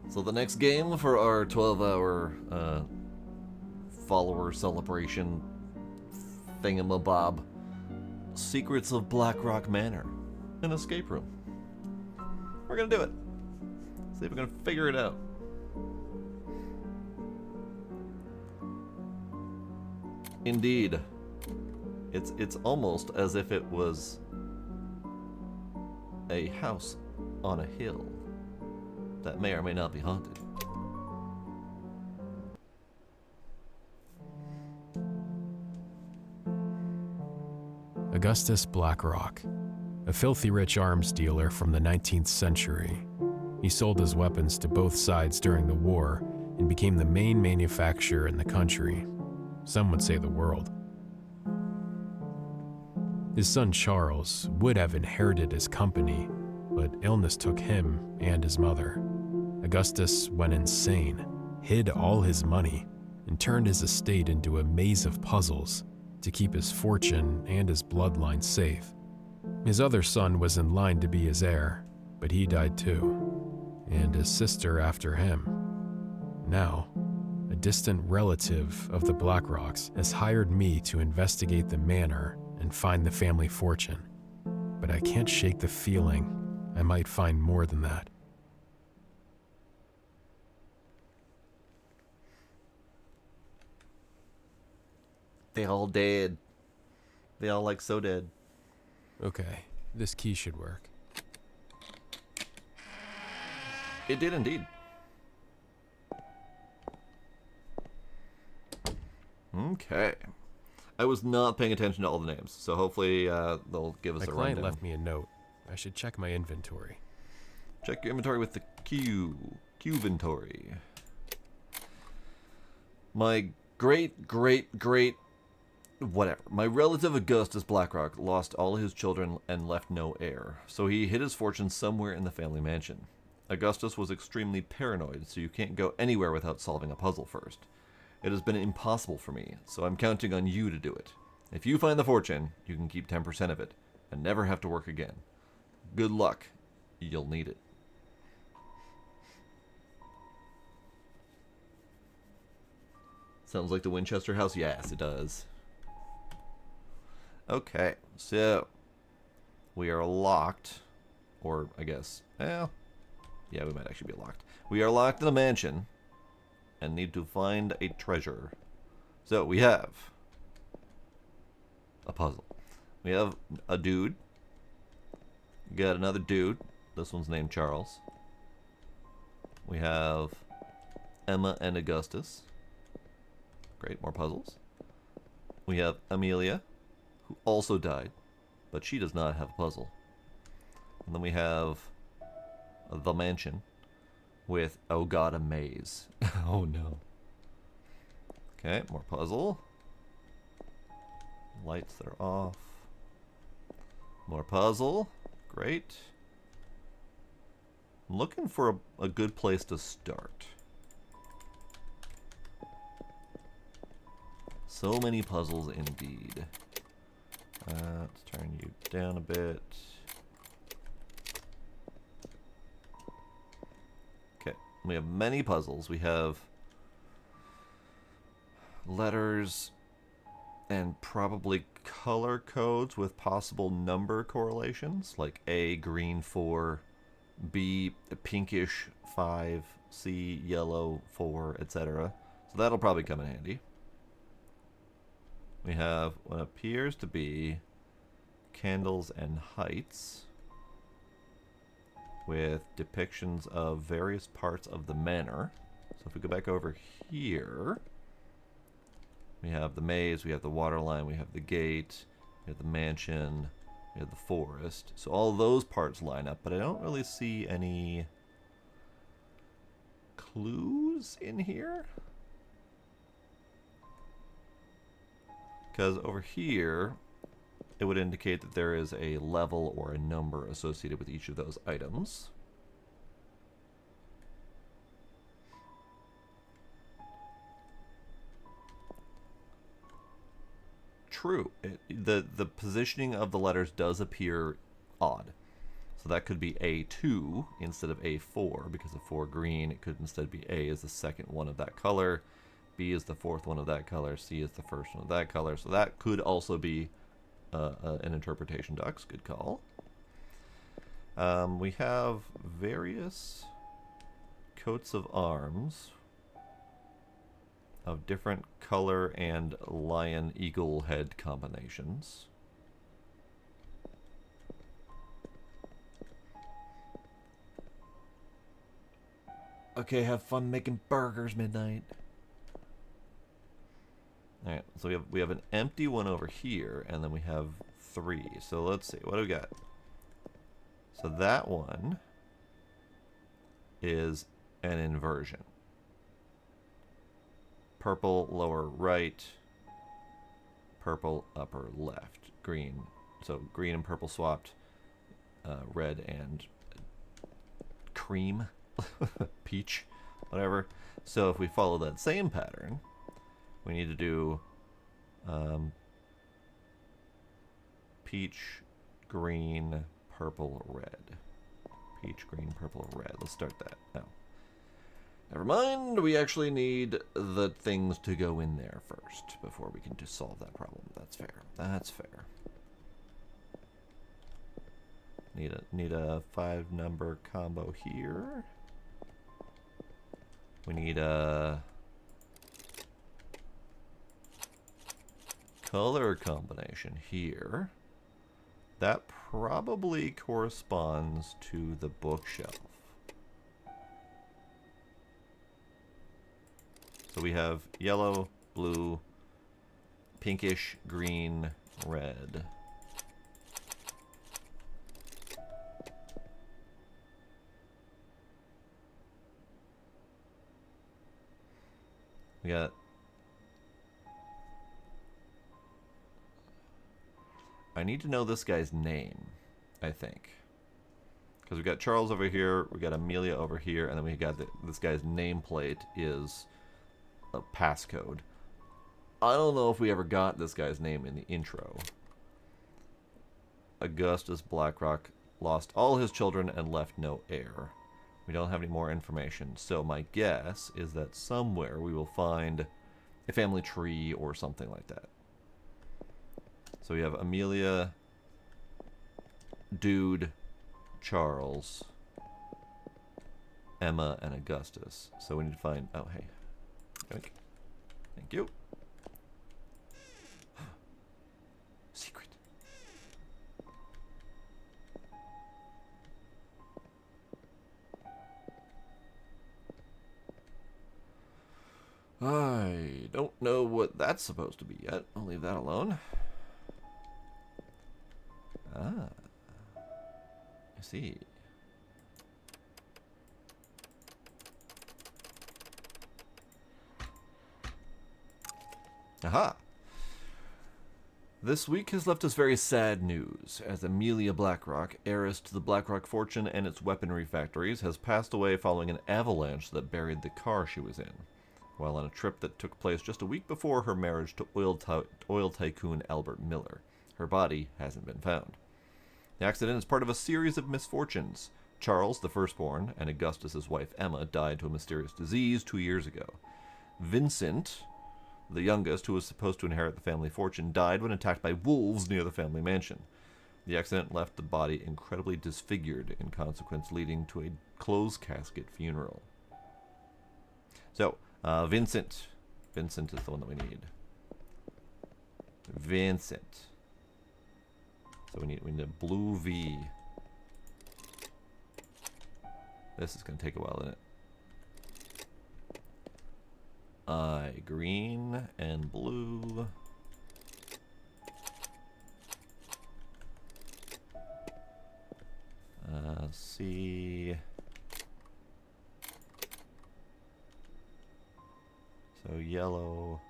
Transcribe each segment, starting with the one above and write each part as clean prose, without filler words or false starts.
So the next game for our 12-hour follower celebration thingamabob, Secrets of Blackrock Manor, an escape room. We're gonna do it. See if we're gonna figure it out. Indeed, it's almost as if it was a house on a hill that may or may not be haunted. Augustus Blackrock, a filthy rich arms dealer from the 19th century. He sold his weapons to both sides during the war and became the main manufacturer in the country. Some would say the world. His son Charles would have inherited his company, but illness took him and his mother. Augustus went insane, hid all his money, and turned his estate into a maze of puzzles to keep his fortune and his bloodline safe. His other son was in line to be his heir, but he died too, and his sister after him. Now, a distant relative of the Blackrocks has hired me to investigate the manor and find the family fortune, but I can't shake the feeling I might find more than that. They all dead. They all like so dead. Okay, this key should work. It did indeed. Okay. I was not paying attention to all the names, so hopefully they'll give us My a client rundown. left me a note. I should check my inventory. Check your inventory with the Q-inventory. My great whatever. My relative Augustus Blackrock lost all his children and left no heir, so he hid his fortune somewhere in the family mansion. Augustus was extremely paranoid, so you can't go anywhere without solving a puzzle first. It has been impossible for me, so I'm counting on you to do it. If you find the fortune, you can keep 10% of it, and never have to work again. Good luck. You'll need it. Sounds like the Winchester house? Yes, it does. Okay, so we are locked, or I guess, well, yeah, we might actually be locked. We are locked in a mansion and need to find a treasure. So we have a puzzle. We have a dude. We got another dude. This one's named Charles. We have Emma and Augustus. Great, more puzzles. We have Amelia, who also died, but she does not have a puzzle. And then we have the mansion with, oh god, a maze. Oh no. Okay, more puzzle. Lights that are off. More puzzle. Great. I'm looking for a good place to start. So many puzzles indeed. Let's turn you down a bit. Okay, we have many puzzles. We have letters and probably color codes with possible number correlations, like A, green 4, B, pinkish 5, C, yellow 4, etc. So that'll probably come in handy. We have what appears to be candles and heights with depictions of various parts of the manor. So if we go back over here, we have the maze, we have the water line, we have the gate, we have the mansion, we have the forest. So all those parts line up, but I don't really see any clues in here. Because over here, it would indicate that there is a level or a number associated with each of those items. True. The positioning of the letters does appear odd. So So that could be A2 instead of A4, because of 4 green, it could instead be A is the second one of that color, B is the fourth one of that color, C is the first one of that color. So that could also be an interpretation, Ducks. Good call. We have various coats of arms of different color and lion eagle head combinations. Okay, have fun making burgers, Midnight. Alright, so we have an empty one over here, and then we have 3. So let's see, what do we got? So that one is an inversion. Purple lower right, purple upper left, green. So green and purple swapped, red and cream, peach, whatever. So if we follow that same pattern, we need to do peach, green, purple, red. Peach, green, purple, red. Let's start that now. Never mind, we actually need the things to go in there first before we can just solve that problem. That's fair. That's fair. Need a 5-number combo here. We need a color combination here. That probably corresponds to the bookshelf. So we have yellow, blue, pinkish, green, red. We got... I need to know this guy's name, I think. Because we got Charles over here, we got Amelia over here, and then we got this guy's nameplate is a passcode. I don't know if we ever got this guy's name in the intro. Augustus Blackrock lost all his children and left no heir. We don't have any more information, so my guess is that somewhere we will find a family tree or something like that. So we have Amelia, Dude, Charles, Emma, and Augustus. So we need to find... Oh, hey. Thank you. Secret. I don't know what that's supposed to be yet. I'll leave that alone. Ah. I see. Aha! This week has left us very sad news, as Amelia Blackrock, heiress to the Blackrock fortune and its weaponry factories, has passed away following an avalanche that buried the car she was in, while on a trip that took place just a week before her marriage to oil tycoon Albert Miller. Her body hasn't been found. The accident is part of a series of misfortunes. Charles, the firstborn, and Augustus's wife Emma died to a mysterious disease 2 years ago. Vincent, the youngest, who was supposed to inherit the family fortune, died when attacked by wolves near the family mansion. The accident left the body incredibly disfigured, in consequence leading to a closed casket funeral. So, Vincent. Vincent is the one that we need. Vincent. So we need a blue V. This is going to take a while, isn't it? Green and blue. C. So yellow,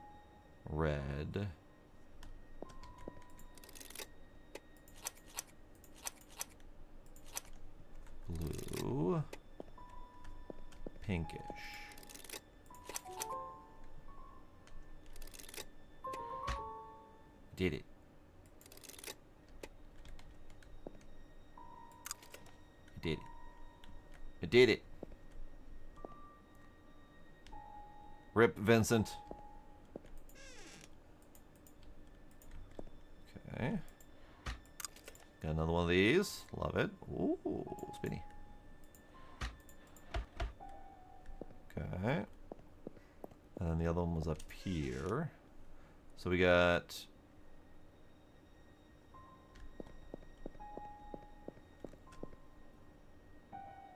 red. Blue. Pinkish. Did it. I did it. I did it. Rip Vincent. Okay. Got another one of these. Love it. Ooh, spinny. Okay. And then the other one was up here. So we got...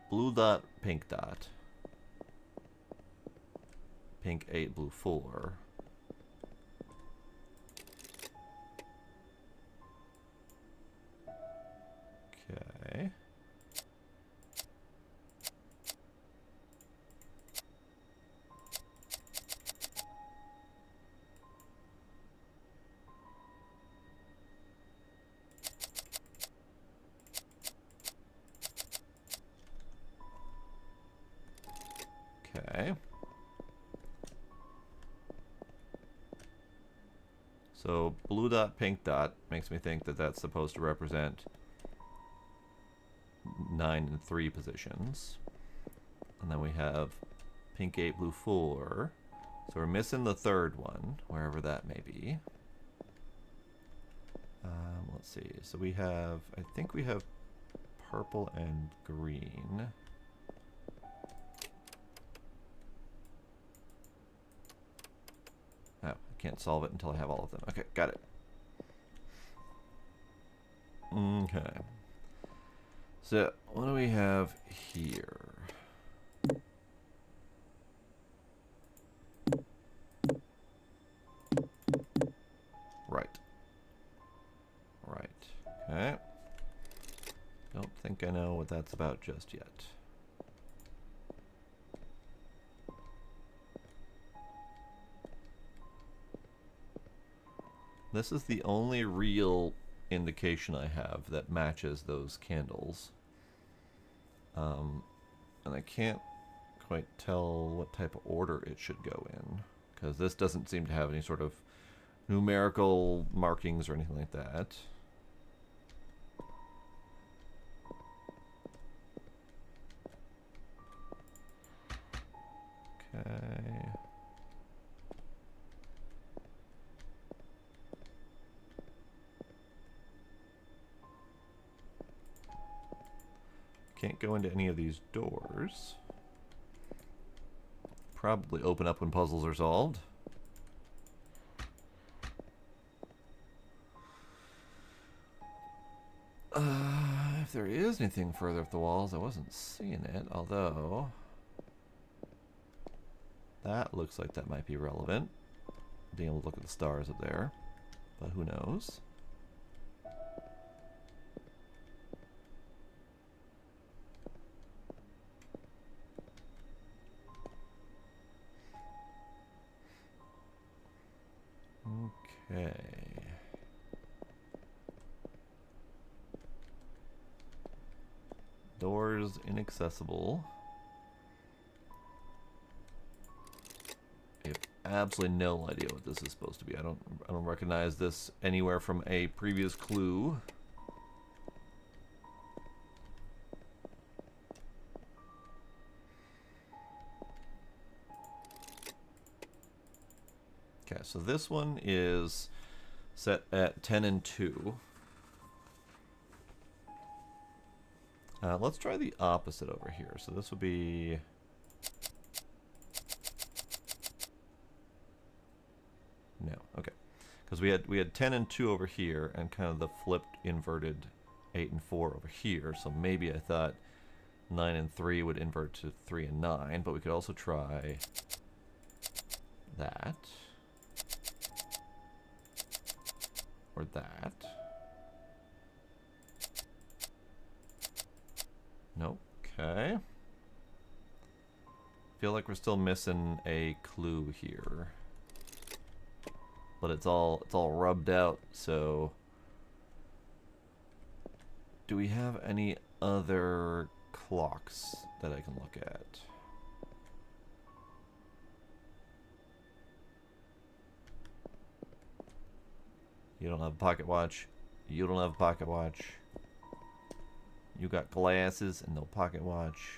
blue dot, pink dot. Pink 8, blue 4. Okay. Okay. So blue dot, pink dot makes me think that that's supposed to represent 9 and 3 positions. And then we have pink 8, blue 4. So we're missing the third one, wherever that may be. Let's see. So we have, I think we have purple and green. Oh, I can't solve it until I have all of them. Okay, got it. Okay. So, what do we have here? Right. Right. Okay. Don't think I know what that's about just yet. This is the only real indication I have that matches those candles. And I can't quite tell what type of order it should go in, because this doesn't seem to have any sort of numerical markings or anything like that. Okay. Can't go into any of these doors. Probably open up when puzzles are solved. If there is anything further up the walls, I wasn't seeing it, although that looks like that might be relevant. Being able to look at the stars up there, but who knows? Okay. Doors inaccessible. I have absolutely no idea what this is supposed to be. I don't recognize this anywhere from a previous clue. Okay, so this one is set at 10 and 2. Let's try the opposite over here. So this would be... no, okay. Because we had 10 and 2 over here, and kind of the flipped inverted 8 and 4 over here. So maybe I thought 9 and 3 would invert to 3 and 9, but we could also try that. Or that. Nope. Okay. Feel like we're still missing a clue here. But it's all rubbed out, so do we have any other clocks that I can look at? You don't have a pocket watch. You don't have a pocket watch. You got glasses and no pocket watch.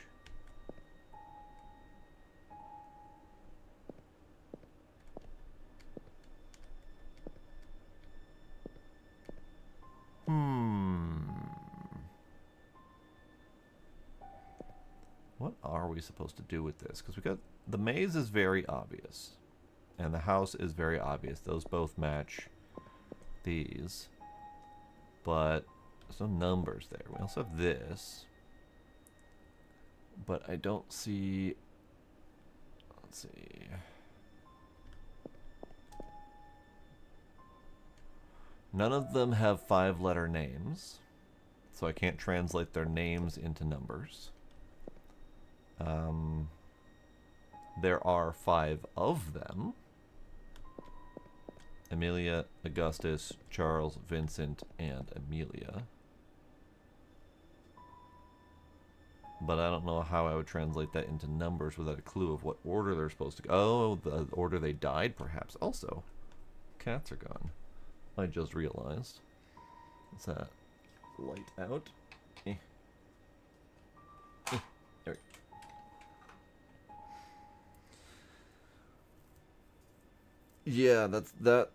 What are we supposed to do with this? Because we got the maze is very obvious, and the house is very obvious. Those both match these, but there's no numbers there. We also have this, but I don't see. Let's see. None of them have 5-letter names, so I can't translate their names into numbers. There are 5 of them. Amelia, Augustus, Charles, Vincent, and Amelia. But I don't know how I would translate that into numbers without a clue of what order they're supposed to go. Oh, the order they died, perhaps. Also, cats are gone. I just realized. Is that light out? Eh. There we go. Yeah, that.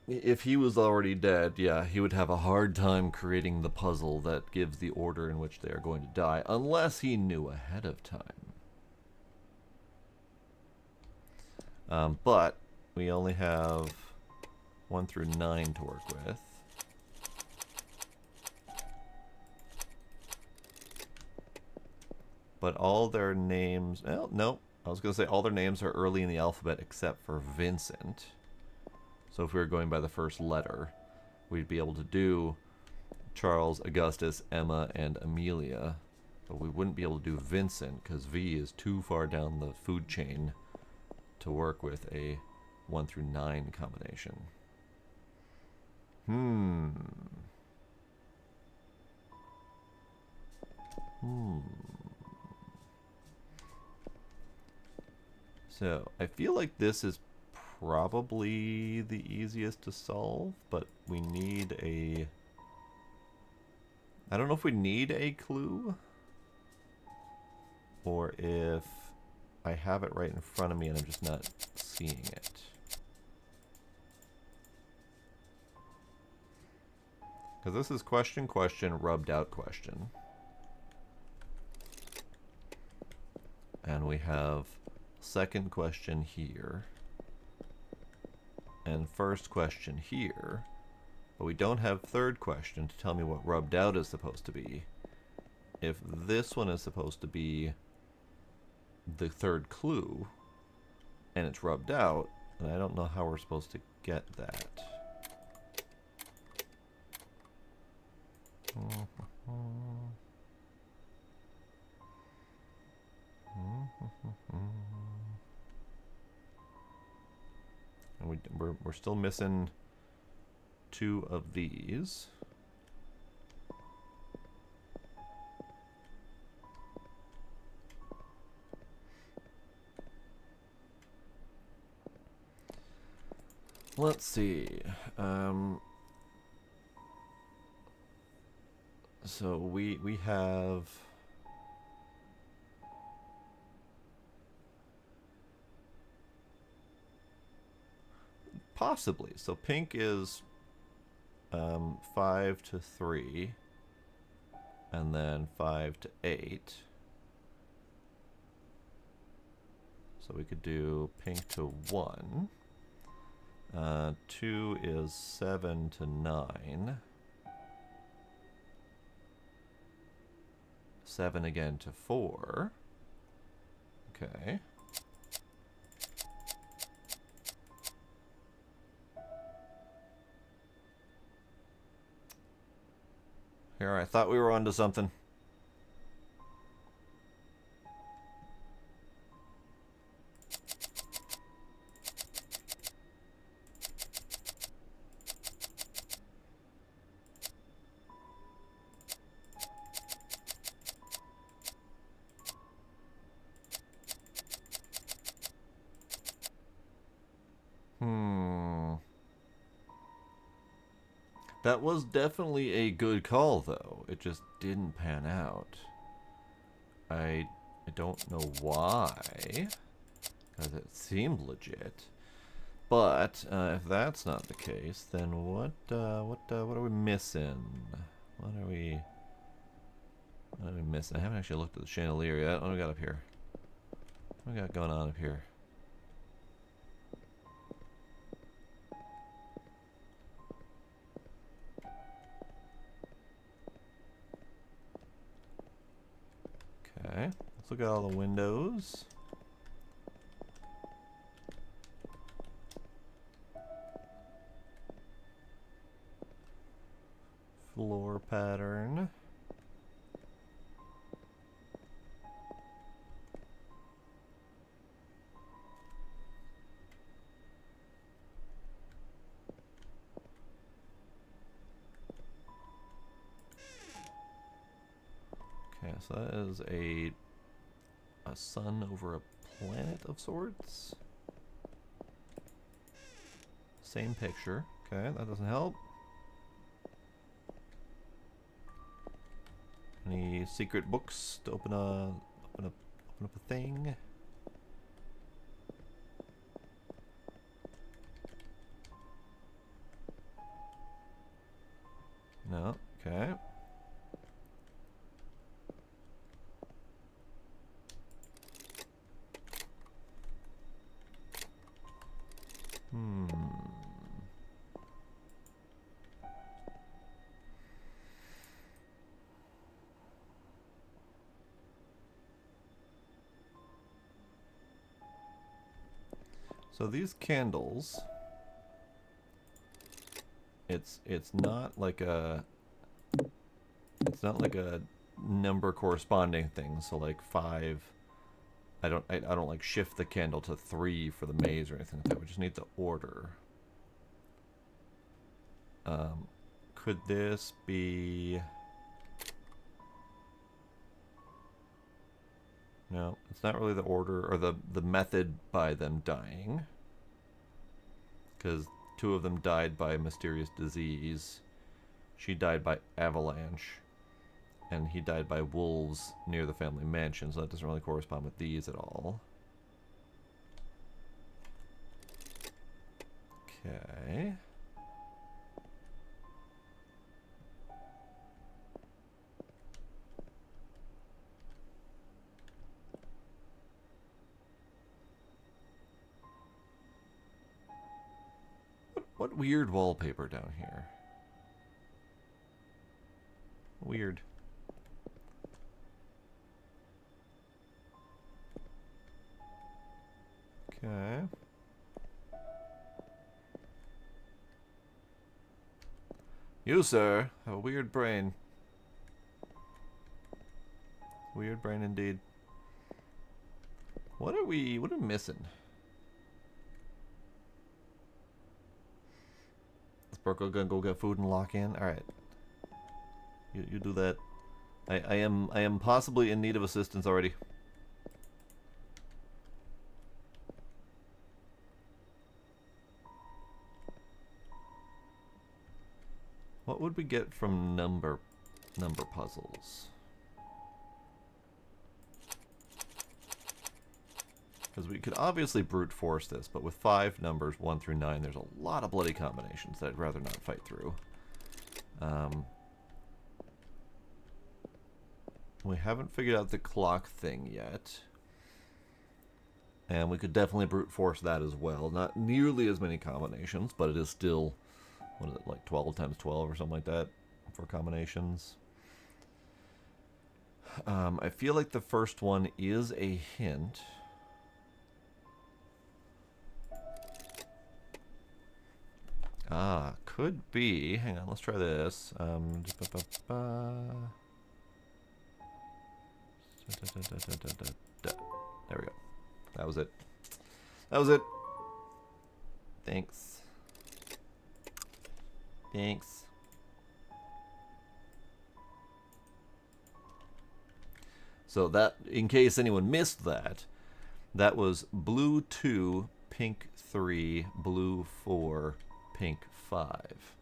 If he was already dead, yeah, he would have a hard time creating the puzzle that gives the order in which they are going to die, unless he knew ahead of time. But we only have 1 through 9 to work with. But all their names... Well, no. I was going to say all their names are early in the alphabet except for Vincent. So if we were going by the first letter, we'd be able to do Charles, Augustus, Emma, and Amelia. But we wouldn't be able to do Vincent because V is too far down the food chain to work with a 1 through 9 combination. So, I feel like this is probably the easiest to solve, but we need a... I don't know if we need a clue, or if I have it right in front of me and I'm just not seeing it. Because this is question, question, rubbed out question. And we have second question here. And first question here. But we don't have third question to tell me what rubbed out is supposed to be. If this one is supposed to be the third clue, and it's rubbed out, then I don't know how we're supposed to get that. And we're still missing 2 of these. Let's see. So we have... Possibly. So pink is 5 to 3, and then 5 to 8. So we could do pink to 1. 2 is 7 to 9. 7 again to 4. Okay. Here, I thought we were onto something. That was definitely a good call, though. It just didn't pan out. I don't know why, because it seemed legit. But if that's not the case, then what are we missing? What are we missing? I haven't actually looked at the chandelier yet. What do we got up here? What do we got going on up here? Okay, let's look at all the windows. Floor pattern. Okay, so that is a sun over a planet of sorts. Same picture. Okay, that doesn't help. Any secret books to open up a thing? No. Okay. So these candles, it's not like a number corresponding thing. So like 5, I don't like shift the candle to 3 for the maze or anything like that. We just need the order. Could this be? No, it's not really the order or the method by them dying, because 2 of them died by mysterious disease. She died by avalanche, and he died by wolves near the family mansion, so that doesn't really correspond with these at all. Okay. What weird wallpaper down here? Weird. Okay. You, sir, have a weird brain. Weird brain indeed. What are we missing? Is Brooke gonna go get food and lock in? Alright. You do that. I am possibly in need of assistance already. What would we get from number puzzles? Because we could obviously brute force this, but with 5 numbers, 1 through 9, there's a lot of bloody combinations that I'd rather not fight through. We haven't figured out the clock thing yet. And we could definitely brute force that as well. Not nearly as many combinations, but it is still, what is it, like 12 times 12 or something like that for combinations. I feel like the first one is a hint. Ah, could be. Hang on, let's try this. There we go. That was it. That was it. Thanks. Thanks. So that, in case anyone missed that, that was blue 2, pink 3, blue 4, pink 5.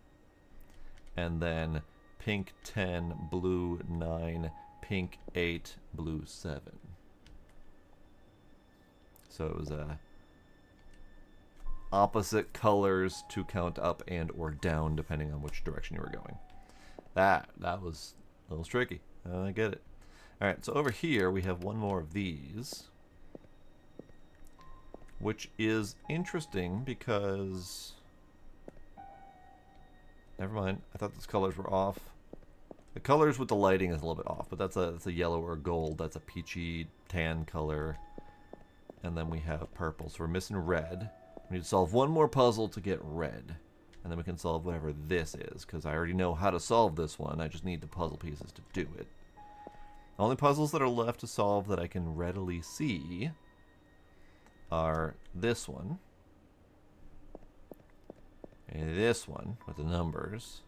and then pink 10, blue 9, pink 8, blue 7. So it was opposite colors to count up and or down depending on which direction you were going. That was a little tricky. I get it. All right, so over here we have one more of these, which is interesting because, never mind, I thought those colors were off. The colors with the lighting is a little bit off, but that's a yellow or gold. That's a peachy tan color. And then we have purple, so we're missing red. We need to solve one more puzzle to get red. And then we can solve whatever this is, because I already know how to solve this one. I just need the puzzle pieces to do it. The only puzzles that are left to solve that I can readily see are this one, and this one with the numbers.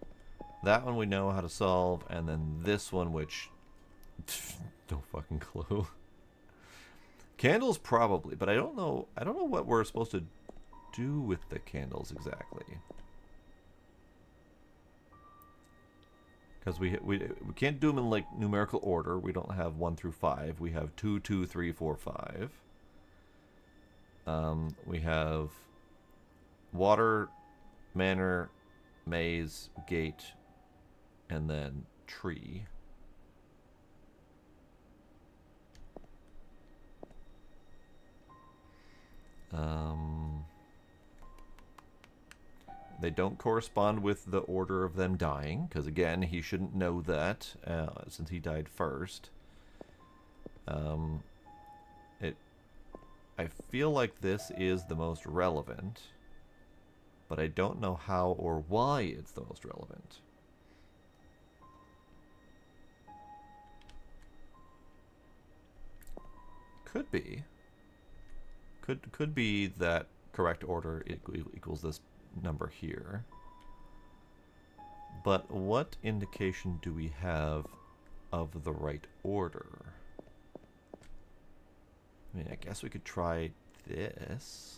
That one we know how to solve, and then this one, which no fucking clue. Candles probably, but I don't know what we're supposed to do with the candles exactly. Because we can't do them in like numerical order. We don't have 1 through 5. We have 2, 2, 3, 4, 5. We have water, manor, maze, gate, and then tree. They don't correspond with the order of them dying, because again, he shouldn't know that, since he died first. I feel like this is the most relevant, but I don't know how or why it's the most relevant. Could be. Could be that correct order equals this number here. But what indication do we have of the right order? I mean, I guess we could try this.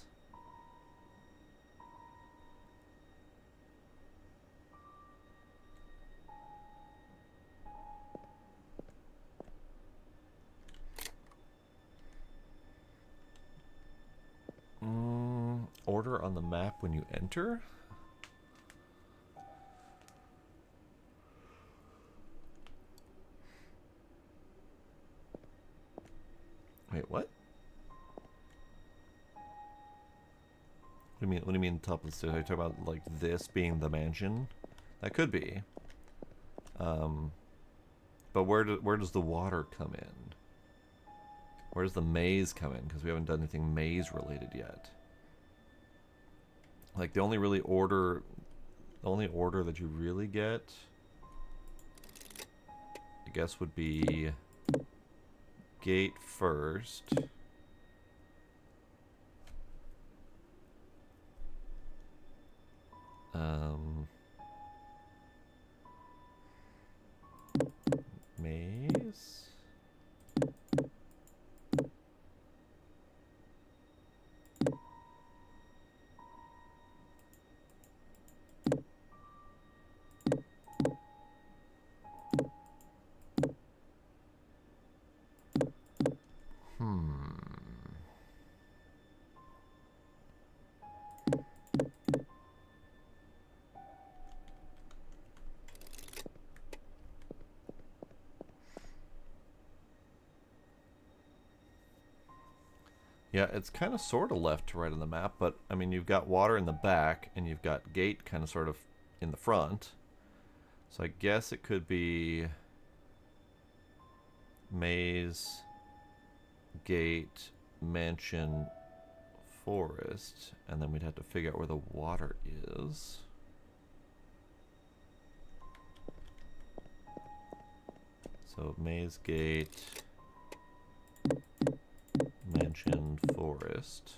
Order on the map when you enter? Wait, what? What do you mean top of the stairs? Are you talking about like this being the mansion? That could be. But where does the water come in? Where does the maze come in? Because we haven't done anything maze related yet. Like the only order that you really get, I guess, would be gate first. Maze. Yeah, it's kind of sort of left to right on the map, but I mean, you've got water in the back and you've got gate kind of sort of in the front. So I guess it could be maze, gate, mansion, forest, and then we'd have to figure out where the water is. So maze, gate, mansion, forest.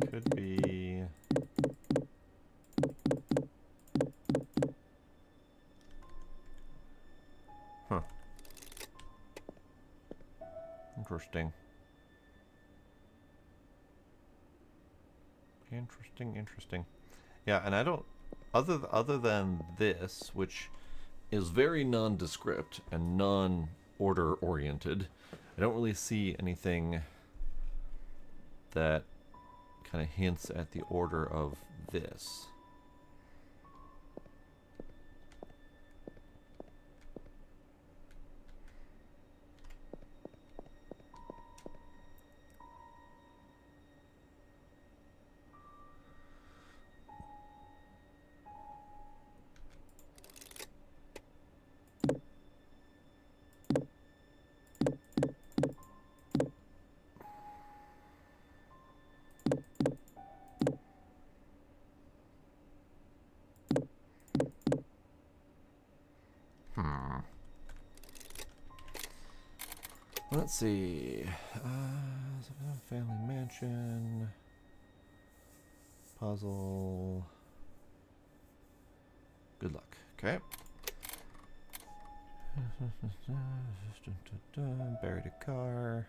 Could be... Huh. Interesting. Interesting. Yeah, and I don't... Other than this, which is very nondescript and non-order oriented, I don't really see anything that kind of hints at the order of this. Let's see. Family mansion. Puzzle. Good luck. Okay. Buried a car.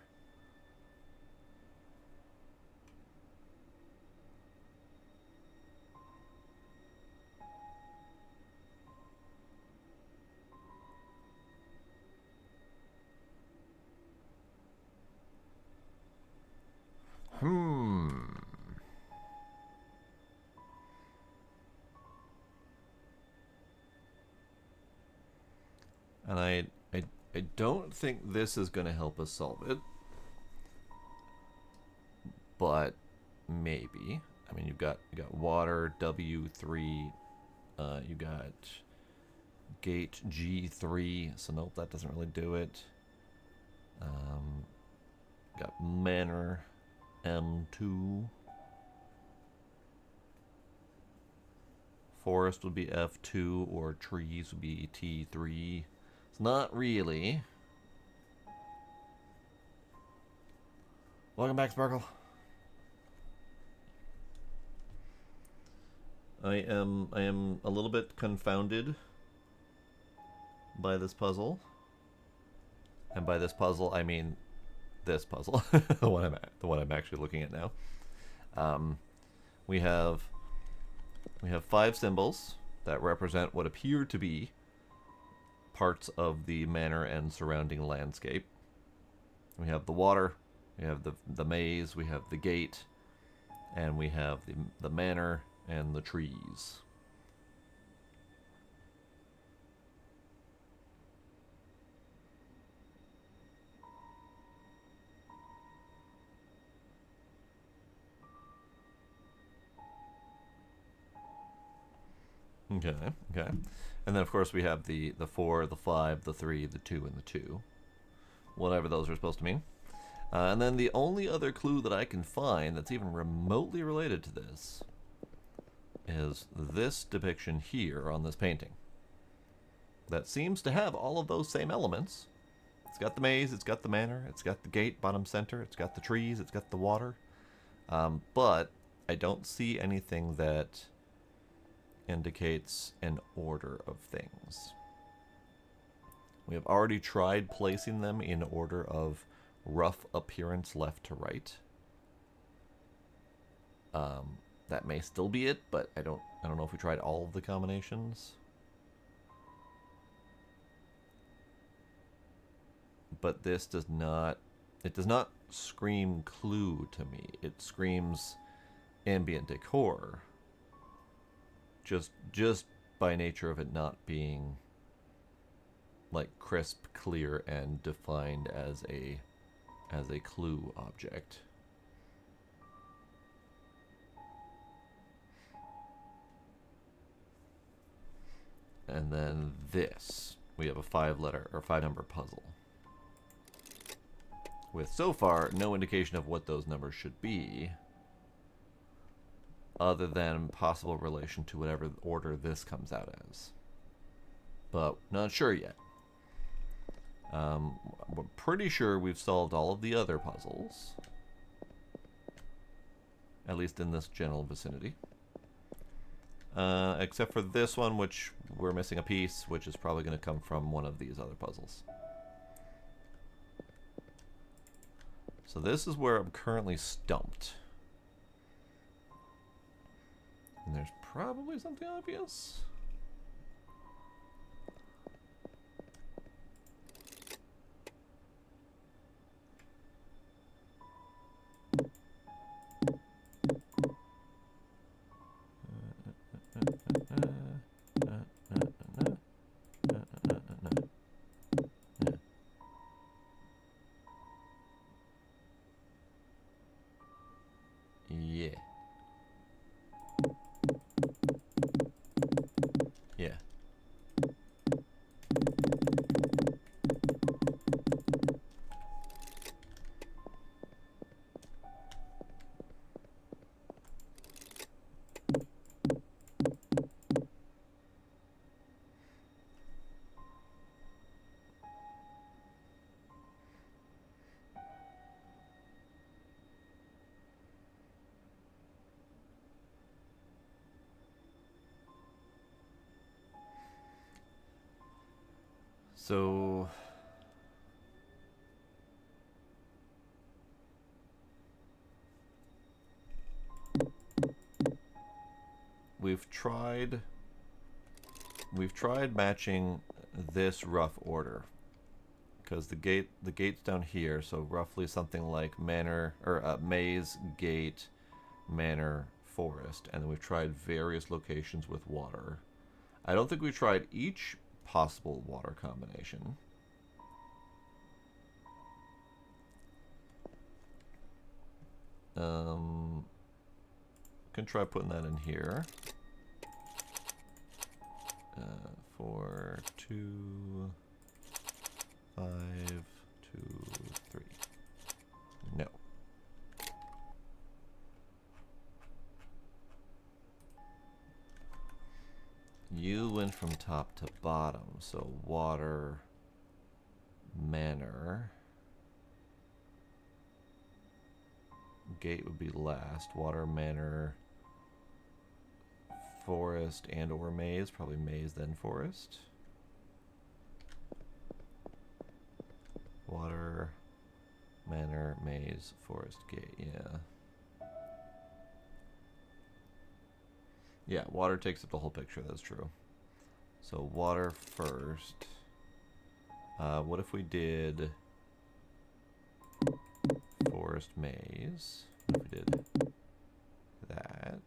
And I don't think this is going to help us solve it. But maybe. I mean, you got water W3. You got gate G3. So nope, that doesn't really do it. Got manor M2. Forest would be F2, or trees would be T3. It's not really. Welcome back, Sparkle. I am a little bit confounded by this puzzle. And by this puzzle, I mean this puzzle, the one I'm actually looking at now. We have 5 symbols that represent what appear to be parts of the manor and surrounding landscape. We have the water, we have the maze, we have the gate, and we have the manor and the trees. Okay. And then, of course, we have the 4, the 5, the 3, the 2, and the 2. Whatever those are supposed to mean. And then the only other clue that I can find that's even remotely related to this is this depiction here on this painting. That seems to have all of those same elements. It's got the maze, it's got the manor, it's got the gate bottom center, it's got the trees, it's got the water. But I don't see anything that indicates an order of things. We have already tried placing them in order of rough appearance left to right. That may still be it, but I don't know if we tried all of the combinations. But this does not scream clue to me. It screams ambient decor. Just by nature of it not being like crisp, clear, and defined as a clue object. And then this, we have a 5-letter or 5-number puzzle with so far no indication of what those numbers should be, other than possible relation to whatever order this comes out as. But not sure yet. We're pretty sure we've solved all of the other puzzles. at least in this general vicinity. Except for this one, which we're missing a piece, which is probably going to come from one of these other puzzles. So this is where I'm currently stumped. And there's probably something obvious. Yeah. Yeah. So we've tried matching this rough order, because the gate's down here, so roughly something like manor or maze, gate, manor, forest, and then we've tried various locations with water. I don't think we've tried each possible water combination. Can try putting that in here. 4, 2, 5, 2, 3. No. You went from top to bottom, so water, manor. Gate would be last. Water, manor, forest, and or maze. Probably maze, then forest. Water, manor, maze, forest, gate. Yeah. Yeah, water takes up the whole picture. That's true. So water first. What if we did forest, maze? What if we did that?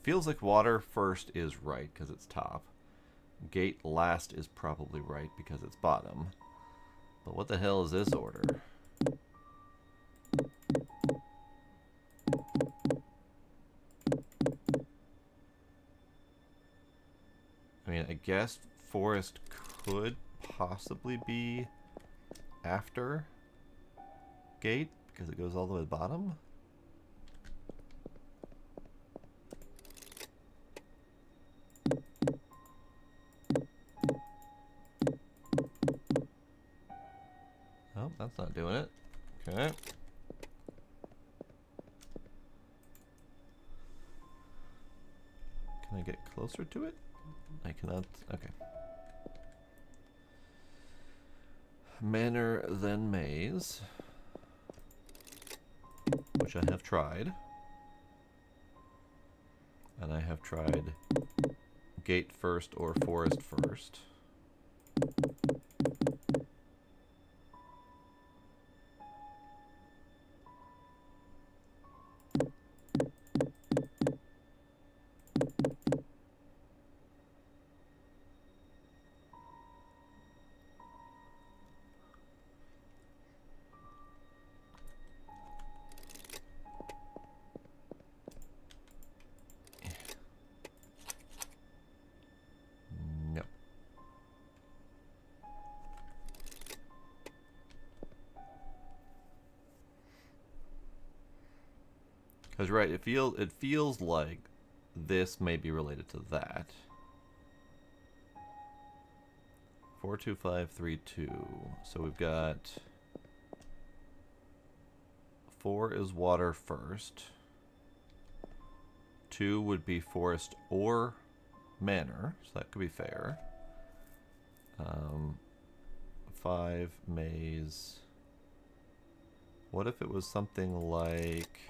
Feels like water first is right because it's top. Gate last is probably right because it's bottom. But what the hell is this order? I mean, I guess forest could possibly be after gate because it goes all the way to the bottom. Oh, that's not doing it. Okay. Can I get closer to it? I cannot. Okay. Manor, then maze, which I have tried. And I have tried gate first or forest first. No. Because right, it feels like this may be related to that. 42532. So we've got 4 is water first. 2 would be forest or manor, so that could be fair. 5 maze. What if it was something like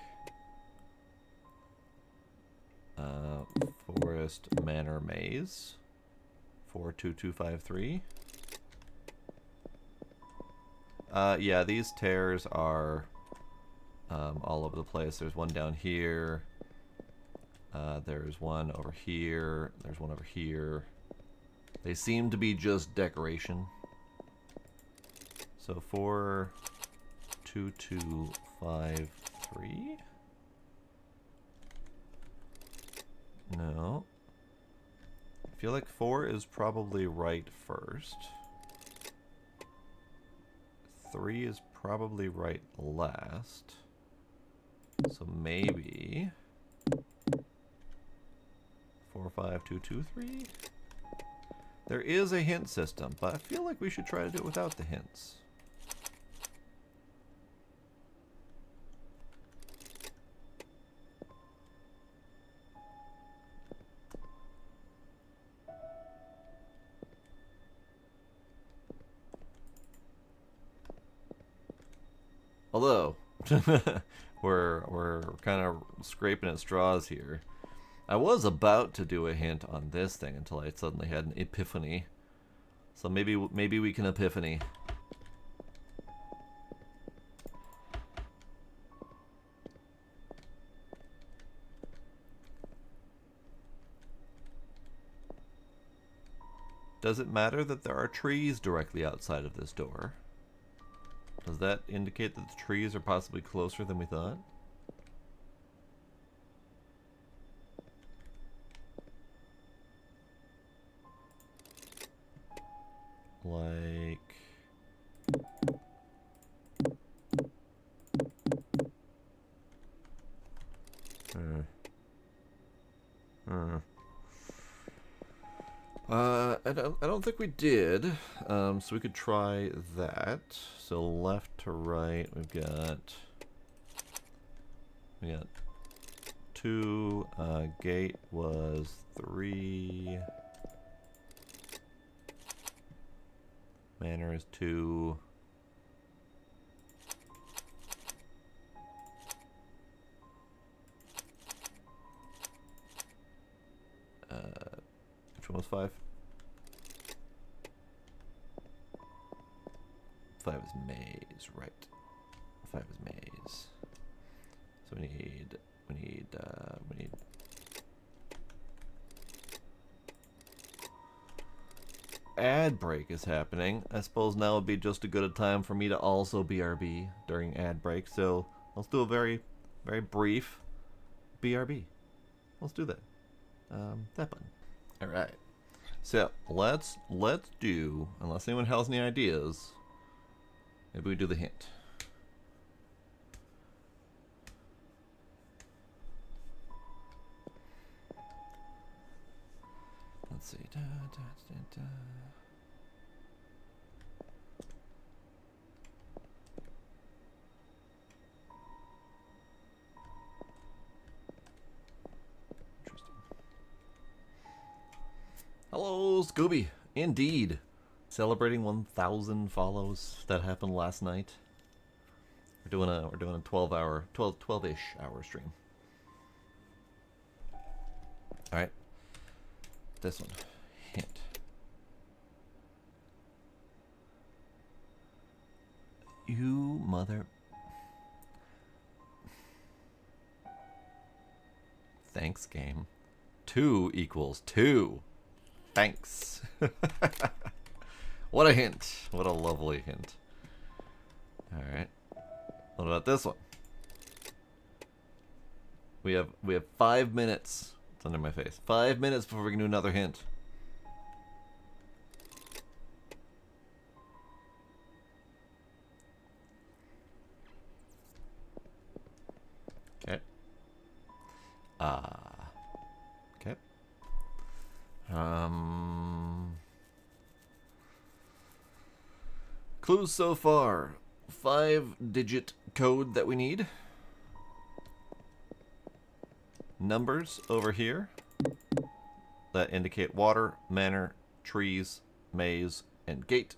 forest manor maze? 42253. Yeah, these tears are all over the place. There's one down here. There's one over here. There's one over here. They seem to be just decoration. So 42253. No. I feel like 4 is probably right first. 3 is probably right last. So maybe 45223. There is a hint system, but I feel like we should try to do it without the hints. Although we're kind of scraping at straws here. I was about to do a hint on this thing until I suddenly had an epiphany. So maybe we can epiphany. Does it matter that there are trees directly outside of this door? Does that indicate that the trees are possibly closer than we thought? Like... I don't think we did. So we could try that. So left to right, we got 2. Gate was 3. Manor is 2. Which one was 5? 5 is maze, right. 5 is maze. So we need ad break is happening. I suppose now would be just as good a time for me to also BRB during ad break. So let's do a very, very brief BRB. Let's do that. That button. All right. So let's do, unless anyone has any ideas, maybe we do the hint. Let's see. Interesting. Hello, Scooby. Indeed. Celebrating 1,000 follows. That happened last night. We're doing a 12-ish hour stream. All right. This one. Hint. You mother... Thanks, game. 2 equals 2. Thanks. What a hint. What a lovely hint. Alright. What about this one? We have 5 minutes. It's under my face. 5 minutes before we can do another hint. Okay. Okay. Clues so far. 5-digit code that we need. Numbers over here that indicate water, manor, trees, maze, and gate.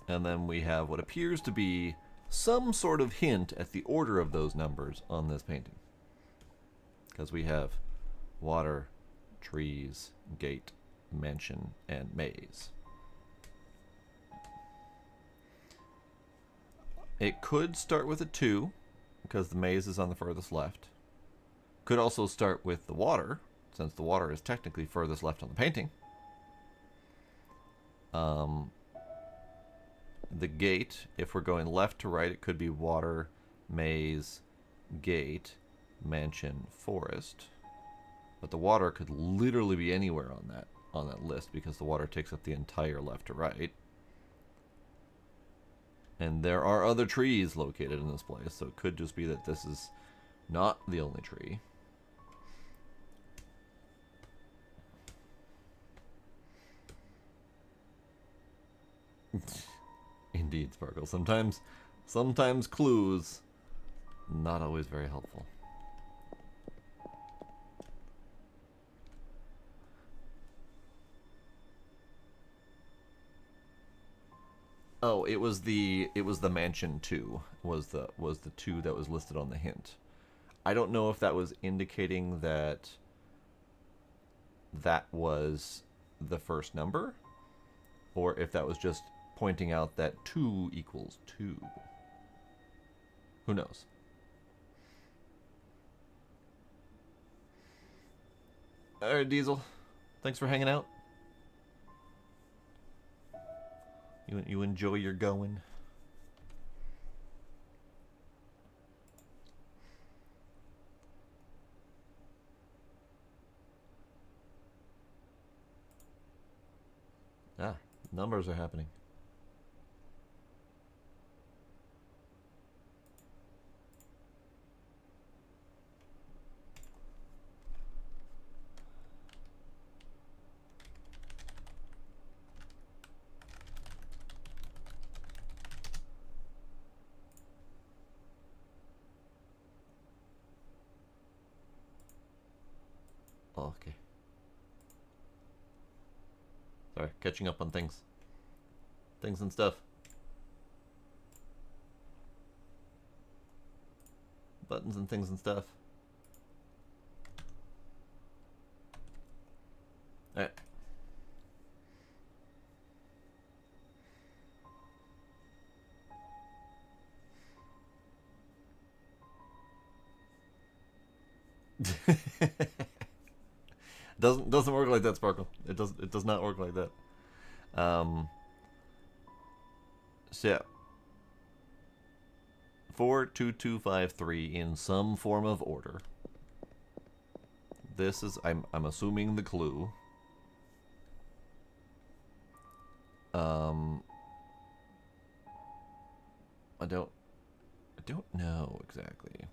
And then we have what appears to be some sort of hint at the order of those numbers on this painting. Because we have water, trees, gate, mansion, and maze. It could start with a 2, because the maze is on the furthest left. Could also start with the water, since the water is technically furthest left on the painting. The gate, if we're going left to right, it could be water, maze, gate, mansion, forest. But the water could literally be anywhere on that list, because the water takes up the entire left to right. And there are other trees located in this place, so it could just be that this is not the only tree. Indeed, Sparkle. Sometimes clues, not always very helpful. Oh, it was the mansion 2 was the 2 that was listed on the hint. I don't know if that was indicating that was the first number, or if that was just pointing out that 2 equals 2. Who knows? Alright, Diesel. Thanks for hanging out. You enjoy your going? Ah, numbers are happening. Oh, okay. Sorry, catching up on things. Things and stuff. Buttons and things and stuff. Alright. Doesn't work like that, Sparkle. It does not work like that. So 4, 2, 2, 5, 3 in some form of order. This is I'm assuming the clue. I don't know exactly.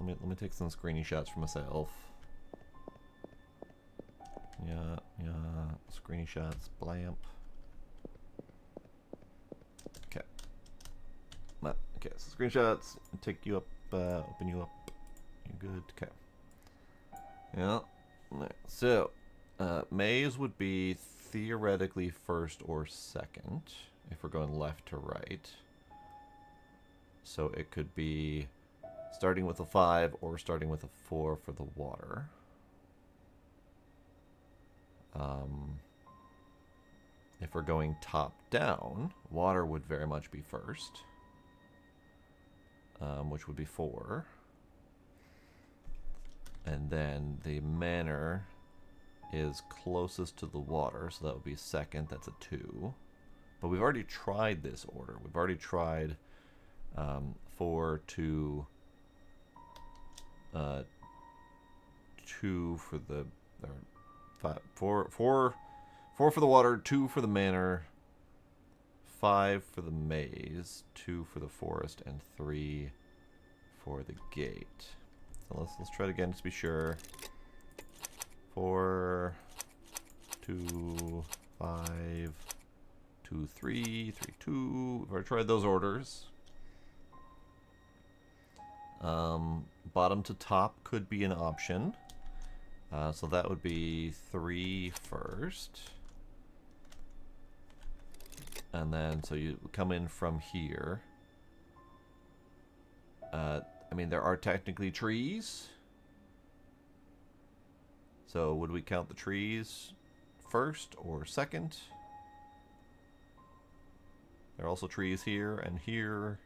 Let me take some screeny shots for myself. Yeah, screeny shots, blamp. Okay. Okay, so screenshots, take you up, open you up. You good? Okay. Yeah. Right. So, maze would be theoretically first or second if we're going left to right. So it could be starting with a 5 or starting with a 4 for the water. If we're going top down, water would very much be first, which would be 4. And then the manor is closest to the water, so that would be second. That's a 2. But we've already tried this order. We've already tried 4, 2, 2 for the, or 5, 4 for the water, 2 for the manor, 5 for the maze, 2 for the forest, and 3 for the gate. So let's try it again just to be sure. 4, 2, 5, 2, 3, 3, 2. We've already tried those orders. Bottom to top could be an option. So that would be 3 first. And then, so you come in from here. I mean, there are technically trees. So would we count the trees first or second? There are also trees here and here.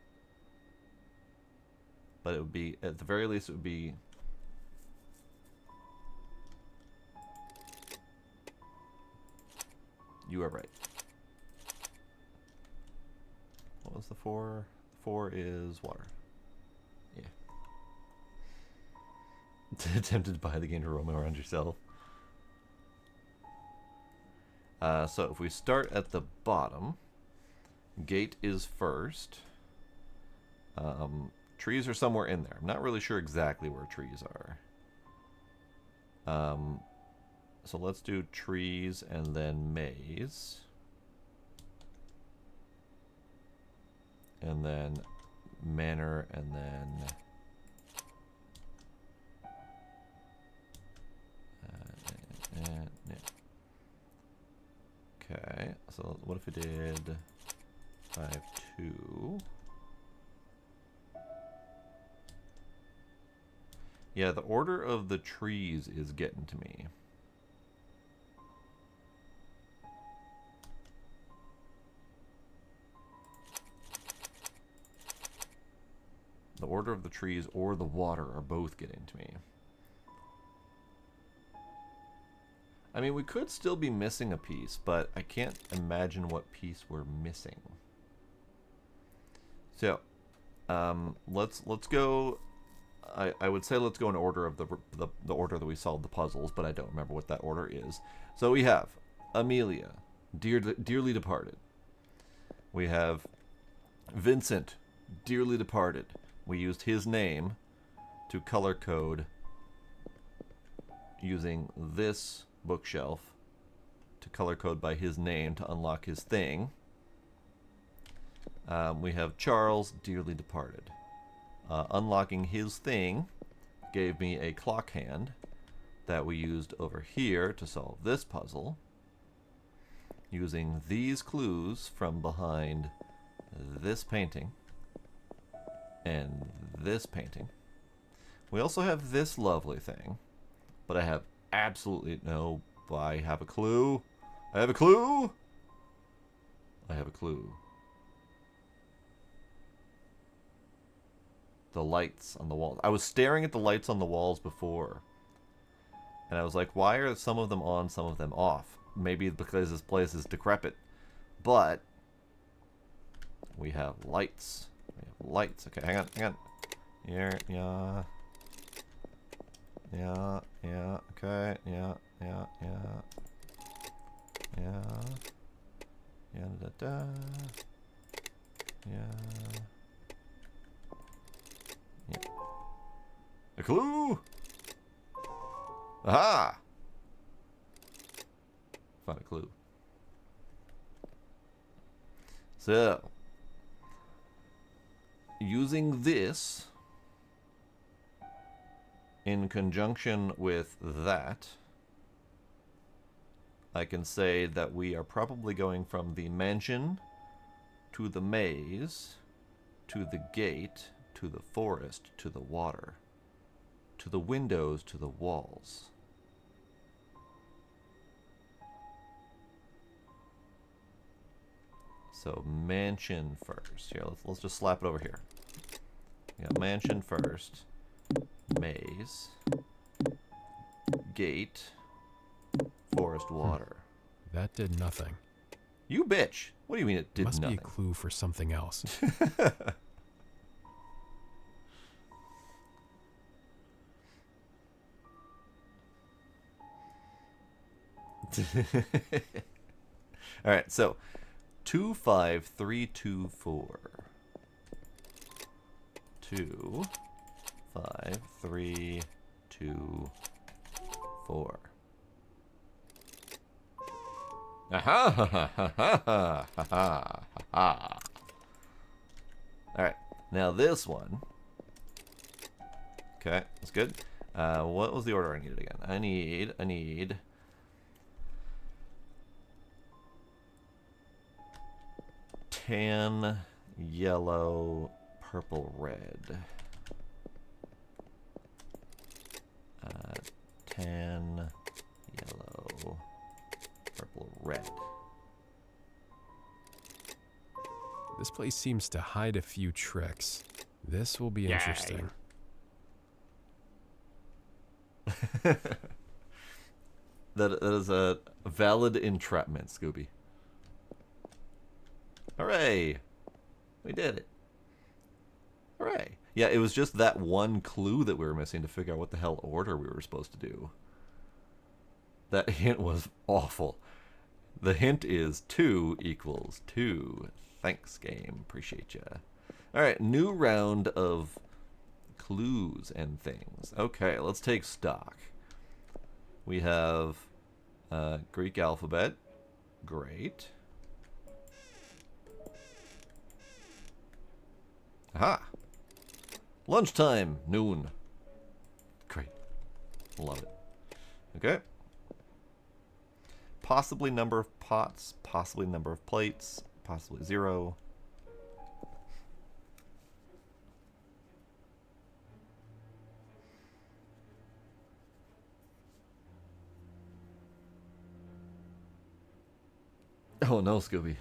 But it would be, at the very least, it would be... You are right. What was the 4? The 4 is water. Yeah. Tempted to buy the game to roam around yourself. So if we start at the bottom, gate is first. Trees are somewhere in there. I'm not really sure exactly where trees are. So let's do trees and then maze. And then manor and then... Okay, so what if we did 5, 2? Yeah, the order of the trees is getting to me. The order of the trees or the water are both getting to me. I mean, we could still be missing a piece, but I can't imagine what piece we're missing. So, let's go. I would say let's go in order of the order that we solved the puzzles, but I don't remember what that order is. So we have Amelia, dearly departed. We have Vincent, dearly departed. We used his name to color code using this bookshelf to color code by his name to unlock his thing. We have Charles, dearly departed. Unlocking his thing gave me a clock hand that we used over here to solve this puzzle using these clues from behind this painting and this painting. We also have this lovely thing, but I have absolutely no... I have a clue. I have a clue. I have a clue. The lights on the wall. I was staring at the lights on the walls before, and I was like, why are some of them on, some of them off? Maybe because this place is decrepit. But we have lights. We have lights. Okay, hang on. Here, yeah. Yeah, okay, yeah. A clue! Aha! Found a clue. So, using this in conjunction with that, I can say that we are probably going from the mansion to the maze to the gate to the forest to the water to the windows to the walls. So mansion first. Here, let's just slap it over here. Yeah, mansion first. Maze. Gate. Forest, water. That did nothing. You bitch. What do you mean it did Must nothing? be a clue for something else. All right, so 2, 5, 3, 2, 4. 2, 5, 3, 2, 4. Aha! Ha ha ha ha ha ha ha ha. All right. Now this one. Okay, that's good. What was the order I needed again? I need tan, yellow, purple, red. Tan, yellow, purple, red. This place seems to hide a few tricks. This will be interesting. That is a valid entrapment, Scooby. Hooray! We did it. Hooray. Yeah, it was just that one clue that we were missing to figure out what the hell order we were supposed to do. That hint was awful. The hint is 2 equals 2. Thanks, game. Appreciate ya. Alright, new round of clues and things. Okay, let's take stock. We have Greek alphabet. Great. Aha! Lunchtime, noon. Great. Love it. Okay. Possibly number of pots, possibly number of plates, possibly 0. Oh no, Scooby.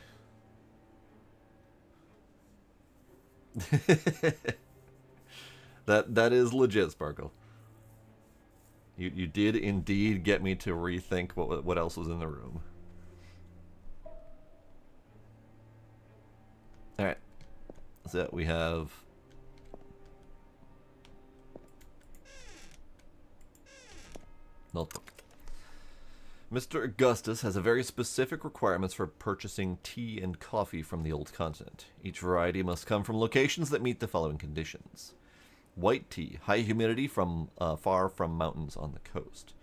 That is legit, Sparkle. You did indeed get me to rethink what else was in the room. All right, so we have notebook. Mr. Augustus has a very specific requirements for purchasing tea and coffee from the old continent. Each variety must come from locations that meet the following conditions. White tea, high humidity from far from mountains on the coast.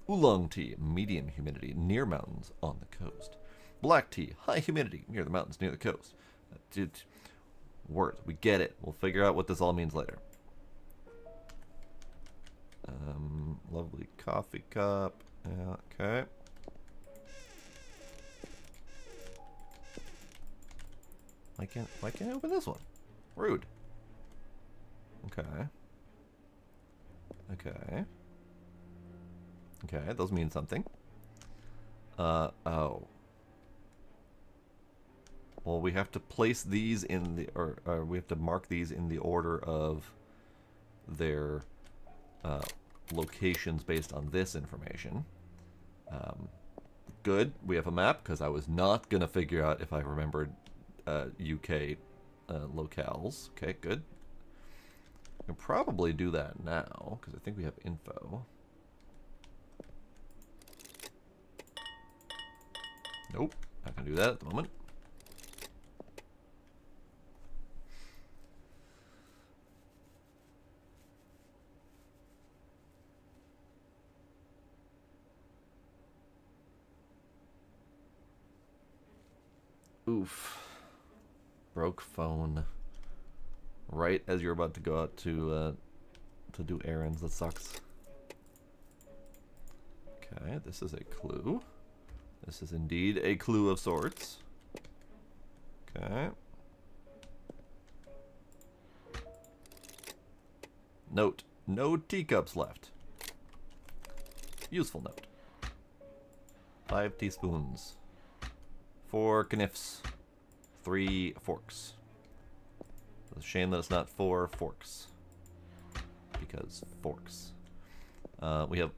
Oolong tea, medium humidity, near mountains on the coast. Black tea, high humidity, near the mountains, near the coast. Words, we get it. We'll figure out what this all means later. Lovely coffee cup. Yeah, okay. Why can't I open this one? Rude. Okay. Okay, those mean something. Oh. Well, we have to place these in the, or we have to mark these in the order of their locations based on this information. Good, we have a map, because I was not going to figure out if I remembered UK locales. Okay, good. I can probably do that now, because I think we have info. Nope, not going to do that at the moment. Oof. Broke phone. Right as you're about to go out to do errands. That sucks. Okay, this is a clue. This is indeed a clue of sorts. Okay. Note. No teacups left. Useful note. 5 teaspoons. 4 kniffs. 3 forks. It's a shame that it's not 4 forks. Because forks. We have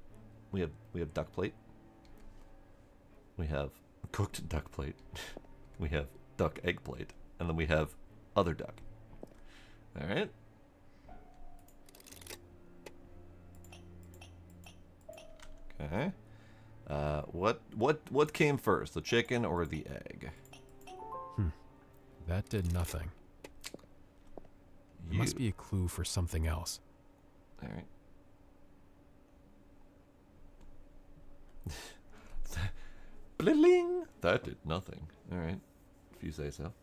duck plate. We have cooked duck plate. We have duck egg plate. And then we have other duck. Alright. Okay. What came first, the chicken or the egg? That did nothing. It must be a clue for something else. All right. Bling. That did nothing. Alright. If you say so.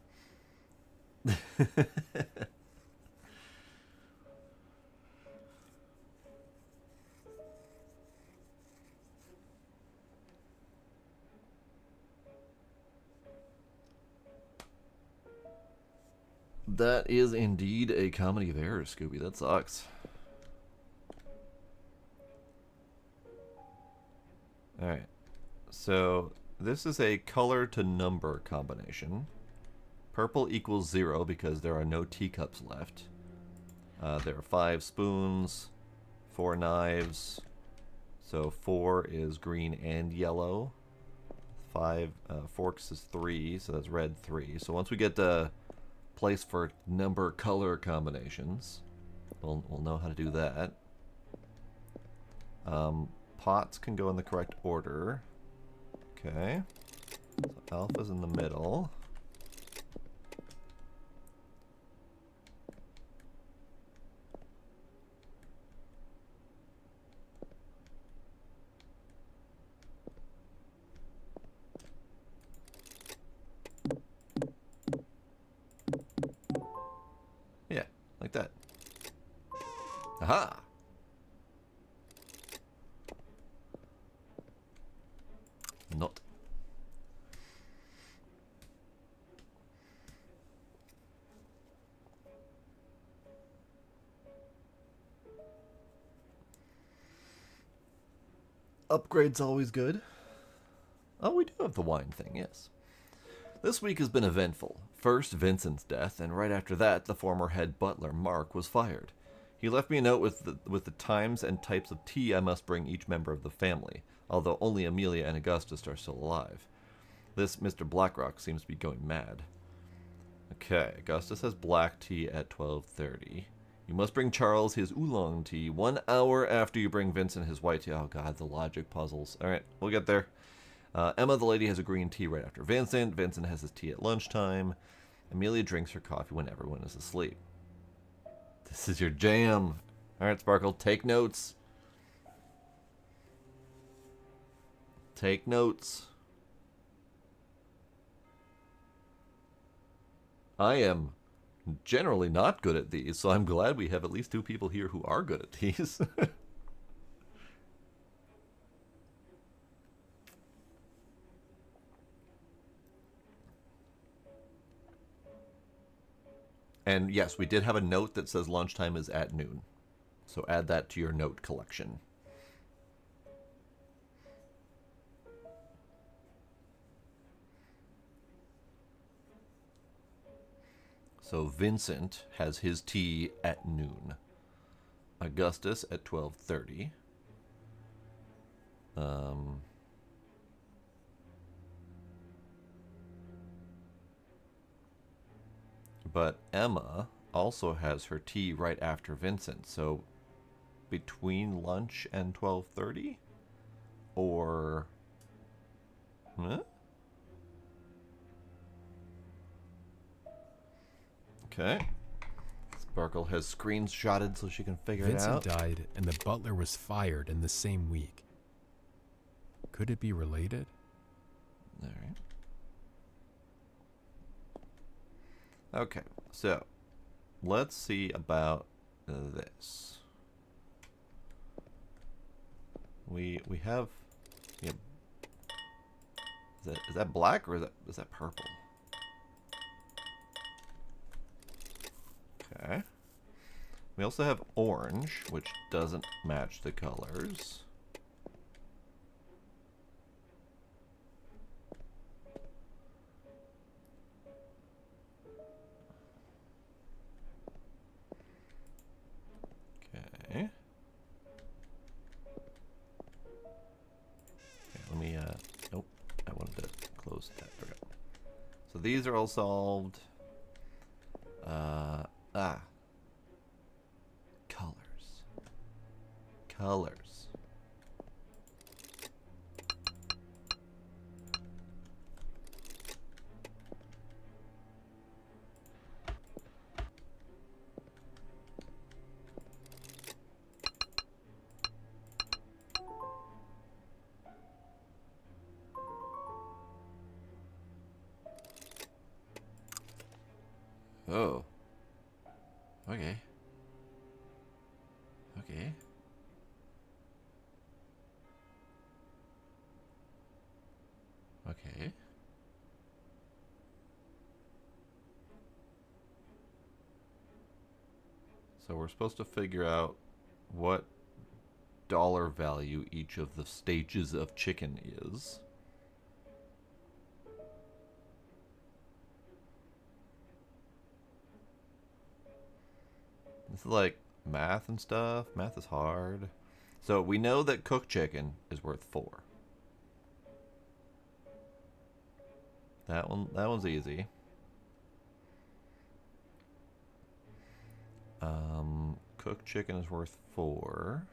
That is indeed a comedy of errors, Scooby. That sucks. Alright. So, this is a color to number combination. Purple equals 0 because there are no teacups left. There are 5 spoons, 4 knives. So 4 is green and yellow. 5 forks is 3, so that's red 3. So once we get the place for number color combinations, we'll know how to do that. Pots can go in the correct order. Okay. So alpha's in the middle. Yeah, like that. Aha! Not. Upgrade's always good. Oh, we do have the wine thing, yes. This week has been eventful. First, Vincent's death, and right after that, the former head butler, Mark, was fired. He left me a note with the times and types of tea I must bring each member of the family, although only Amelia and Augustus are still alive. This Mr. Blackrock seems to be going mad. Okay, Augustus has black tea at 12:30. You must bring Charles his oolong tea 1 hour after you bring Vincent his white tea. Oh god, the logic puzzles. Alright, we'll get there. Emma, the lady, has a green tea right after Vincent. Vincent has his tea at lunchtime. Amelia drinks her coffee when everyone is asleep. This is your jam. Alright, Sparkle, take notes. Take notes. I am generally not good at these, so I'm glad we have at least 2 people here who are good at these. And yes, we did have a note that says lunchtime is at noon. So add that to your note collection. So Vincent has his tea at noon. Augustus at 12:30. But Emma also has her tea right after Vincent. So between lunch and 12:30? Or... Huh? Okay. Sparkle has screenshotted so she can figure it out. Vincent died and the butler was fired in the same week. Could it be related? Alright. Okay, so let's see about this. We have, yeah, is that black or is that purple? Okay. We also have orange, which doesn't match the colors. Okay. Let me, nope, I wanted to close that. Okay. So these are all solved. Colors. Colors. Okay. So we're supposed to figure out what dollar value each of the stages of chicken is. This is like math and stuff. Math is hard. So we know that cooked chicken is worth 4. That one's easy. Cooked chicken is worth 4.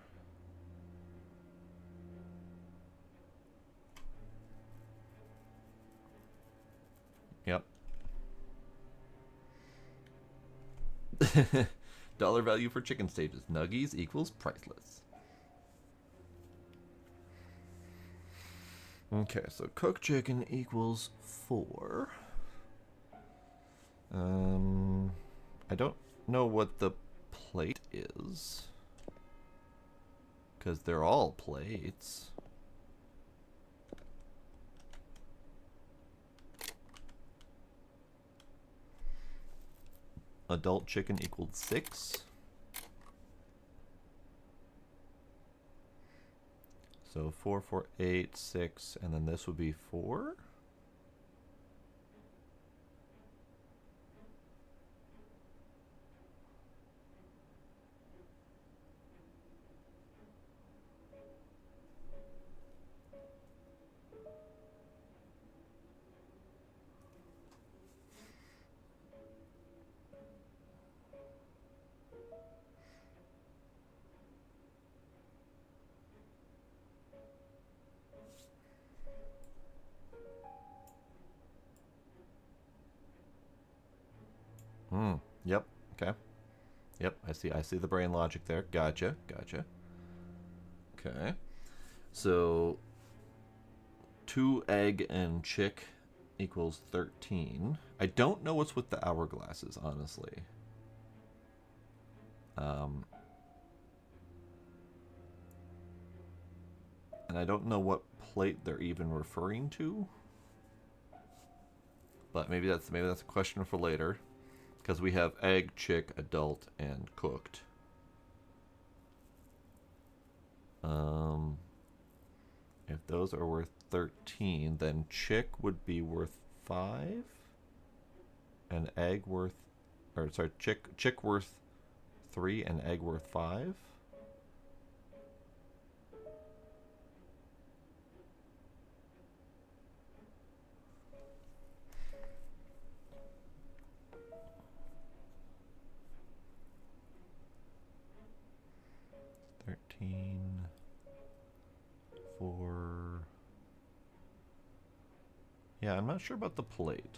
Yep. Dollar value for chicken stages. Nuggies equals priceless. Okay, so cooked chicken equals 4. I don't know what the plate is, because they're all plates. Adult chicken equals 6. So 4, 4, 8, 6, and then this would be 4. Yep. Okay. Yep. I see the brain logic there. Gotcha. Gotcha. Okay. So 2 egg and chick equals 13. I don't know what's with the hourglasses, honestly. And I don't know what plate they're even referring to. But maybe that's a question for later. Because we have egg, chick, adult, and cooked. If those are worth 13, then chick would be worth 5, and egg worth, or sorry, chick worth 3, and egg worth 5. Yeah, I'm not sure about the plate.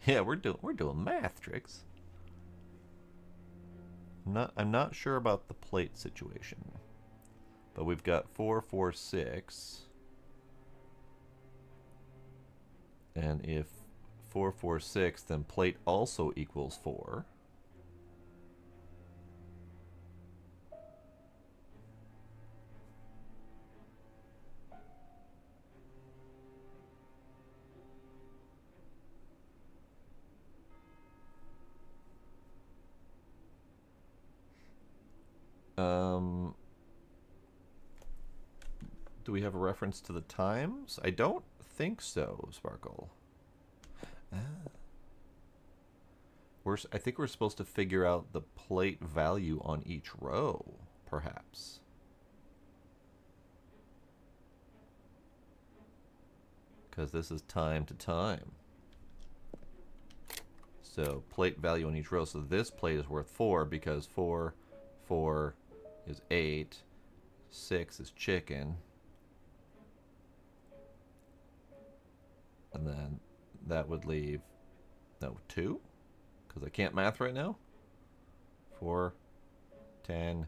Yeah, we're doing math tricks. I'm not sure about the plate situation. But we've got 4, 4, 6. And if 4, 4, 6, then plate also equals 4. Do we have a reference to the times? I don't think so, Sparkle. I think we're supposed to figure out the plate value on each row, perhaps. Because this is time to time. So plate value on each row. So this plate is worth 4 because 4 is 8. 6 is chicken. And then that would leave, no, 2? Because I can't math right now. 4, 10,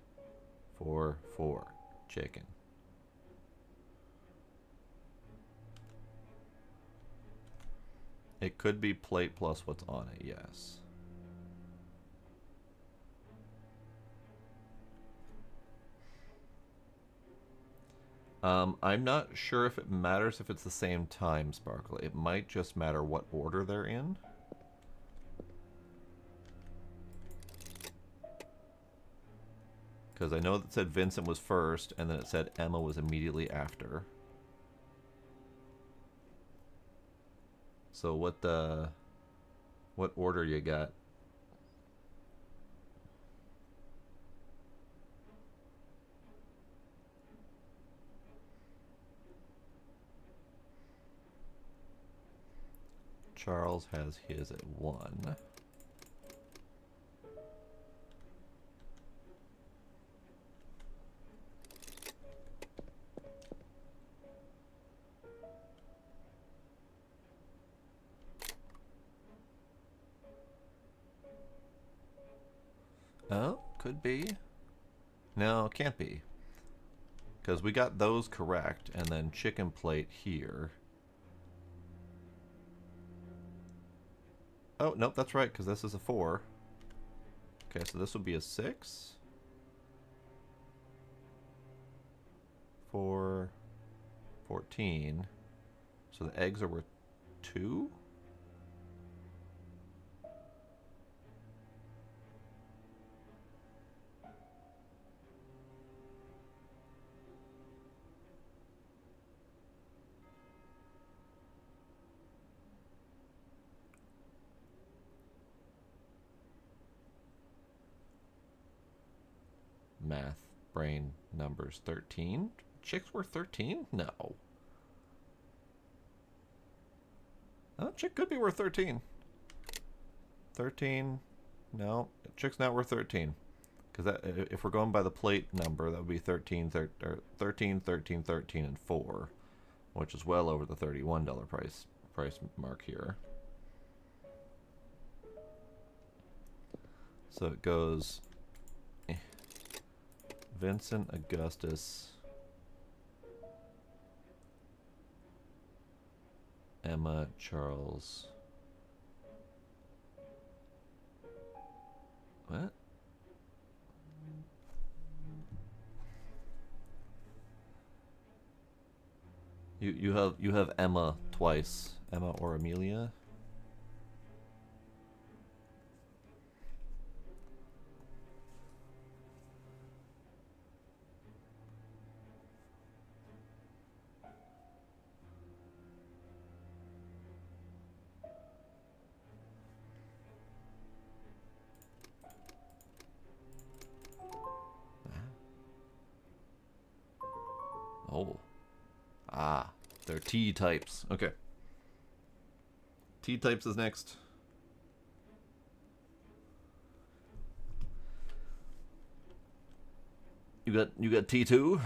4, 4. Chicken. It could be plate plus what's on it, yes. I'm not sure if it matters if it's the same time, Sparkle. It might just matter what order they're in. Because I know that said Vincent was first, and then it said Emma was immediately after. So what order you got? Charles has his at 1. Oh, could be. No, can't be. Because we got those correct, and then chicken plate here. Oh, nope, that's right, because this is a 4. Okay, so this would be a 6. 4, 14. So the eggs are worth 2? Math, brain, numbers, 13? Chicks were 13? No. Oh, chick could be worth 13. 13? No, chick's not worth 13. Because if we're going by the plate number, that would be 13, 13, 13, 13, and 4, which is well over the $31 price mark here. So it goes Vincent, Augustus, Emma, Charles. What? You have Emma twice. Emma or Amelia? Oh. Ah. They're T types. Okay. T types is next. You got T2?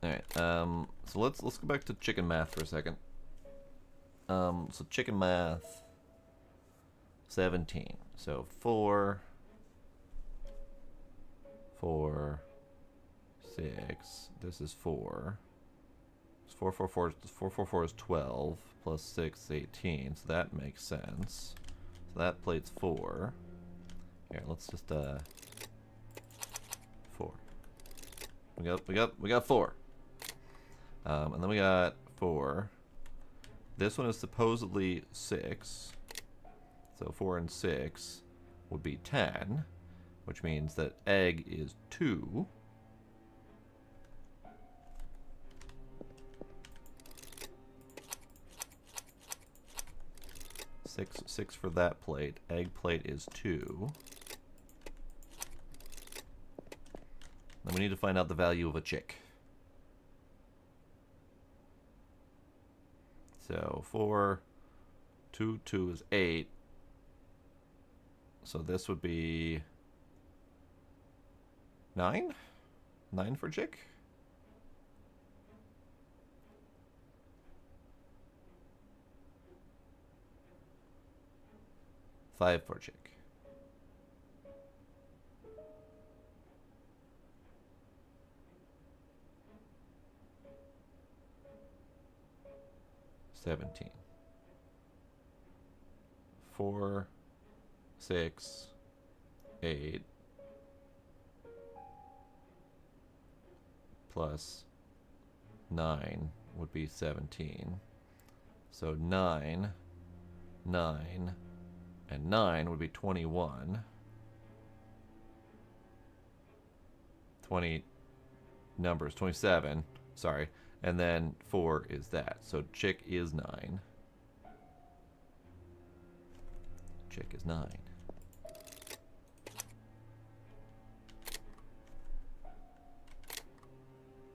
Alright, so let's go back to chicken math for a second. So chicken math 17. So 4 4 6. This is 4. 4 is 12 plus 6 is 18. So that makes sense. So that plate's 4. Here, let's just 4. We got 4. And then we got 4. This one is supposedly 6. So 4 and 6 would be 10, which means that egg is 2. Six for that plate. Egg plate is 2. Then we need to find out the value of a chick. So 4, 2 is 8. So this would be 9? 9 for chick? Five for chick. $17. 4, 6, 8 plus 9 would be 17. So 9, 9, and 9 would be 21. 20 numbers, 27, sorry. And then 4 is that. So chick is 9. Chick is 9.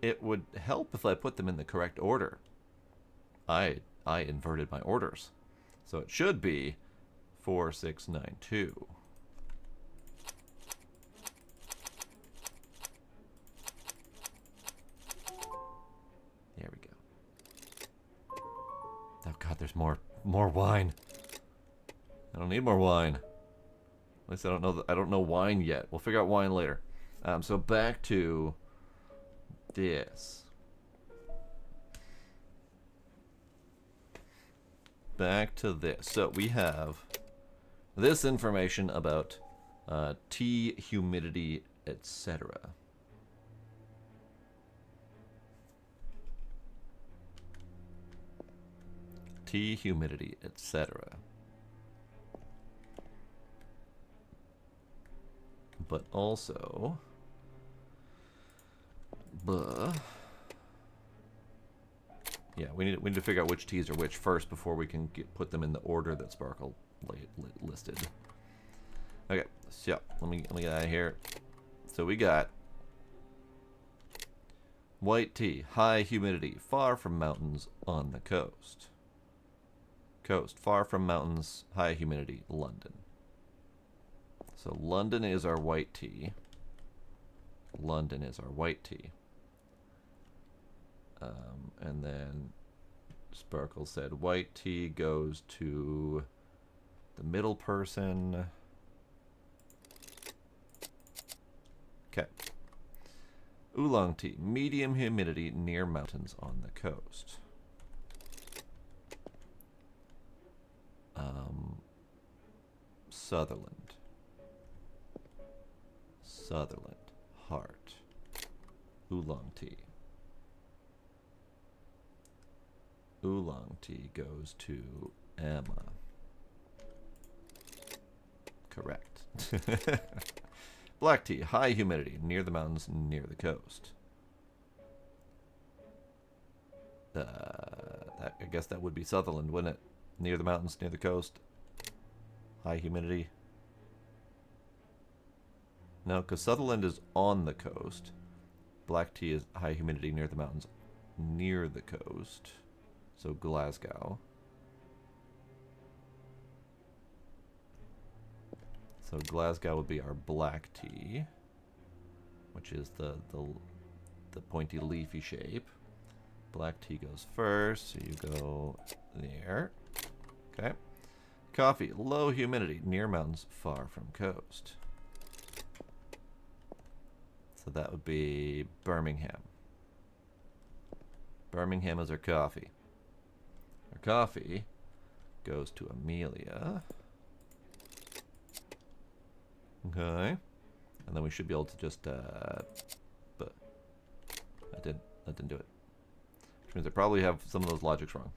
It would help if I put them in the correct order. I inverted my orders. So it should be 4, 6, 9, 2. There we go. Oh god, there's more wine. I don't need more wine. At least I don't know wine yet. We'll figure out wine later. So back to this. Back to this. So we have this information about tea, humidity, etc. Tea, humidity, etc. But also, yeah, we need to figure out which teas are which first before we can put them in the order that Sparkle listed. Okay, so let me get out of here. So we got white tea, high humidity, far from mountains, on the coast. Coast, far from mountains, high humidity, London. So London is our white tea. London is our white tea. And then Sparkle said white tea goes to the middle person. Okay. Oolong tea, medium humidity near mountains on the coast. Sutherland. Sutherland. Heart. Oolong tea. Oolong tea goes to Emma. Correct. Black tea, high humidity, near the mountains, near the coast. I guess that would be Sutherland, wouldn't it? Near the mountains, near the coast. High humidity. No, because Sutherland is on the coast. Black tea is high humidity near the mountains, near the coast. So Glasgow. So Glasgow would be our black tea, which is the pointy leafy shape. Black tea goes first, so you go there. Okay. Coffee, low humidity, near mountains, far from coast. So that would be Birmingham. Birmingham is our coffee. Our coffee goes to Amelia. Okay. And then we should be able to just but I didn't do it. Which means I probably have some of those logics wrong.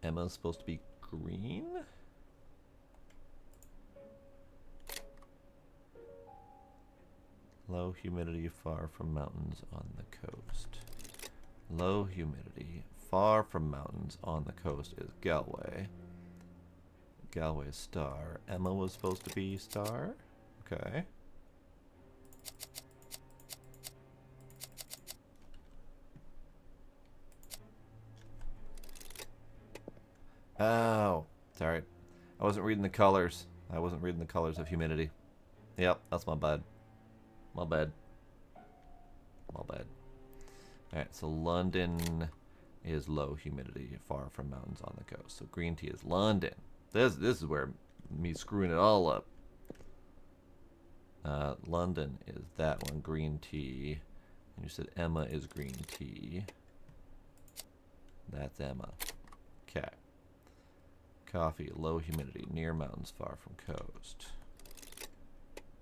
Emma's supposed to be green? Low humidity, far from mountains, on the coast. Low humidity, far from mountains, on the coast is Galway. Galway is star. Emma was supposed to be star? Okay. Oh, sorry. I wasn't reading the colors. I wasn't reading the colors of humidity. Yep, that's my bad. My bad. My bad. Alright, so London is low humidity, far from mountains on the coast. So green tea is London. This is where me screwing it all up. London is that one, green tea. And you said Emma is green tea. That's Emma. Okay. Coffee, low humidity, near mountains, far from coast.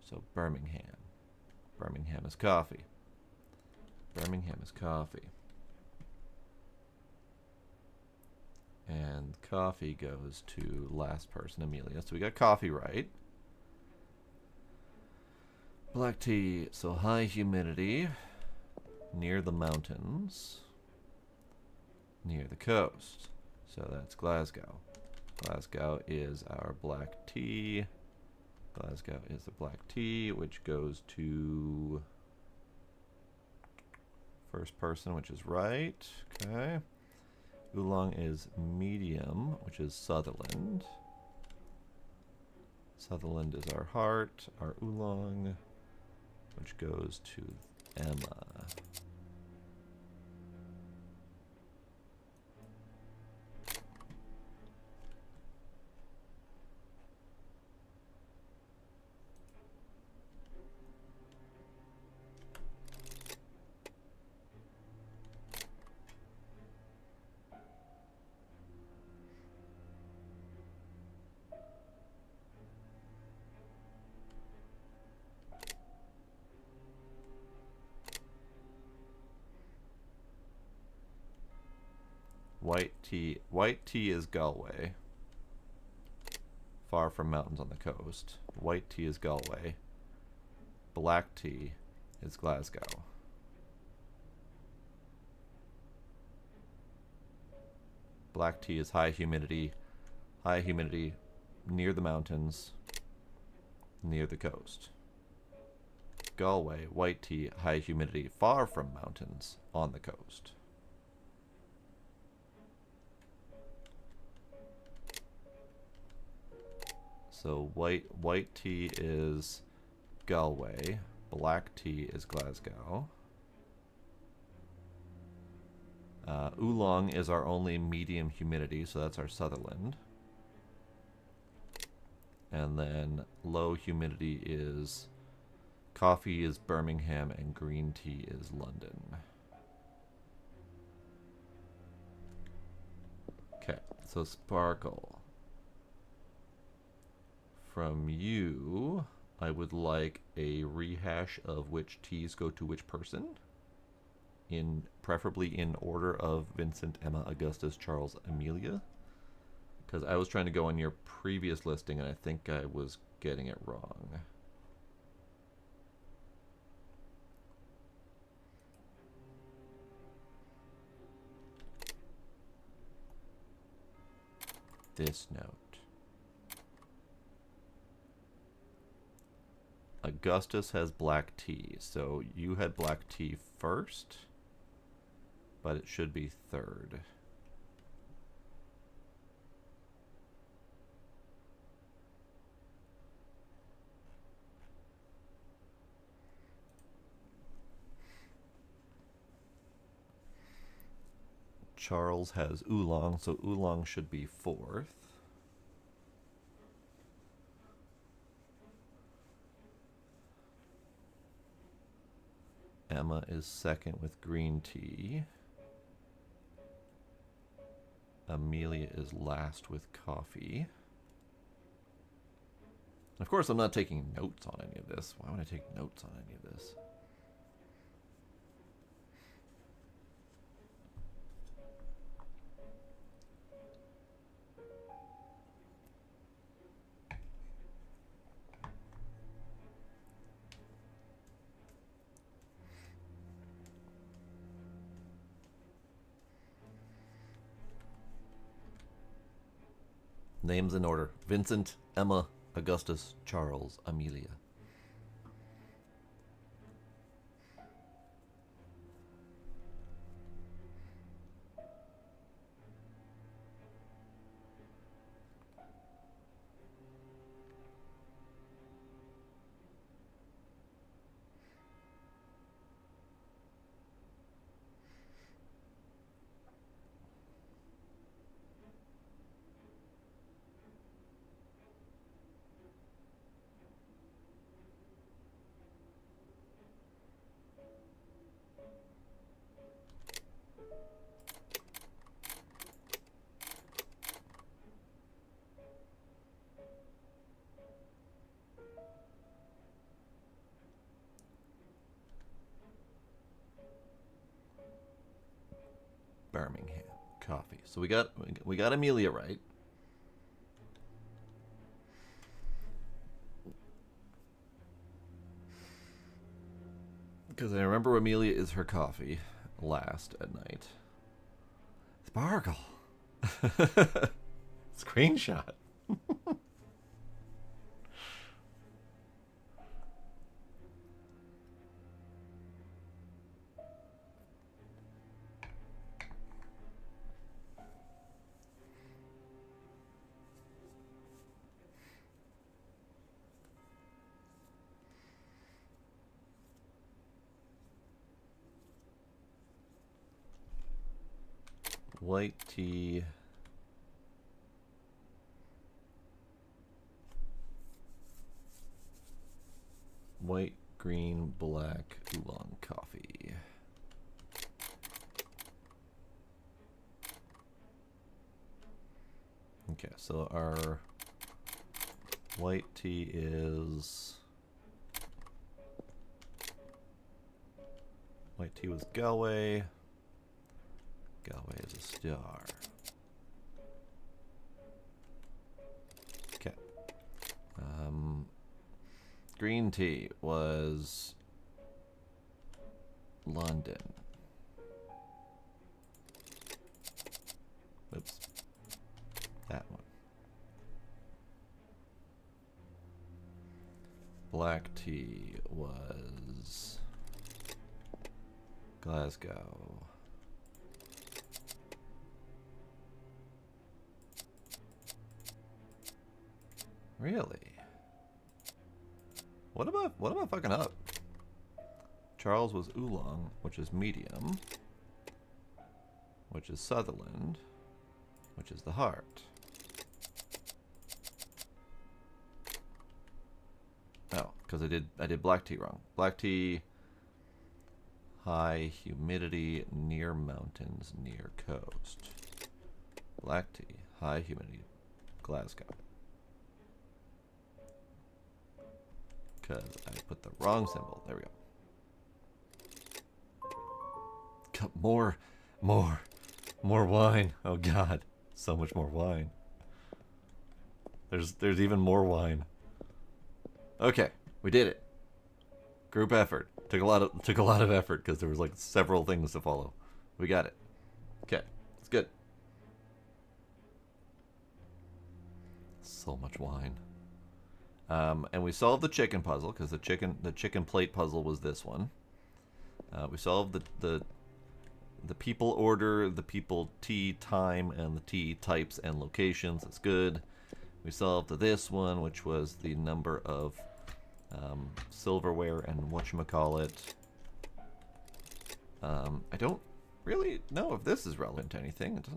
So Birmingham. Birmingham is coffee. Birmingham is coffee. And coffee goes to last person, Amelia. So we got coffee right. Black tea, so high humidity, near the mountains, near the coast. So that's Glasgow. Glasgow is our black tea. Glasgow is the black tea, which goes to first person, which is right. Okay. Oolong is medium, which is Sutherland. Sutherland is our heart, our oolong, which goes to Emma. White tea is Galway. Far from mountains on the coast. White tea is Galway. Black tea is Glasgow. Black tea is high humidity, near the mountains, near the coast. Galway, white tea, high humidity, far from mountains, on the coast. So white tea is Galway, black tea is Glasgow. Oolong is our only medium humidity, so that's our Sutherland. And then low humidity is coffee is Birmingham and green tea is London. Okay, so Sparkle. From you, I would like a rehash of which teas go to which person, preferably in order of Vincent, Emma, Augustus, Charles, Amelia. Because I was trying to go on your previous listing and I think I was getting it wrong. This note. Augustus has black tea, so you had black tea first, but it should be third. Charles has oolong, so oolong should be fourth. Emma is second with green tea. Amelia is last with coffee. Of course, I'm not taking notes on any of this. Why would I take notes on any of this? Names in order. Vincent, Emma, Augustus, Charles, Amelia. Birmingham coffee. So we got Amelia right. Because I remember Amelia is her coffee last at night. Sparkle. Screenshot. White tea. White, green, black, oolong coffee. Okay, so our white tea is... White tea was Galway. Galway is a star. Okay. Green tea was London. Oops. That one. Black tea was Glasgow. Really? What am I fucking up? Charles was oolong, which is medium, which is Sutherland, which is the heart. Oh, because I did black tea wrong. Black tea, high humidity, near mountains, near coast. Black tea, high humidity, Glasgow. Because I put the wrong symbol. There we go. More wine. Oh God, so much more wine. There's even more wine. Okay, we did it. Group effort. Took a lot of effort because there was like several things to follow. We got it. Okay, it's good. So much wine. And we solved the chicken puzzle because the chicken plate puzzle was this one. We solved the people order, the people tea time, and the tea types and locations. That's good. We solved this one, which was the number of silverware and whatchamacallit. I don't really know if this is relevant to anything. It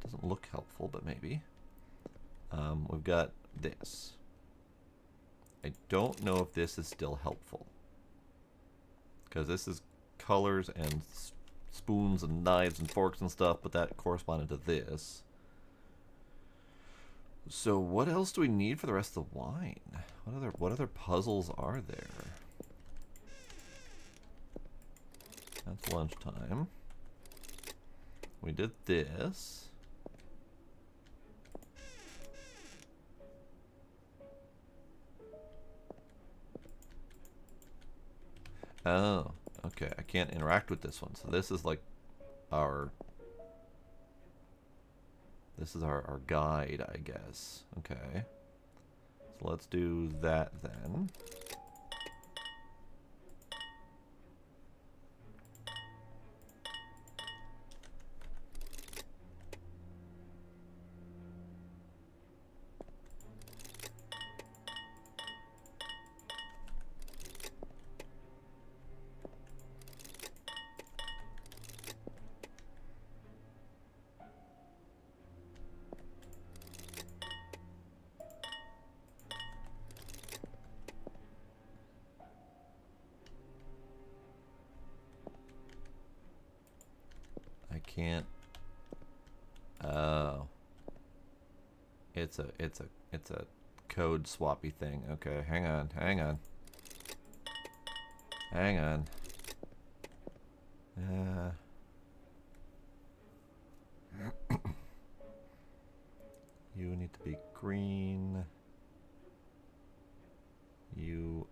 doesn't look helpful, but maybe. We've got this. I don't know if this is still helpful. Because this is colors and spoons and knives and forks and stuff, but that corresponded to this. So what else do we need for the rest of the wine? What other puzzles are there? That's lunchtime. We did this. Oh, okay. I can't interact with this one. So this is like our guide, I guess. Okay. So let's do that then. Can't. Oh. It's a code swappy thing. Okay, hang on. You need to be green. You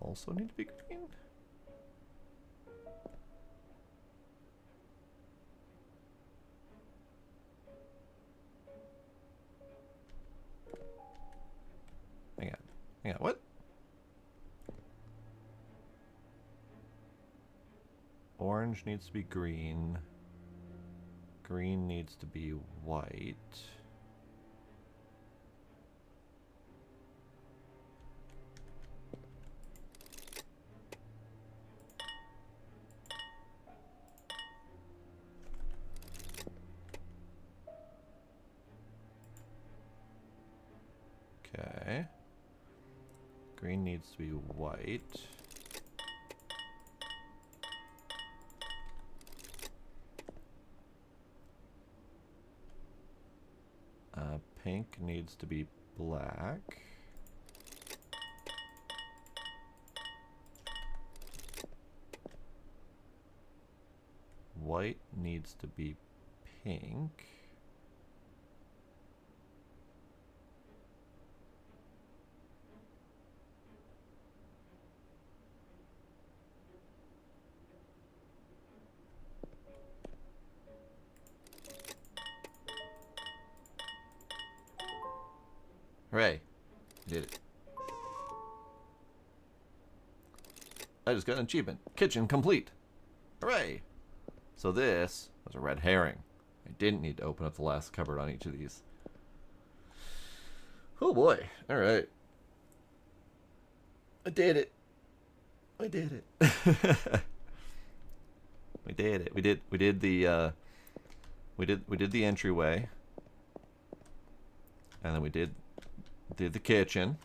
also need to be green. Hang on. Hang on. What? Orange needs to be green. Green needs to be white. Okay. Green needs to be white. Pink needs to be black. White needs to be pink. Hooray. Did it. I just got an achievement. Kitchen complete. Hooray. So this was a red herring. I didn't need to open up the last cupboard on each of these. Oh boy. Alright. I did it. I did it. We did it. We did the entryway. And then we did the kitchen.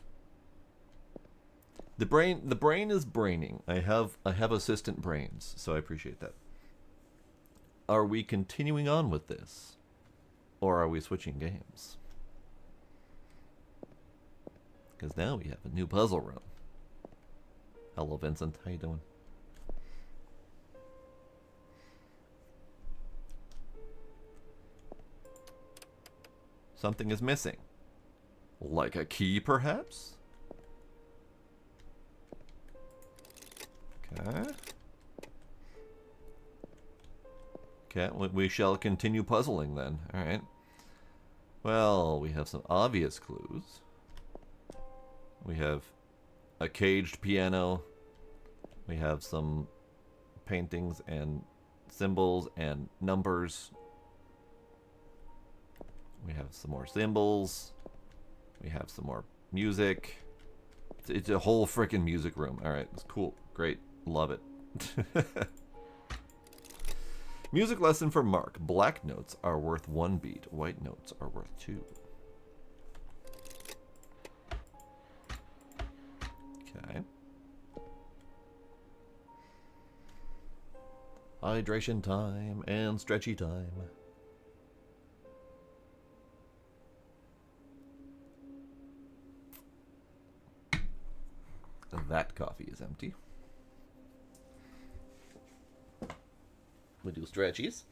The brain is braining. I have assistant brains, so I appreciate that. Are we continuing on with this? Or are we switching games? Because now we have a new puzzle room. Hello, Vincent. How you doing? Something is missing. Like a key, perhaps? Okay. Okay, we shall continue puzzling then. Alright. Well, we have some obvious clues. We have a caged piano. We have some paintings and symbols and numbers. We have some more symbols. We have some more music. It's a whole freaking music room. Alright, it's cool. Great. Love it. Music lesson for Mark. Black notes are worth 1 beat. White notes are worth 2. Okay. Hydration time and stretchy time. That coffee is empty. We do stretchies.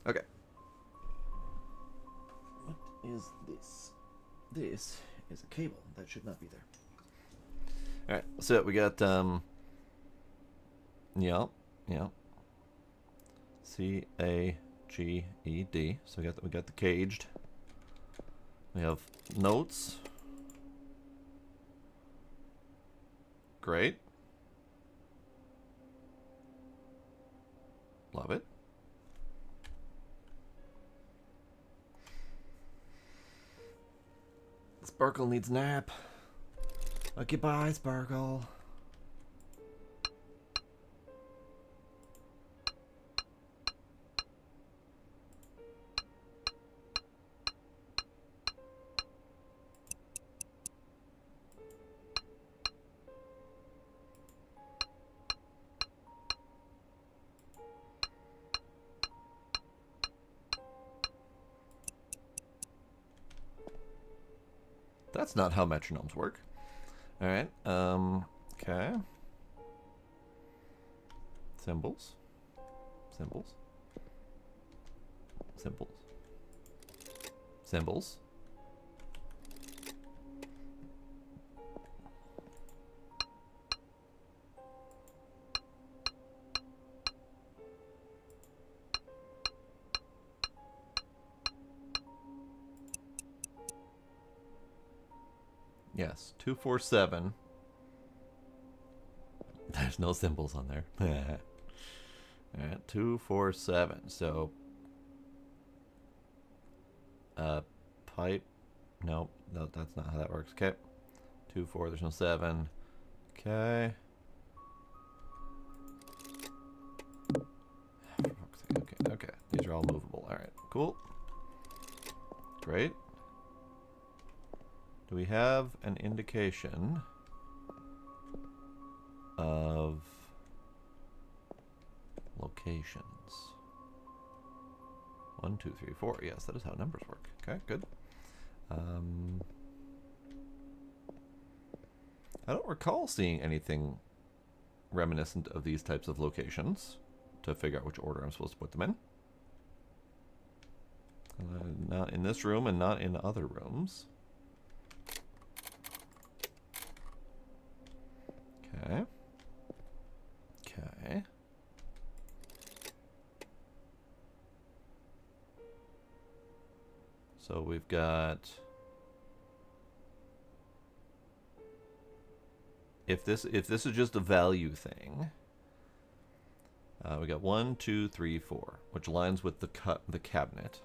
Okay. What is this? This is a cable. That should not be there. Alright, so we got, yeah. C-A-G-E-D. So we got the caged. We have notes. Great. Love it. Sparkle needs nap. Okay, bye, Sparkle. That's not how metronomes work. All right. Okay. Symbols. Symbols. Symbols. Symbols. Yes, 247. There's no symbols on there. Alright, 247. So, pipe. No, that's not how that works. Okay. 24, there's no 7. Okay. Okay. These are all movable. Alright, cool. Great. Do we have an indication of locations? 1, 2, 3, 4. Yes, that is how numbers work. Okay, good. I don't recall seeing anything reminiscent of these types of locations to figure out which order I'm supposed to put them in. Not in this room and not in other rooms. Okay. Okay. So we've got... If this is just a value thing, we got 1, 2, 3, 4, which aligns with the cabinet.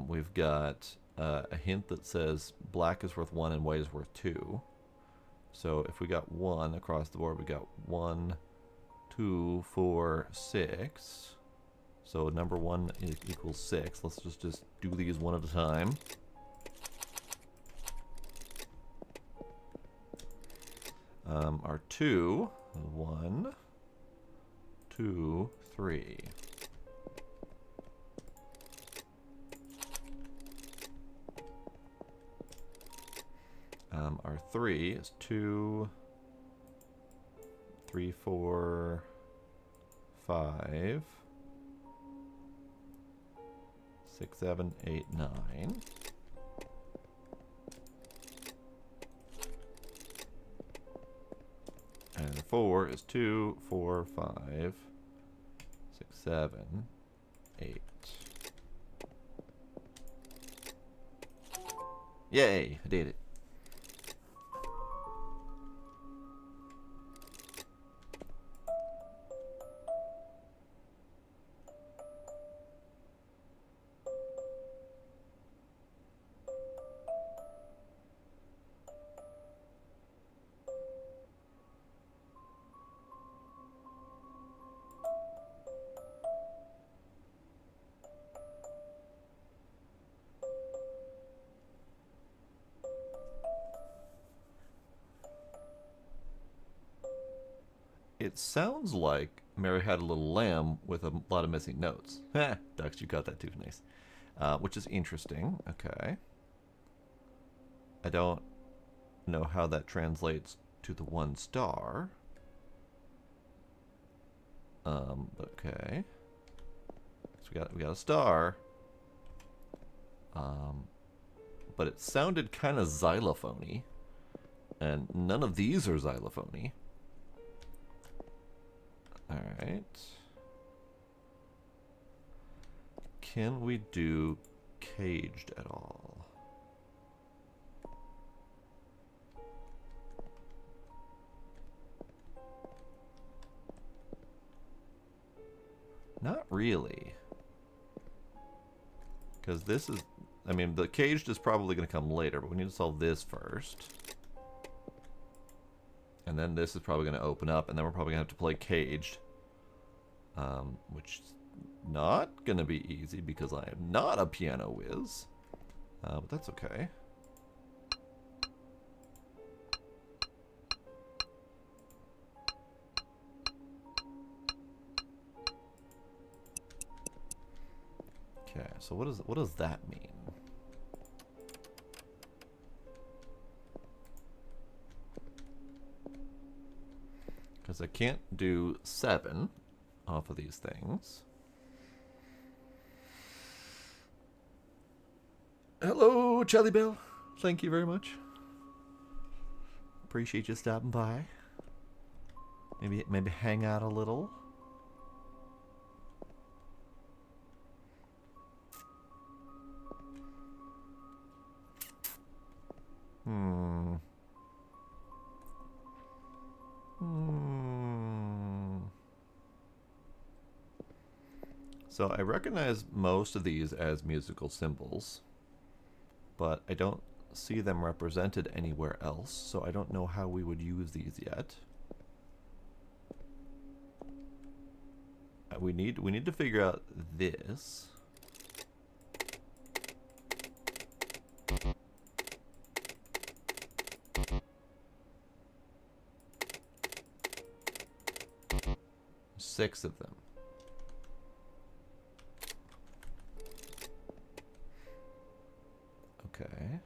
We've got a hint that says black is worth 1 and white is worth 2. So if we got 1 across the board, we got 1, 2, 4, 6. So number 1 equals 6. Let's just do these one at a time. Our 2, 1, 2, 3. Our 3 is 2, 3, 4, 5, 6, 7, 8, 9. And 4 is 2, 4, 5, 6, 7, 8. Yay, I did it. It sounds like Mary had a little lamb with a lot of missing notes. Heh, Dux, you got that too, nice. Which is interesting. Okay. I don't know how that translates to the 1 star. Okay. So we got a star. But it sounded kind of xylophony, and none of these are xylophony. Alright. Can we do caged at all? Not really. Because this is... I mean, the caged is probably going to come later, but we need to solve this first. And then this is probably going to open up, and then we're probably going to have to play caged. Which is not going to be easy because I am not a piano whiz. But that's okay. Okay, so what does that mean? Because I can't do 7 off of these things. Hello, Jelly Bill. Thank you very much. Appreciate you stopping by. Maybe hang out a little. So I recognize most of these as musical symbols, but I don't see them represented anywhere else, so I don't know how we would use these yet. We need to figure out this. Six of them. Okay.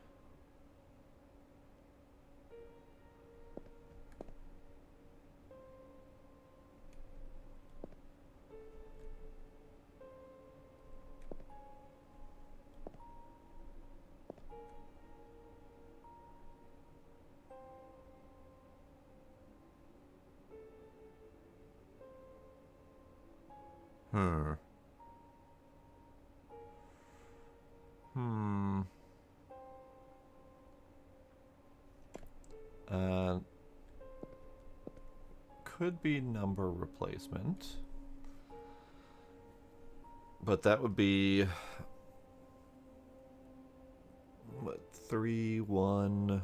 Could be number replacement, but that would be what, 3 1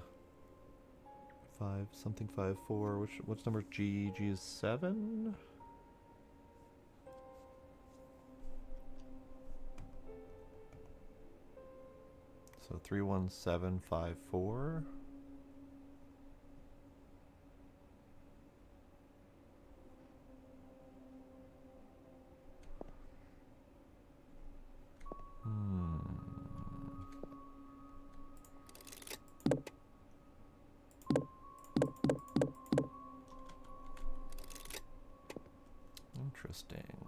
5 something 5 4. What's number G? G is 7. So 3 1 7 5 4. Interesting.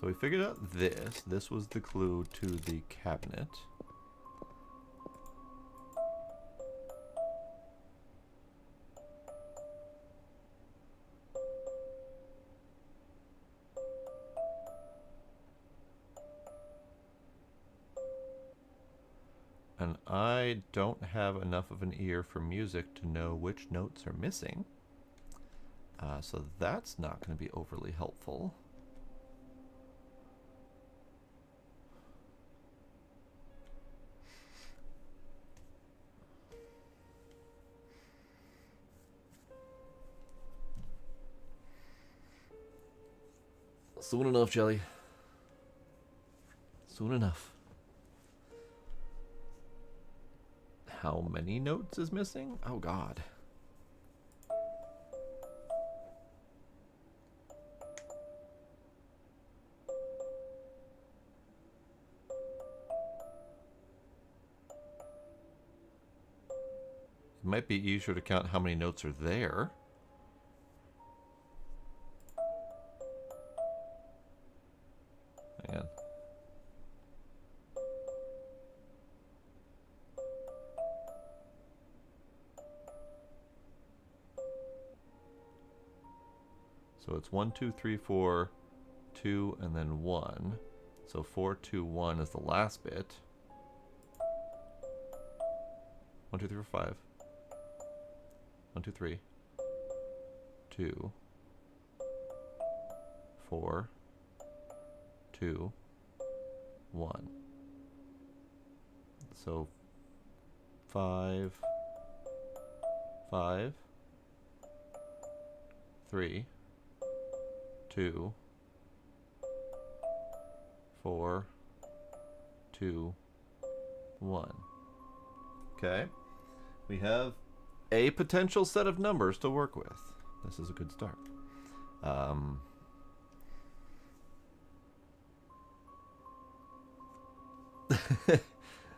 So we figured out this. This was the clue to the cabinet. And I don't have enough of an ear for music to know which notes are missing. So that's not going to be overly helpful. Soon enough, Jelly. Soon enough. How many notes is missing? Oh, God. It might be easier to count how many notes are there. Hang on. So it's 1, 2, 3, 4, 2, and then 1. So 4, 2, 1 is the last bit. 1, 2, 3, 4, 5. 1, 2, 3. 2. 4. 2. 1. So 5. 5. 3. 2. 4. 2. 1. Okay. We have a potential set of numbers to work with. This is a good start.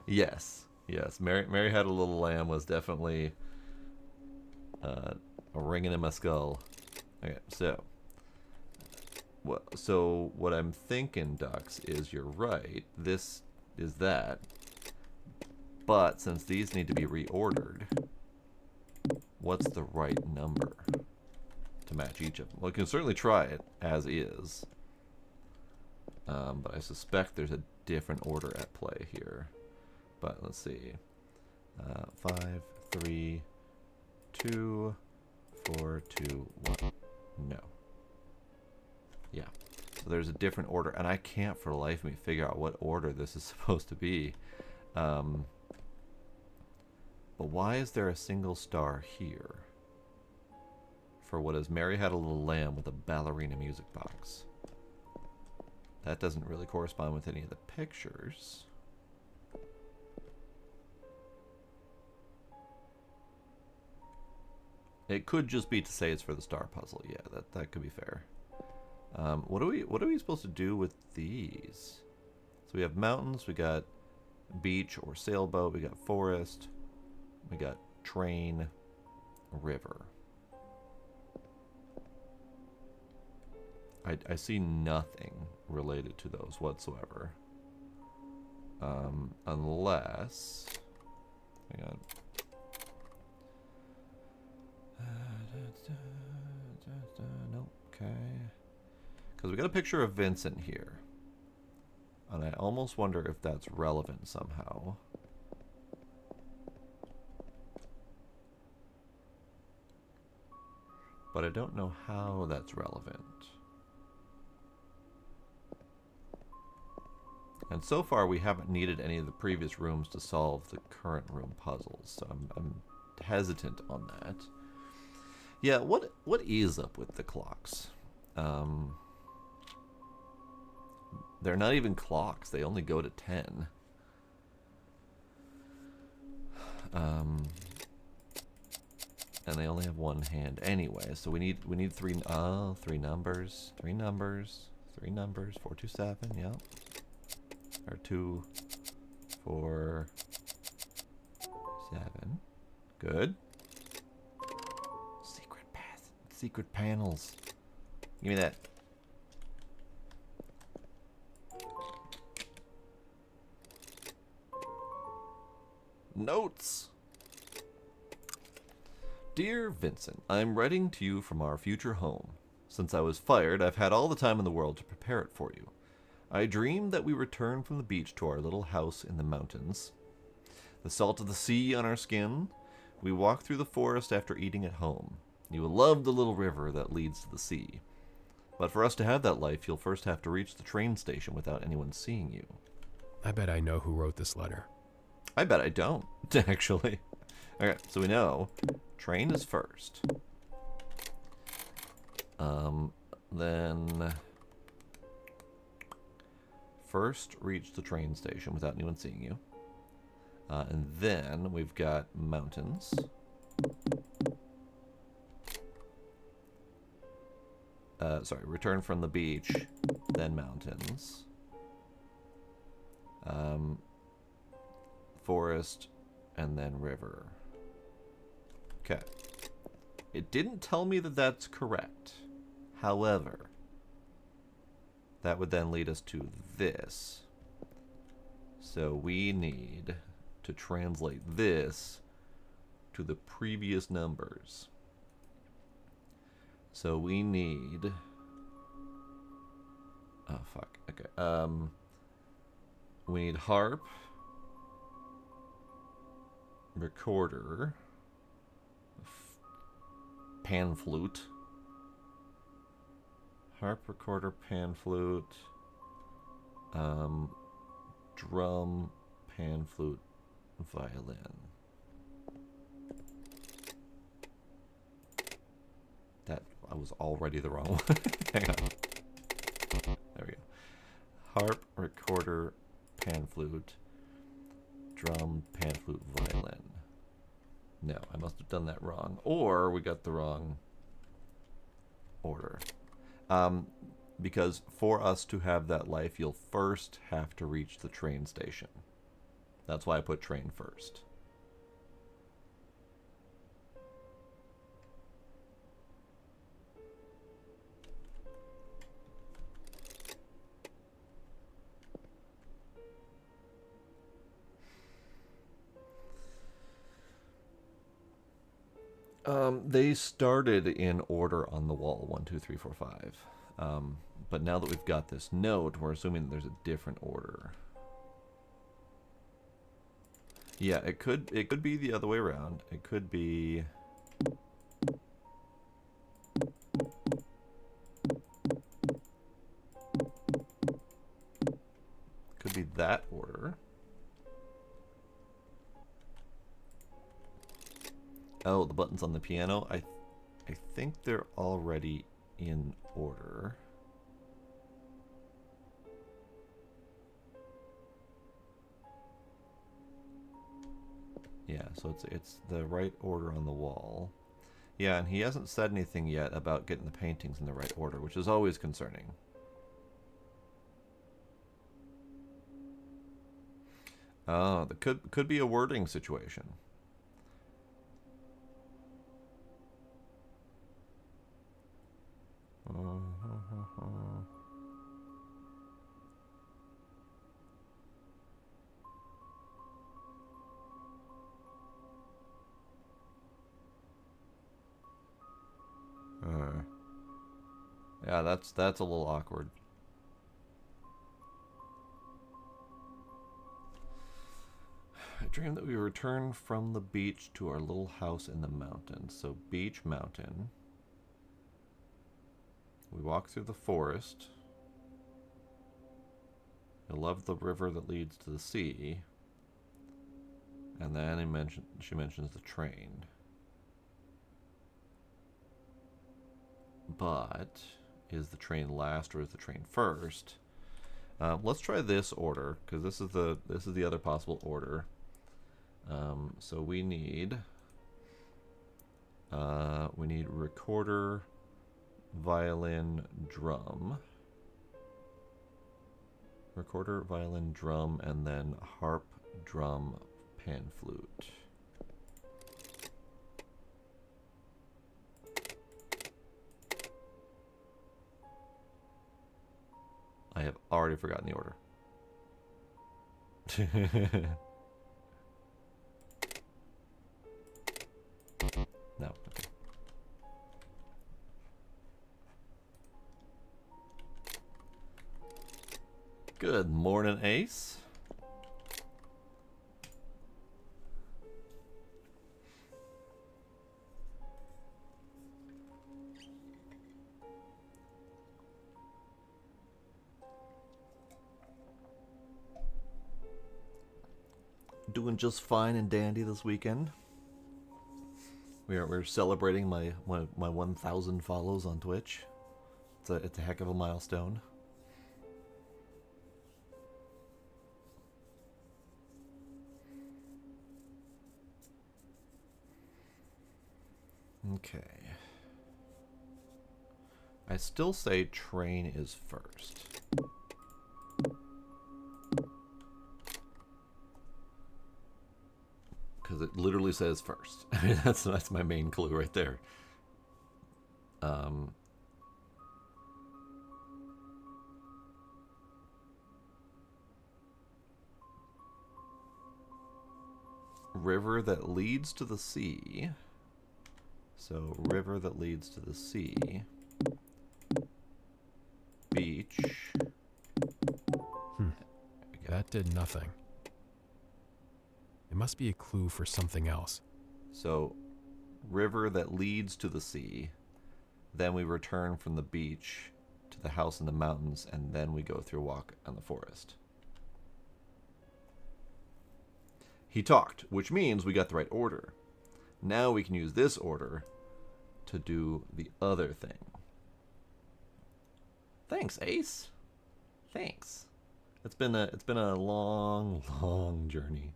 Yes. Mary Had a Little Lamb was definitely ringing in my skull. Okay, so what I'm thinking, Ducks, is you're right. This is that. But since these need to be reordered, what's the right number to match each of them? Well, we can certainly try it as is. But I suspect there's a different order at play here. But let's see. 5, 3, 2, 4, 2, 1. No. Yeah. So there's a different order, and I can't for the life of me figure out what order this is supposed to be. But why is there a single star here for what is Mary Had a Little Lamb with a ballerina music box? That doesn't really correspond with any of the pictures. It could just be to say it's for the star puzzle. Yeah, that could be fair. What are we supposed to do with these? So we have mountains, we got beach or sailboat, we got forest, we got train, river. I see nothing related to those whatsoever. Unless, hang on. Nope. Okay. Because we got a picture of Vincent here. And I almost wonder if that's relevant somehow. But I don't know how that's relevant. And so far we haven't needed any of the previous rooms to solve the current room puzzles. So I'm hesitant on that. Yeah, what is up with the clocks? They're not even clocks. They only go to 10. And they only have one hand anyway. So we need three numbers. 427. Yep. Or 2, 4, 7. Good. Secret panels. Give me that. Notes. Dear Vincent, I'm writing to you from our future home. Since I was fired, I've had all the time in the world to prepare it for you. I dreamed that we returned from the beach to our little house in the mountains. The salt of the sea on our skin. We walked through the forest after eating at home. You will love the little river that leads to the sea. But for us to have that life, you'll first have to reach the train station without anyone seeing you. I bet I know who wrote this letter. I bet I don't, actually. Okay, so we know train is first. Then first reach the train station without anyone seeing you. And then we've got mountains. Return from the beach, then mountains. Forest, and then river. Okay. It didn't tell me that that's correct. However, that would then lead us to this. So we need to translate this to the previous numbers. So we need... Oh, fuck. Okay. We need harp, recorder, pan flute, harp, recorder, pan flute, drum, pan flute, violin. That I was already the wrong one. Hang on. There we go. Harp, recorder, pan flute, drum, pan flute, violin. No, I must have done that wrong. Or we got the wrong order. Because for us to have that life, you'll first have to reach the train station. That's why I put train first. They started in order on the wall, 1, 2, 3, 4, 5. But now that we've got this note, we're assuming that there's a different order. Yeah, it could be the other way around. It could be that order. Oh, the buttons on the piano. I think they're already in order. Yeah, so it's the right order on the wall. Yeah, and he hasn't said anything yet about getting the paintings in the right order, which is always concerning. Oh, that could be a wording situation. Yeah, that's a little awkward. I dreamed that we returned from the beach to our little house in the mountains. So beach, mountain. We walk through the forest. I love the river that leads to the sea. And then she mentions the train. But is the train last or is the train first? Let's try this order because this is the other possible order. So we need recorder, violin, drum. Recorder, violin, drum, and then harp, drum, pan flute. I have already forgotten the order. No. Okay. Good morning, Ace. Doing just fine and dandy this weekend. We're celebrating my 1,000 follows on Twitch. It's a heck of a milestone. Okay. I still say train is first. Because it literally says first. I mean, that's my main clue right there. River that leads to the sea. So, river that leads to the sea. Beach. That did nothing. It must be a clue for something else. So, river that leads to the sea. Then we return from the beach to the house in the mountains, and then we go through a walk in the forest. He talked, which means we got the right order. Now we can use this order to do the other thing. Thanks, Ace. Thanks. It's been a long journey.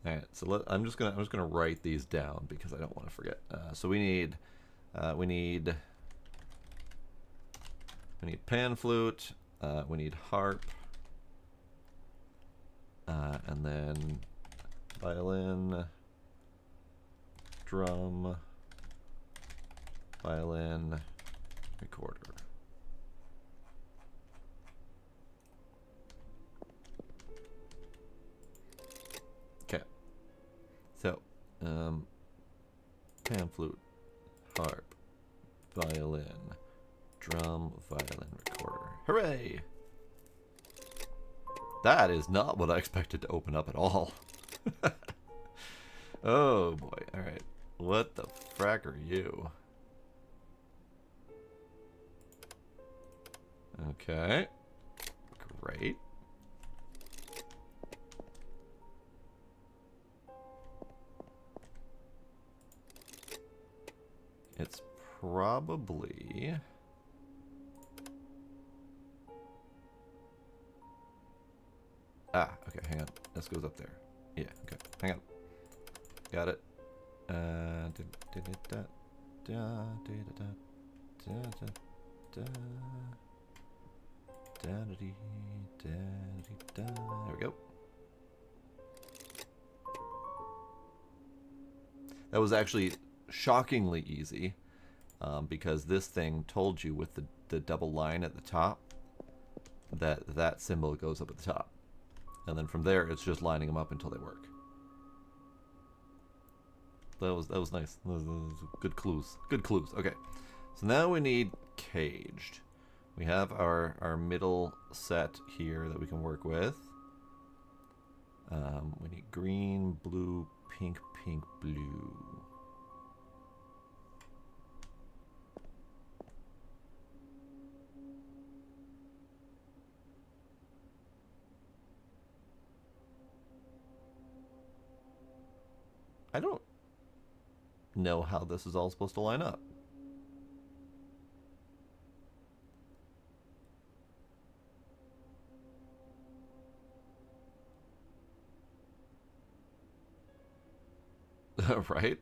All right, so I'm just gonna write these down because I don't want to forget. So we need pan flute, we need harp, and then violin, drum, violin, recorder. Okay. So, pan flute, harp, violin, drum, violin, recorder. Hooray! That is not what I expected to open up at all. Oh boy, alright. What the frack are you? Okay. Great. It's probably... Ah, okay, hang on. This goes up there. Yeah, okay. Hang on. Got it. There we go. That was actually shockingly easy, because this thing told you with the double line at the top that symbol goes up at the top. And then from there, it's just lining them up until they work. That was nice. That was good clues. Good clues. Okay, so now we need caged. We have our middle set here that we can work with. We need green, blue, pink, pink, blue. I don't know how this is all supposed to line up. Right?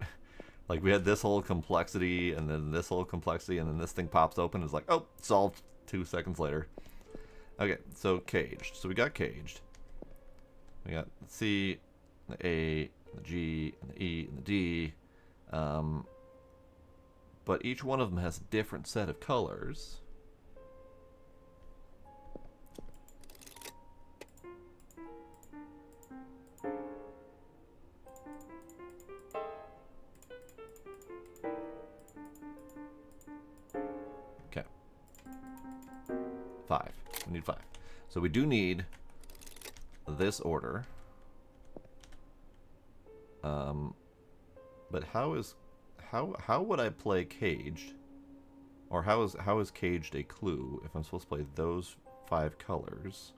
Like we had this whole complexity and then this whole complexity and then this thing pops open and it's like, oh, solved 2 seconds later. Okay, so caged. So we got caged. We got the C, the A, the G, and the E, and the D. But each one of them has a different set of colors. Okay. 5. We need 5. So we do need this order. But how would I play caged? Or how is caged a clue if I'm supposed to play those 5 colors?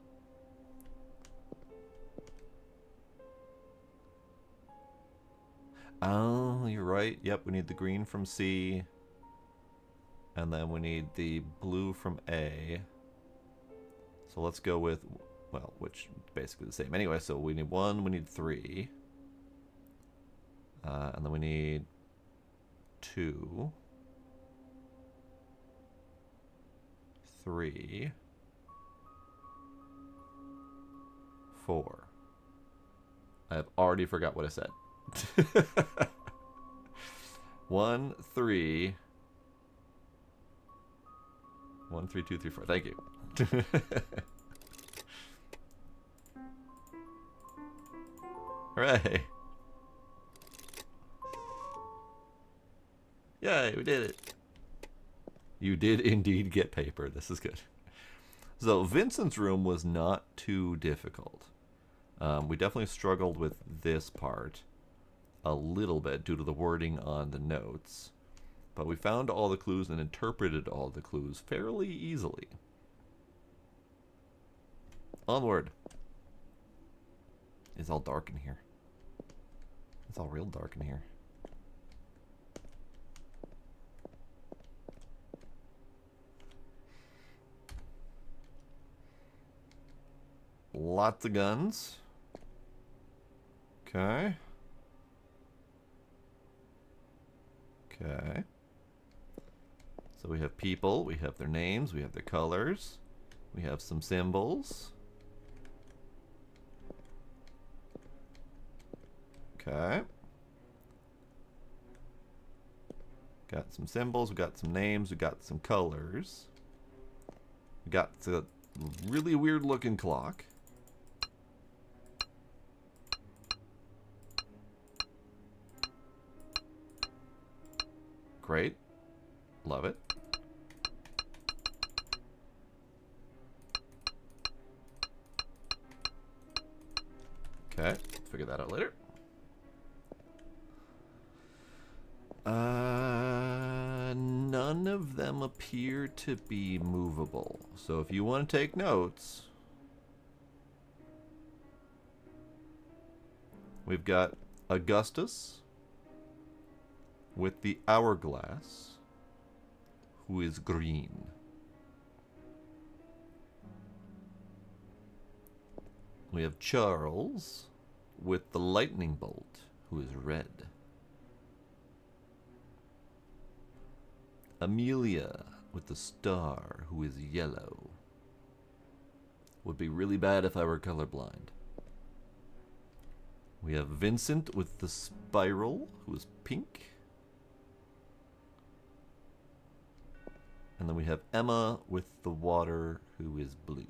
Oh, you're right. Yep, we need the green from C. And then we need the blue from A. So let's go with, well, which is basically the same. Anyway, so we need 1, we need 3. And then we need 2. 3. 4. I have already forgot what I said. 1, 3. 1, 3, 2, 3, 4. Thank you. Hooray! Yay, we did it. You did indeed get paper. This is good. So Vincent's room was not too difficult. We definitely struggled with this part a little bit due to the wording on the notes. But we found all the clues and interpreted all the clues fairly easily. Onward. It's all dark in here. It's all real dark in here. Lots of guns. Okay. Okay. So we have people, we have their names, we have their colors, we have some symbols. Okay. Got some symbols, we got some names, we got some colors. We got the really weird looking clock. Great. Love it. Okay, figure that out later. None of them appear to be movable. So if you want to take notes, we've got Augustus with the hourglass, who is green. We have Charles with the lightning bolt, who is red. Amelia with the star, who is yellow. Would be really bad if I were colorblind. We have Vincent with the spiral, who is pink. And then we have Emma with the water, who is blue.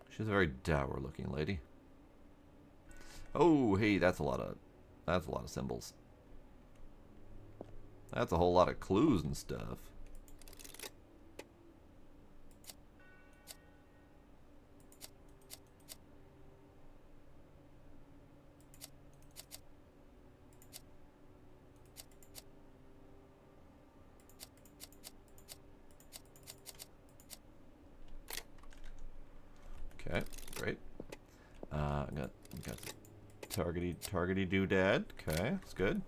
She's a very dour looking lady. Oh, hey, that's a lot of symbols. That's a whole lot of clues and stuff. Okay, great. We got targety doodad. Okay, that's good.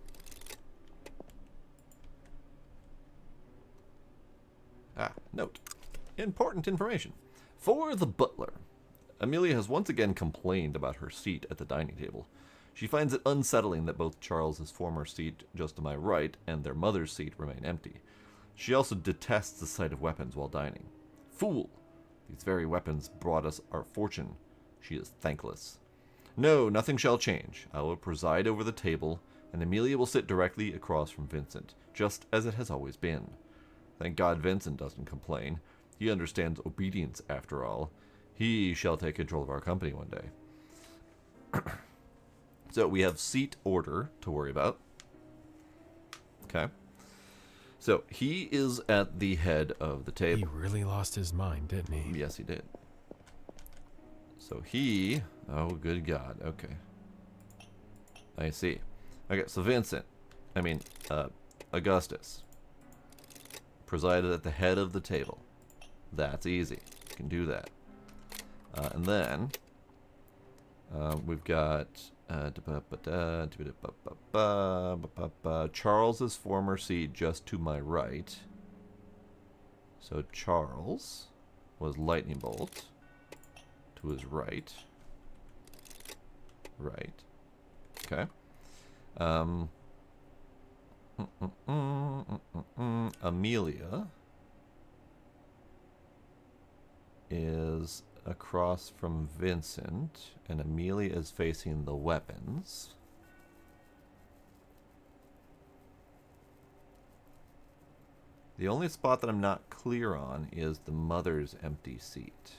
Note. Important information. For the butler, Amelia has once again complained about her seat at the dining table. She finds it unsettling that both Charles's former seat just to my right and their mother's seat remain empty. She also detests the sight of weapons while dining. Fool! These very weapons brought us our fortune. She is thankless. No, nothing shall change. I will preside over the table, and Amelia will sit directly across from Vincent, just as it has always been. Thank God Vincent doesn't complain. He understands obedience, after all. He shall take control of our company one day. So we have seat order to worry about. Okay. So he is at the head of the table. He really lost his mind, didn't he? Yes, he did. So he... Oh, good God. Okay. I see. Okay, so Augustus presided at the head of the table. That's easy. You can do that. And then we've got Charles's former seat just to my right. So Charles was lightning bolt to his right. Right. Okay. Amelia is across from Vincent, and Amelia is facing the weapons. The only spot that I'm not clear on is the mother's empty seat.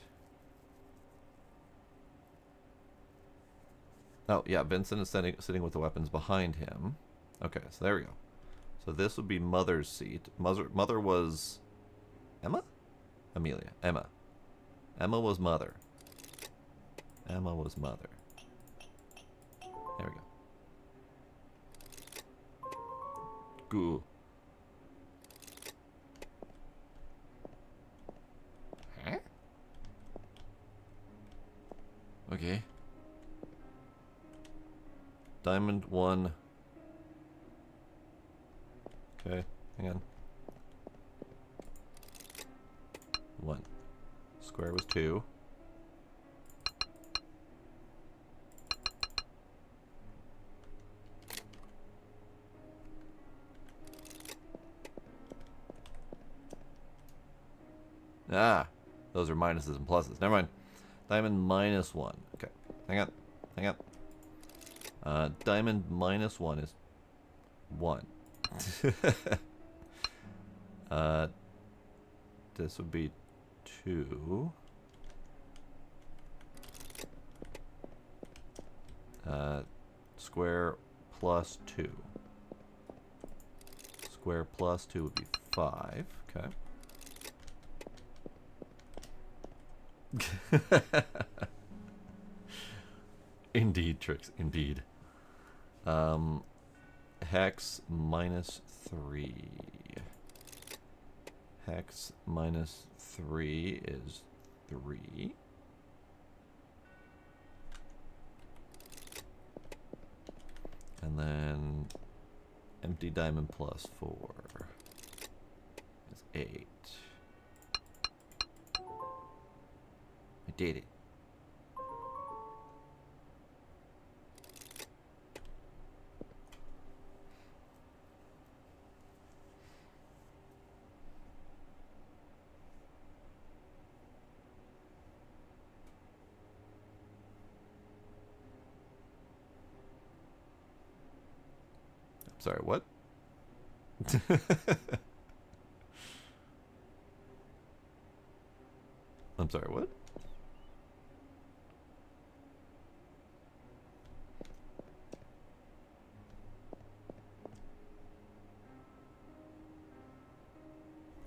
Oh, yeah, Vincent is sitting with the weapons behind him. Okay, so there we go. So this would be mother's seat. Mother was... Emma? Amelia. Emma. Emma was mother. Emma was mother. There we go. Cool. Huh? Okay. Diamond 1. Okay, hang on. 1. Square was 2. Ah, those are minuses and pluses. Never mind. Diamond minus 1. Okay, hang on. Hang on. Diamond minus 1 is 1. This would be 2. Square plus 2. Square plus 2 would be 5. Okay. Indeed, Tricks. Indeed. Hex minus 3. Hex minus 3 is 3. And then empty diamond plus 4 is 8. I did it. Sorry, what? I'm sorry, what?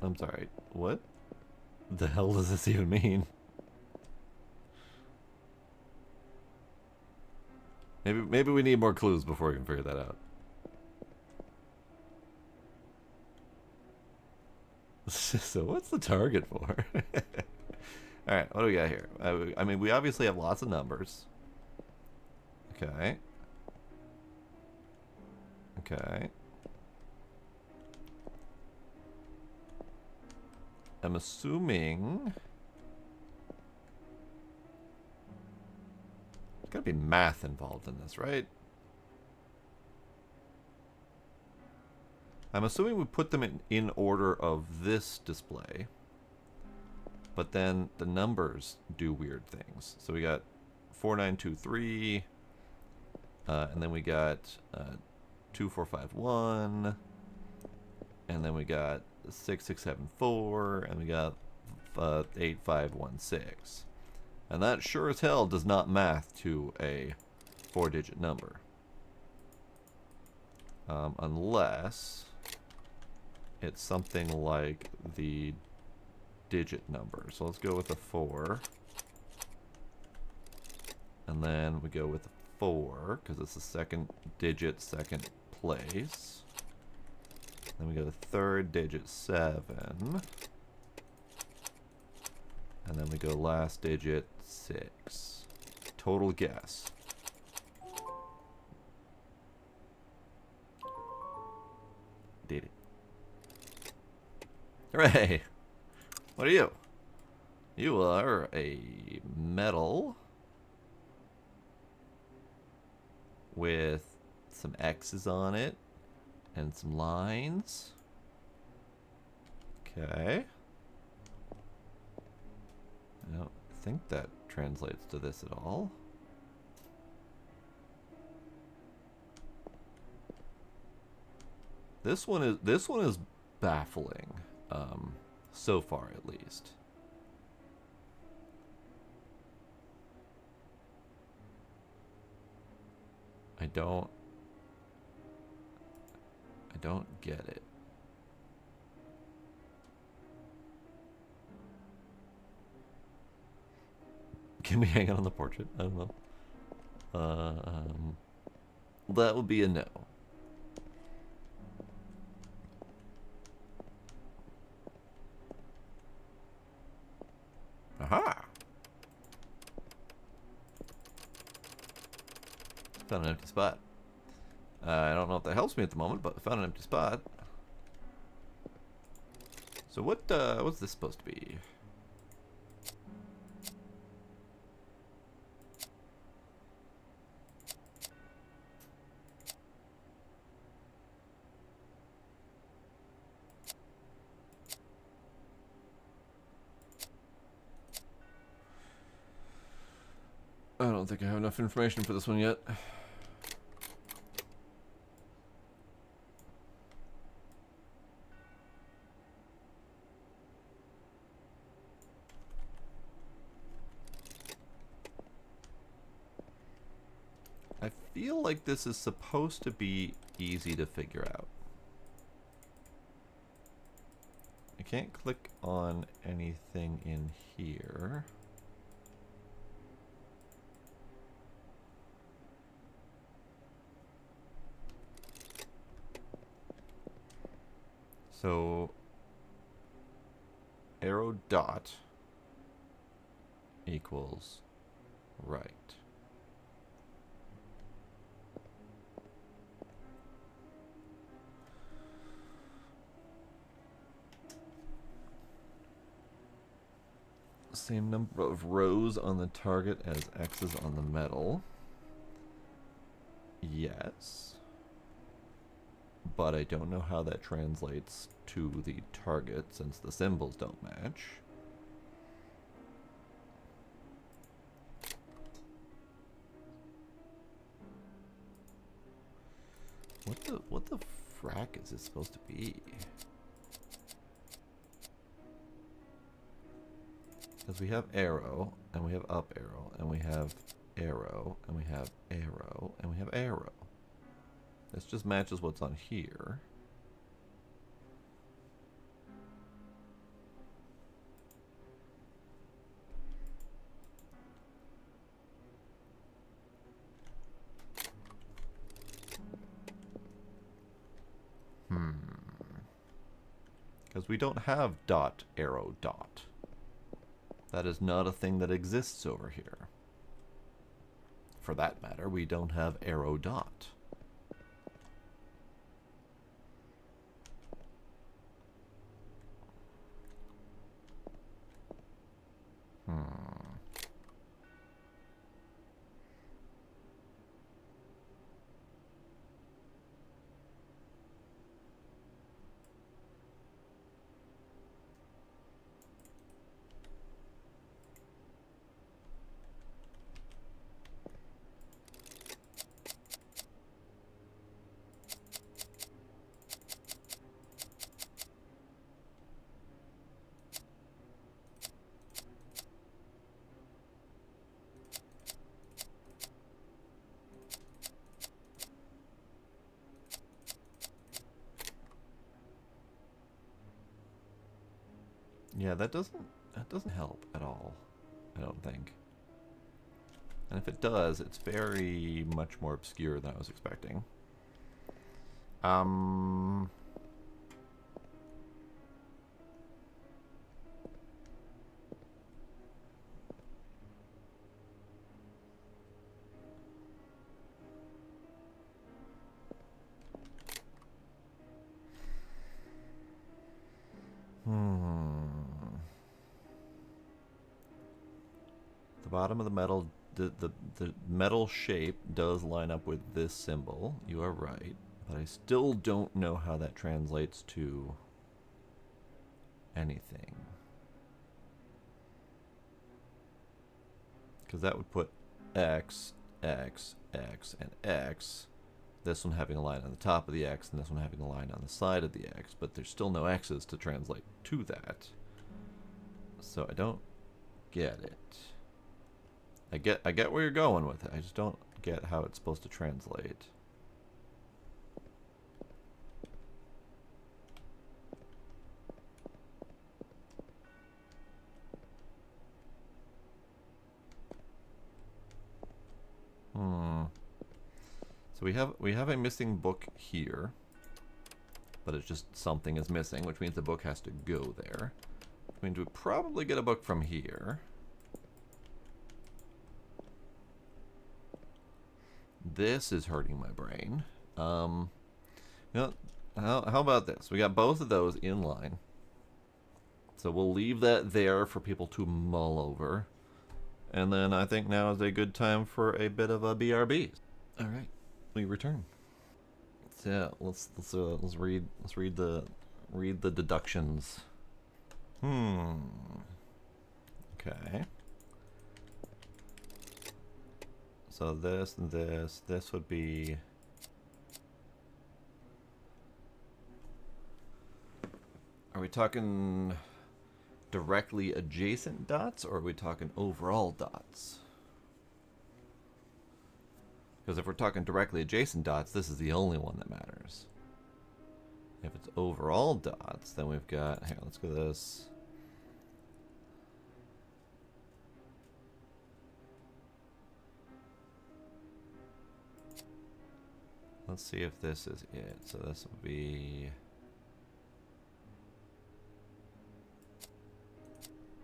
I'm sorry, what? The hell does this even mean? Maybe we need more clues before we can figure that out. So what's the target for? Alright, what do we got here? I mean, we obviously have lots of numbers. Okay. Okay. I'm assuming... There's gotta be math involved in this, right? I'm assuming we put them in order of this display, but then the numbers do weird things. So we got 4923, and then we got 2451, and then we got 6674, and we got 8516. And that sure as hell does not math to a 4-digit number. Unless it's something like the digit number. So let's go with a 4. And then we go with a 4, because it's the second digit, second place. Then we go to third digit, 7. And then we go last digit, 6. Total guess. Did it. Hooray! What are you? You are a metal with some X's on it and some lines. Okay. I don't think that translates to this at all. This one is baffling, so far at least. I don't get it. Can we hang out on the portrait? I don't know. That would be a no. Aha! Found an empty spot. I don't know if that helps me at the moment, but I found an empty spot. So what's this supposed to be? I don't think I have enough information for this one yet. I feel like this is supposed to be easy to figure out. can't click on anything in here. So arrow dot equals right. Same number of rows on the target as X's on the metal. Yes. But I don't know how that translates to the target since the symbols don't match. What the frack is it supposed to be? Because we have arrow, and we have up arrow, and we have arrow, and we have arrow, and we have arrow. This just matches what's on here. Because we don't have dot, arrow, dot. That is not a thing that exists over here. For that matter, we don't have arrow, dot. Yeah, that doesn't help at all, I don't think. And if it does, it's very much more obscure than I was expecting. The bottom of the metal, the metal shape does line up with this symbol. You are right, but I still don't know how that translates to anything. Because that would put X, X, X, and X. This one having a line on the top of the X, and this one having a line on the side of the X, but there's still no X's to translate to that. So I don't get it. I get where you're going with it. I just don't get how it's supposed to translate. So we have a missing book here, but it's just something is missing, which means the book has to go there. Which means we probably get a book from here. This is hurting my brain. You know, how about this? We got both of those in line. So we'll leave that there for people to mull over. And then I think now is a good time for a bit of a BRB. All right, we return. So yeah, let's read the deductions. Okay. So this and this would be. Are we talking directly adjacent dots, or are we talking overall dots? Because if we're talking directly adjacent dots, this is the only one that matters. If it's overall dots, then we've got, here, let's go to this. Let's see if this is it. So this will be,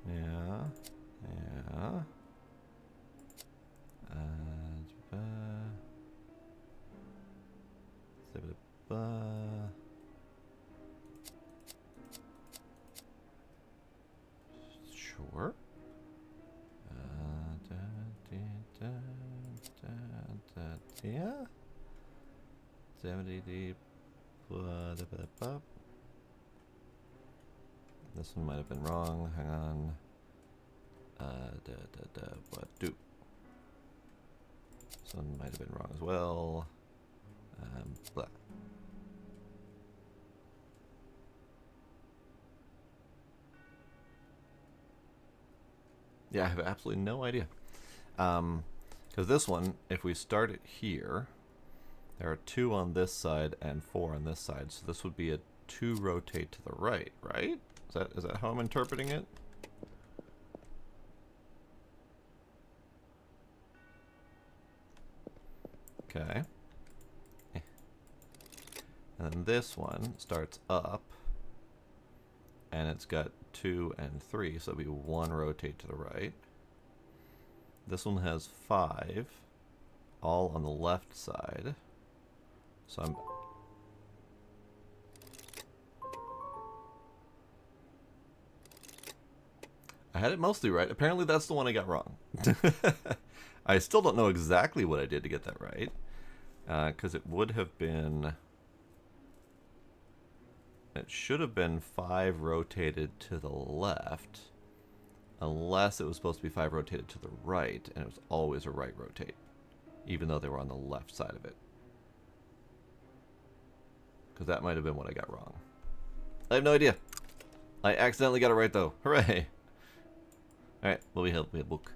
yeah, yeah. Sure. Yeah. 70 deep. This one might have been wrong. Hang on. What do? This one might have been wrong as well. Blah. Yeah, I have absolutely no idea. Because this one, if we start it here, there are 2 on this side and 4 on this side. So this would be a 2 rotate to the right, right? Is that how I'm interpreting it? Okay. And then this one starts up, and it's got 2 and 3, so it'll be 1 rotate to the right. This one has 5, all on the left side. So I had it mostly right. Apparently that's the one I got wrong. I still don't know exactly what I did to get that right. Because it would have been... It should have been 5 rotated to the left. Unless it was supposed to be 5 rotated to the right, and it was always a right rotate. Even though they were on the left side of it. Because that might have been what I got wrong. I have no idea. I accidentally got it right though. Hooray! Alright, well we have book.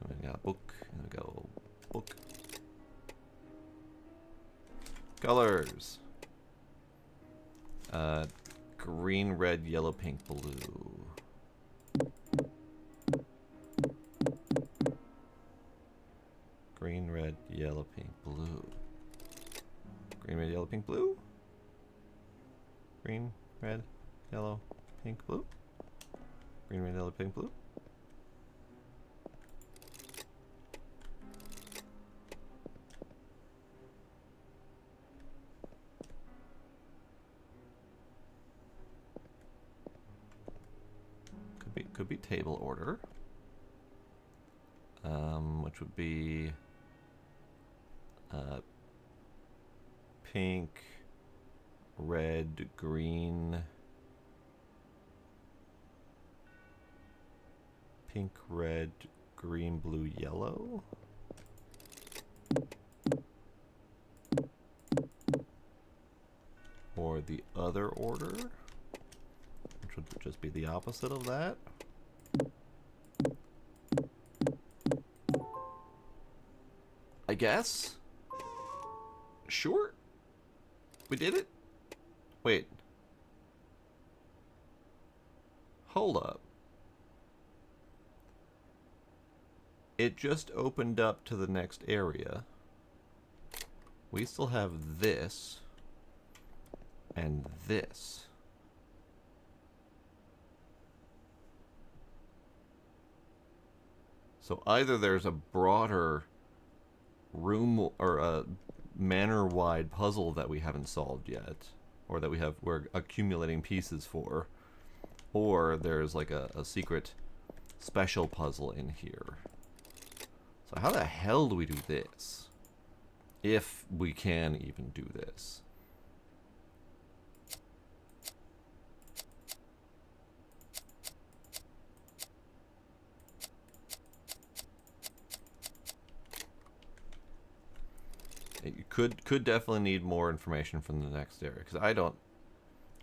Then we got book, and we go book. Colors. Green, red, yellow, pink, blue. Green, red, yellow, pink, blue. Green, red, yellow, pink, blue. Green, red, yellow, pink, blue. Green, red, yellow, pink, blue. Could be table order. Which would be pink, red, green, pink, red, green, blue, yellow. Or the other order, which would just be the opposite of that. I guess? Sure? We did it? Wait. Hold up. It just opened up to the next area. We still have this. And this. So either there's a broader room or a manor-wide puzzle that we haven't solved yet, or that we're accumulating pieces for, or there's like a secret special puzzle in here. So how the hell do we do this? If we can even do this. You could definitely need more information from the next area, because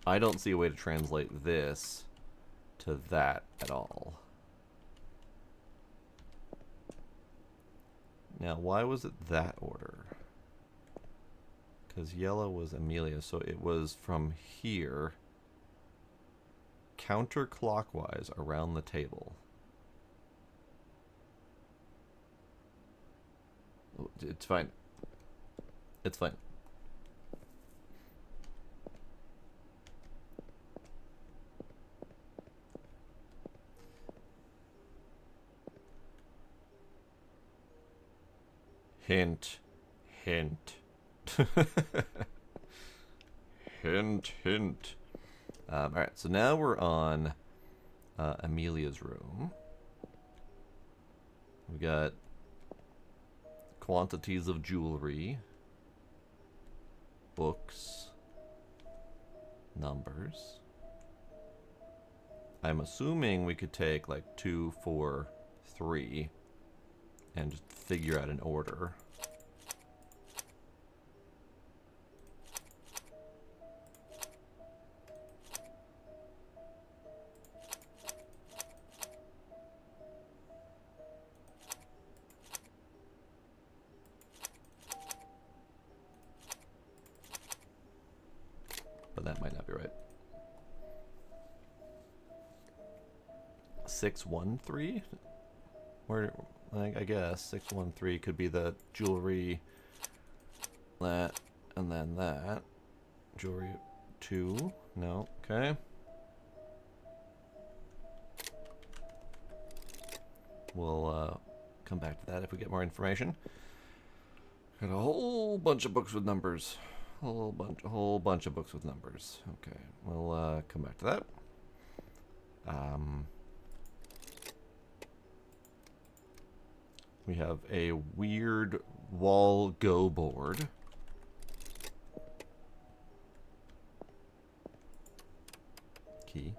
I don't see a way to translate this to that at all. Now, why was it that order? Because yellow was Amelia, so it was from here counterclockwise around the table. It's fine. It's fine. Hint. Hint. Hint, hint. Alright, so now we're on Amelia's room. We got quantities of jewelry, books, numbers. I'm assuming we could take like 2, 4, 3 and just figure out an order. But that might not be right. 613? Where, like, I guess 613 could be the jewelry, that, and then that. Jewelry 2? No. Okay. We'll come back to that if we get more information. Got a whole bunch of books with numbers. A whole bunch of books with numbers. Okay, we'll come back to that. We have a weird wall go board. Key.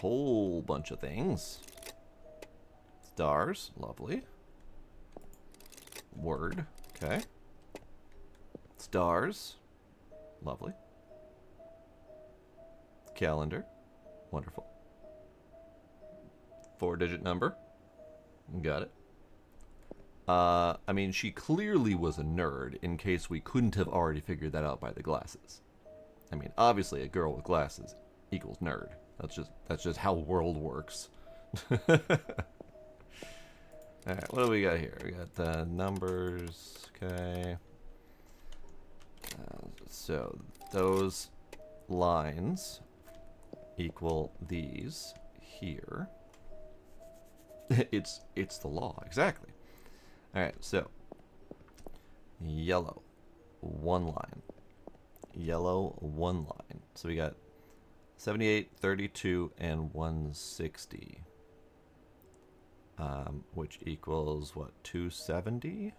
Whole bunch of things. Stars, lovely. Word, okay. Stars, lovely. Calendar, wonderful. 4-digit number, got it. I mean, she clearly was a nerd, in case we couldn't have already figured that out by the glasses. I mean, obviously a girl with glasses equals nerd. That's just how world works. Alright, what do we got here? We got the numbers, okay. So those lines equal these here. It's the law, exactly. Alright, so yellow, 1 line. Yellow, 1 line. So we got 78, 32, and 160. Which equals what, 270?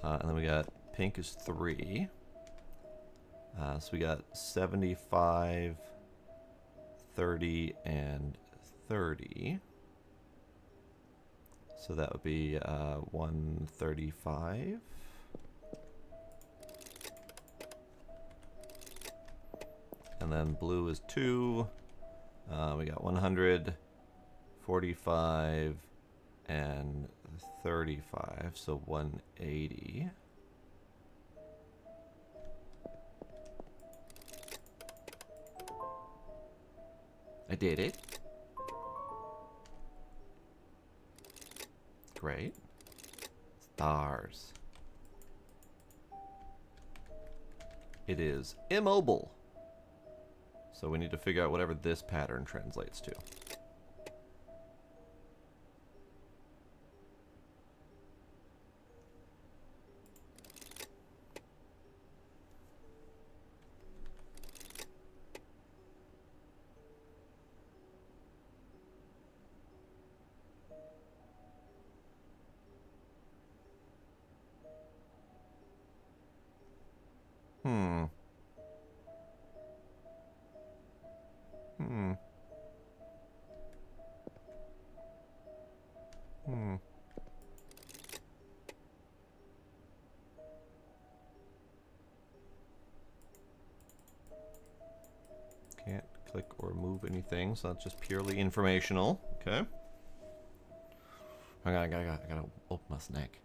And then we got pink is 3. So we got 75, 30, and 30. So that would be 135. And then blue is 2. We got 100, 45, and 35. So 180. I did it. Great. Stars. It is immobile. So we need to figure out whatever this pattern translates to. Hmm. Can't click or move anything, so that's just purely informational. Okay. I gotta open my snack.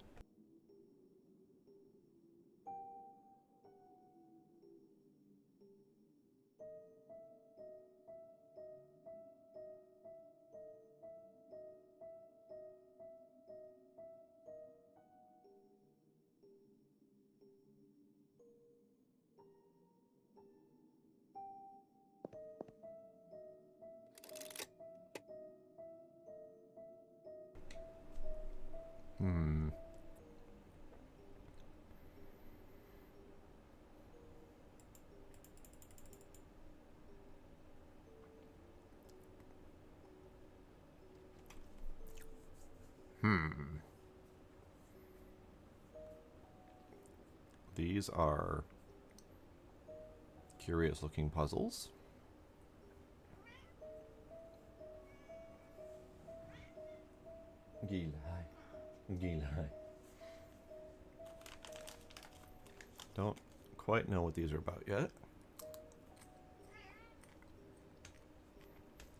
Hmm. These are curious looking puzzles. Gilai. Don't quite know what these are about yet.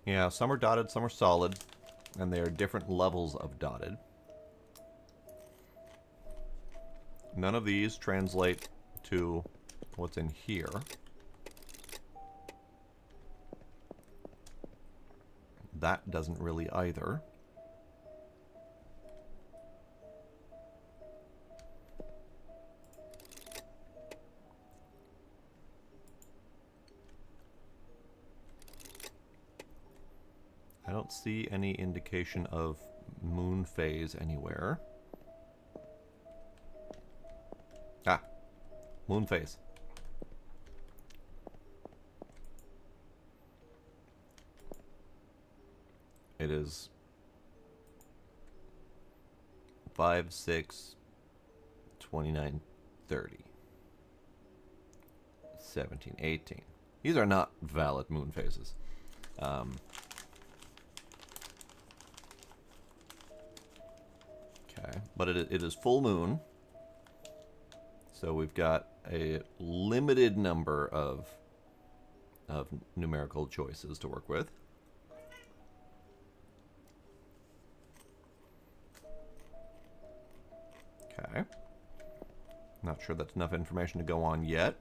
Yeah, some are dotted, some are solid, and they are different levels of dotted. None of these translate to what's in here. That doesn't really either. I don't see any indication of moon phase anywhere. Ah, moon phase. It is 5, 6, 29, 30, 17, 18. These are not valid moon phases. Okay, but it is full moon. So we've got a limited number of numerical choices to work with. Okay. Not sure that's enough information to go on yet.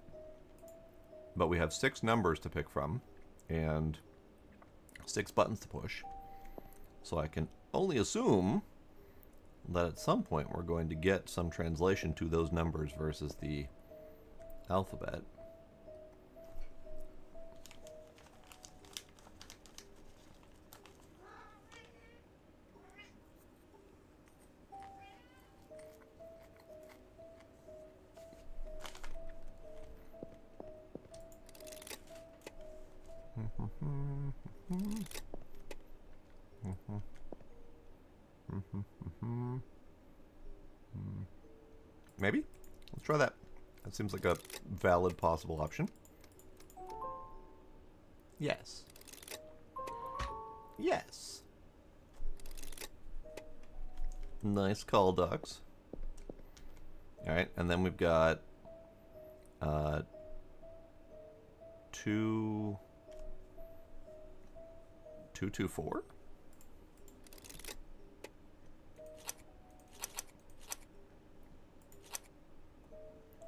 But we have 6 numbers to pick from and 6 buttons to push. So I can only assume that at some point we're going to get some translation to those numbers versus the alphabet. Maybe? Let's try that. That seems like a valid possible option. Yes. Yes. Nice call, ducks. Alright, and then we've got 2, 2, 2, 4.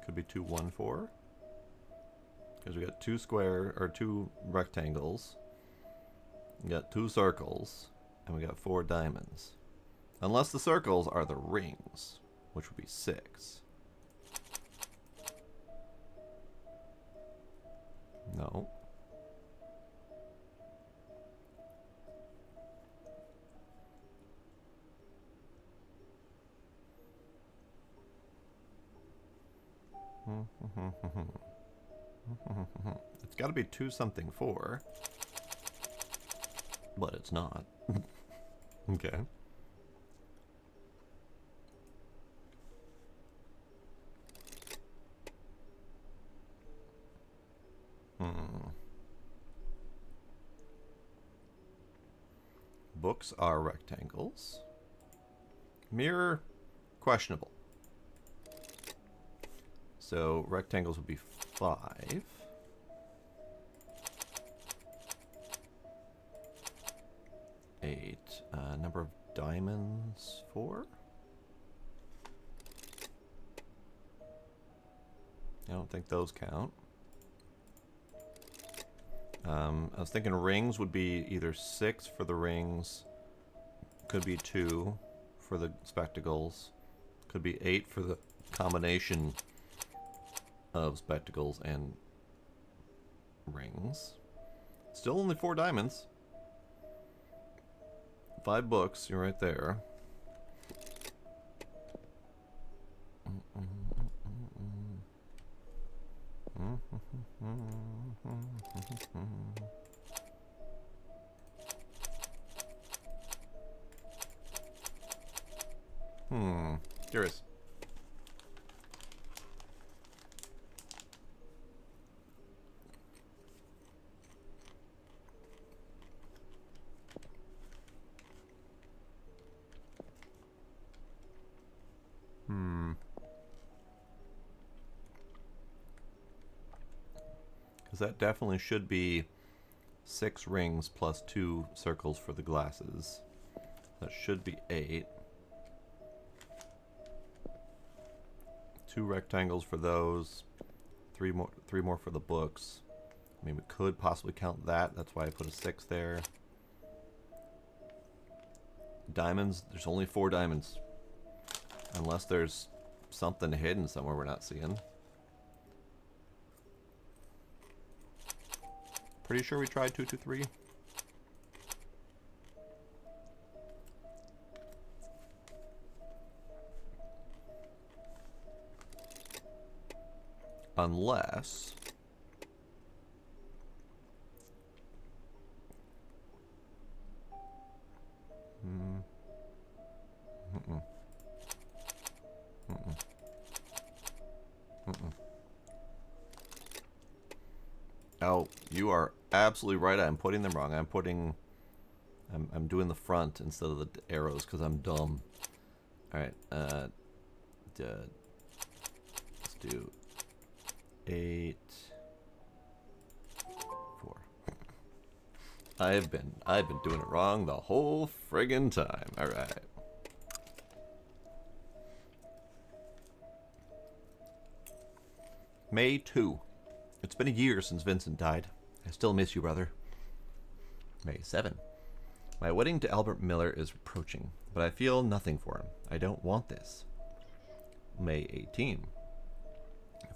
Could be 2, 1, 4. Because we got 2 square or 2 rectangles. We got 2 circles, and we got 4 diamonds. Unless the circles are the rings, which would be 6. No. It's got to be 2 something 4. But it's not. Okay. Books are rectangles. Mirror, questionable. So rectangles would be 5. 4? I don't think those count. I was thinking rings would be either 6 for the rings, could be 2 for the spectacles, could be 8 for the combination of spectacles and rings. Still only 4 diamonds. 5 books, you're right there. Curious. Because that definitely should be 6 rings plus 2 circles for the glasses. That should be 8. 2 rectangles for those. 3 more for the books. I mean, we could possibly count that. That's why I put a 6 there. Diamonds, there's only 4 diamonds. Unless there's something hidden somewhere we're not seeing. Pretty sure we tried 2, 2, 3. Unless... Oh, you are absolutely right. I'm putting them wrong. I'm doing the front instead of the arrows because I'm dumb. All right. Let's do 8, 4. I've been doing it wrong the whole friggin' time. All right. May 2. It's been a year since Vincent died. I still miss you, brother. May 7. My wedding to Albert Miller is approaching, but I feel nothing for him. I don't want this. May 18.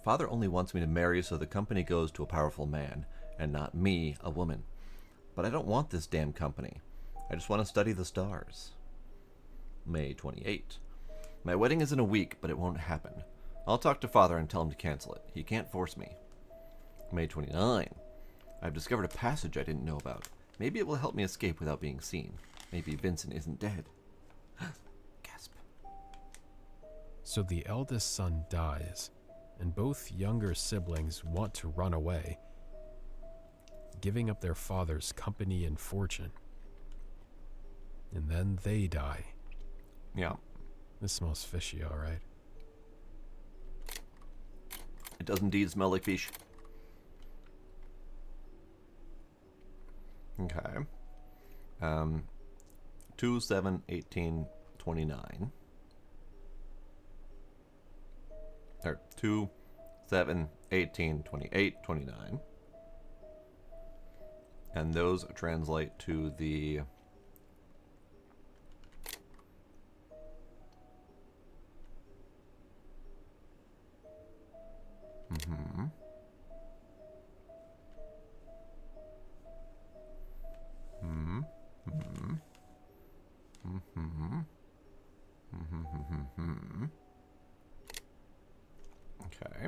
Father only wants me to marry so the company goes to a powerful man, and not me, a woman. But I don't want this damn company. I just want to study the stars. May 28. My wedding is in a week, but it won't happen. I'll talk to Father and tell him to cancel it. He can't force me. May 29. I've discovered a passage I didn't know about. Maybe it will help me escape without being seen. Maybe Vincent isn't dead. Gasp. So the eldest son dies, and both younger siblings want to run away, giving up their father's company and fortune. And then they die. Yeah. This smells fishy, all right. It does indeed smell like fish. Okay. 2, 7, 18, 29. Or 2, 7, 18, 28, 29. And those translate to the... Okay.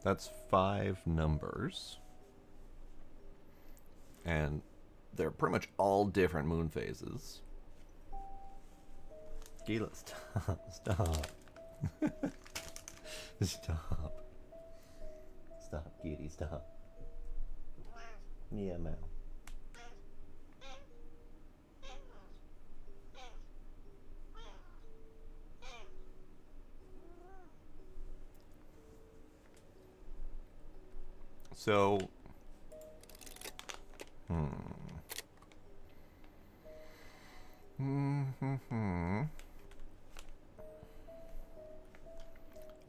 That's 5 numbers. And they're pretty much all different moon phases. Gila, stop. Stop. Stop. Stop, kitty, stop. Yeah, Mel. So,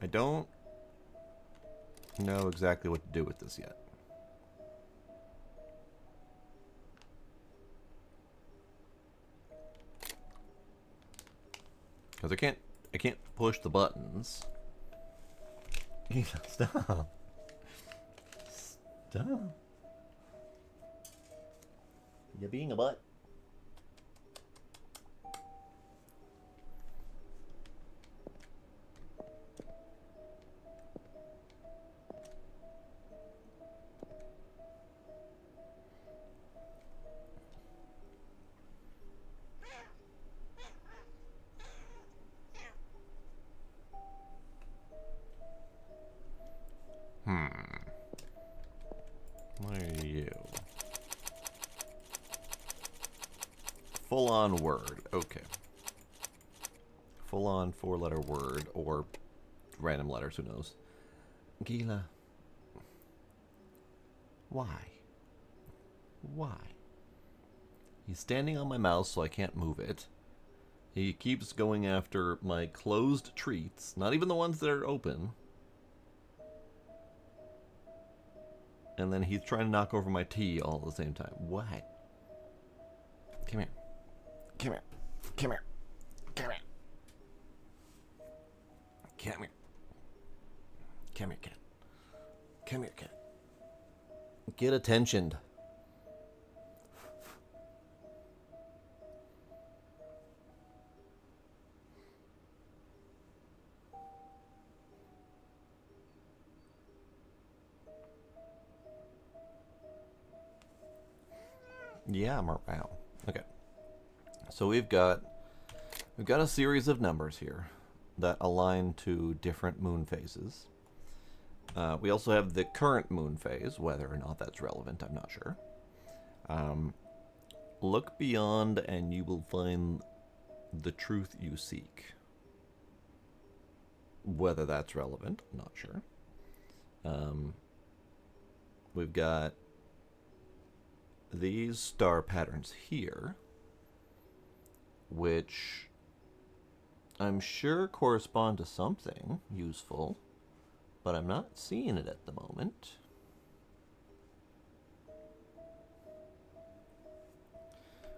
I don't know exactly what to do with this yet. Because I can't push the buttons. Stop. Stop. You're being a butt. What are you? Full-on word. Okay. Full-on four-letter word, or random letters, who knows. Gila. Why? Why? He's standing on my mouse so I can't move it. He keeps going after my closed treats, not even the ones that are open. And then he's trying to knock over my tea all at the same time. What? Come here. Come here. Come here. Come here. Come here. Come here, cat. Come here, cat. Get attentioned. Yeah, I'm around. Okay. So we've got a series of numbers here that align to different moon phases. We also have the current moon phase, whether or not that's relevant, I'm not sure. Look beyond and you will find the truth you seek. Whether that's relevant, I'm not sure. We've got these star patterns here, which I'm sure correspond to something useful, but I'm not seeing it at the moment.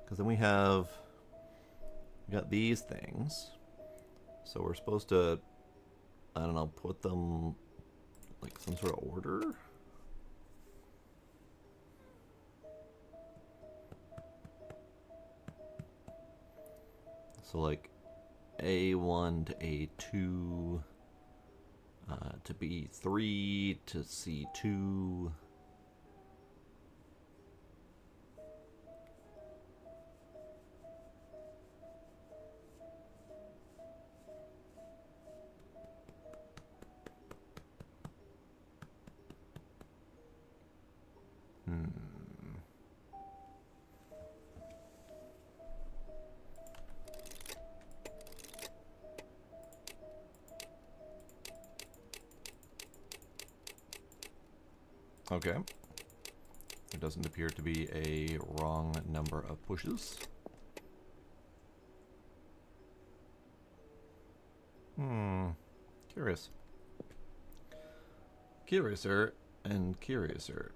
Because then we got these things, so we're supposed to, I don't know, put them like some sort of order. So like A1 to A2 to B3 to C2. Okay. There doesn't appear to be a wrong number of pushes. Curious. Curiouser and curiouser.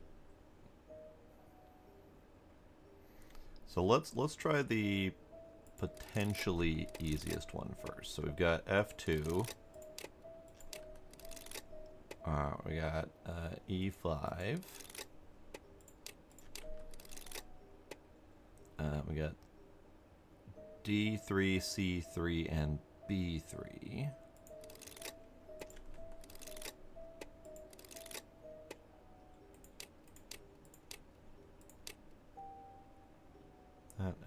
So let's try the potentially easiest one first. So we've got F2. We got E5. We got D3, C3, and B3.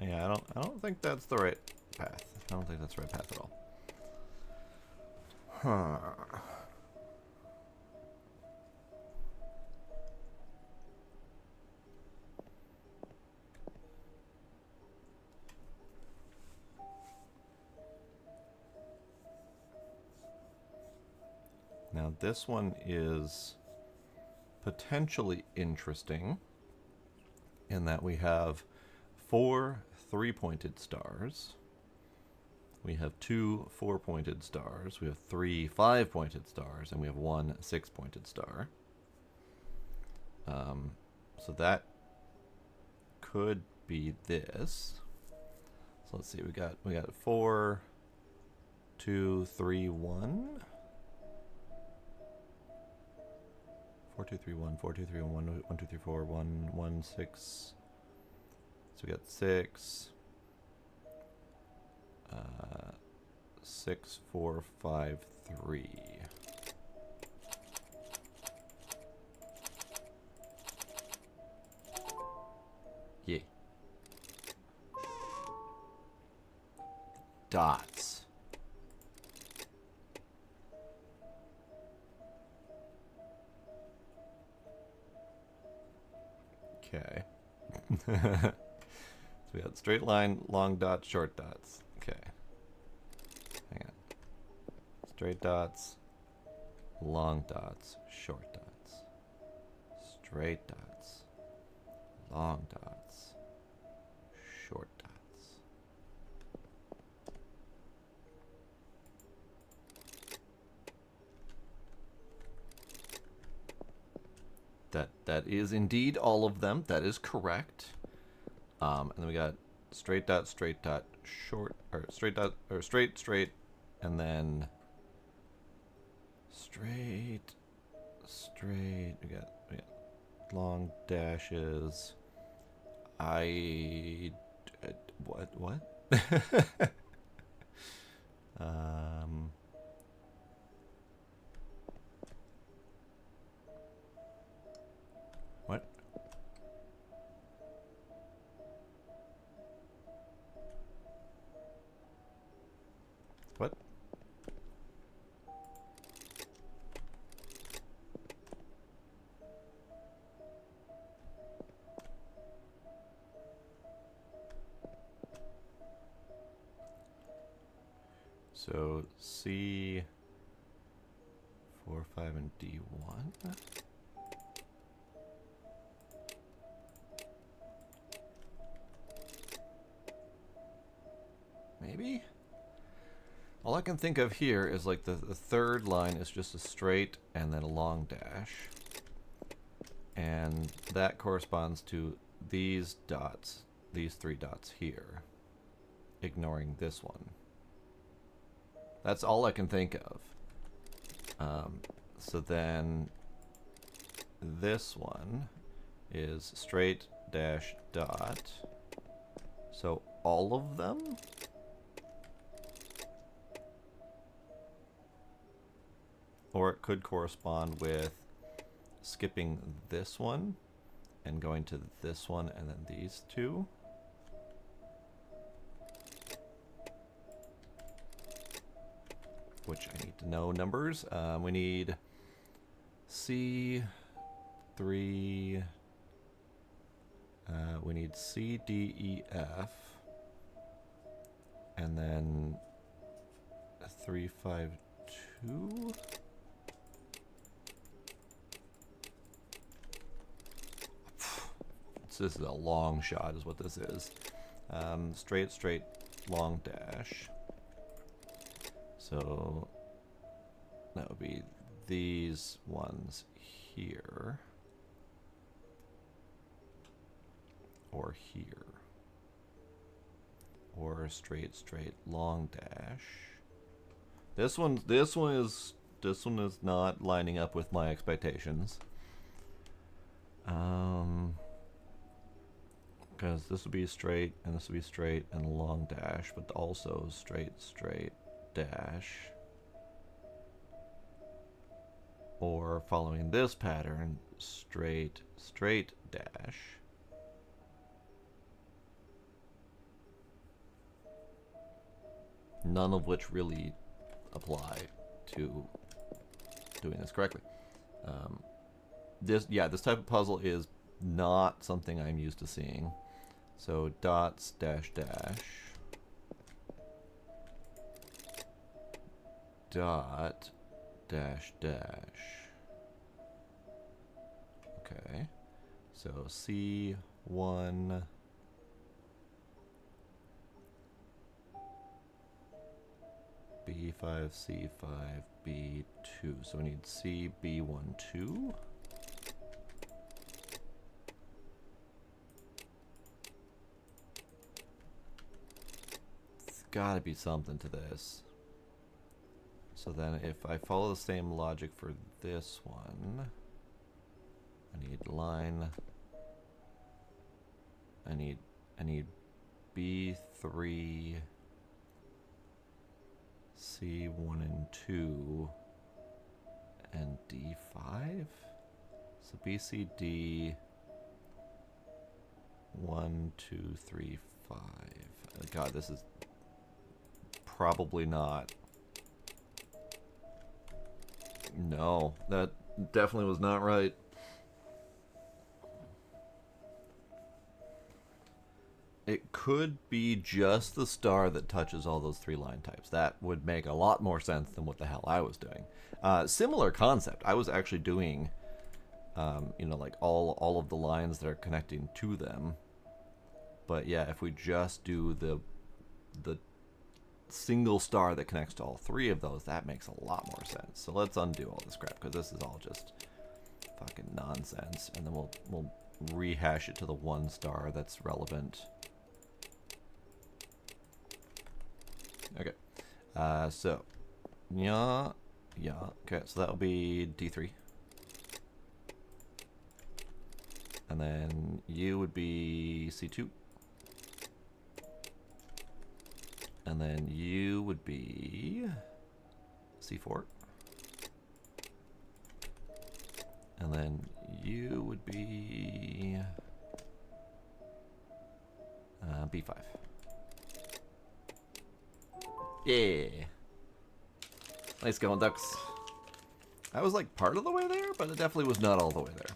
Yeah, I don't think that's the right path. I don't think that's the right path at all. Huh. Now this one is potentially interesting in that we have 4 3-pointed stars. We have 2 4-pointed stars. We have 3 5-pointed stars, and we have 1 6-pointed star. So that could be this. So let's see. We got 4, 2, 3, 1. 4, 2, 3, 1. 4, 2, 3, 1. 1, 2, 3, 4. 1, 1, 6. So we got 6. 6, 4, 5, 3. Yeah. Dots. Okay. So we got straight line, long dots, short dots. Okay. Hang on. Straight dots, long dots, short dots. Straight dots, long dots, short dots. That is indeed all of them. That is correct. And then we got straight dot, short, or straight dot, or straight, and then straight. We got long dashes. What? What? What? So C 4, 5, and D1. Maybe? All I can think of here is like the third line is just a straight and then a long dash. And that corresponds to these dots, these 3 dots here, ignoring this one. That's all I can think of. So then this one is straight dash dot. So all of them? Or it could correspond with skipping this one and going to this one and then these 2. Which I need to know numbers. We need C3. We need C, D, E, F. And then 3, 5, 2. This is a long shot is what this is. Straight, long dash. So that would be these ones here. Or here. Or straight, long dash. This one is not lining up with my expectations. Because this would be straight, and this would be straight and a long dash, but also straight dash. Or following this pattern, straight dash. None of which really apply to doing this correctly. This type of puzzle is not something I'm used to seeing. So dots, dash, dot, dash. Okay. So C 1. B5, C5, B2. So we need C, B1, 2. There's gotta be something to this. So then if I follow the same logic for this one, I need line. I need B3, C1 and 2, and D5? So B, C, D, 1, 2, 3, 5. God, this is probably not. No, that definitely was not right. It could be just the star that touches all those 3 line types. That would make a lot more sense than what the hell I was doing. Similar concept. I was actually doing, like all of the lines that are connecting to them. But yeah, if we just do the single star that connects to all 3 of those, that makes a lot more sense. So let's undo all this crap, because this is all just fucking nonsense. And then we'll rehash it to the 1 star that's relevant. Okay, so, yeah, okay, so that'll be D3. And then U would be C2. And then U would be C4. And then U would be B5. Yeah. Nice going, ducks. I was like part of the way there, but it definitely was not all the way there.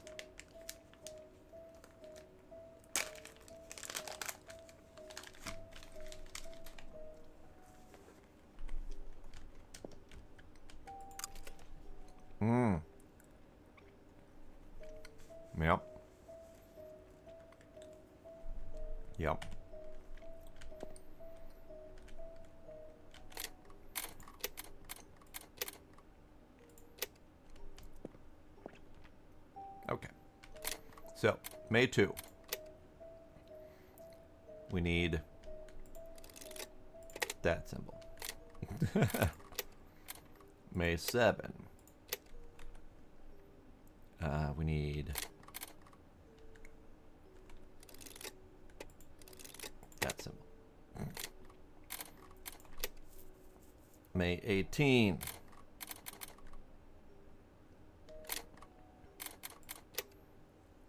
Yep. Yep. Okay. So, May 2. We need that symbol. May 7. We need that symbol. May 18.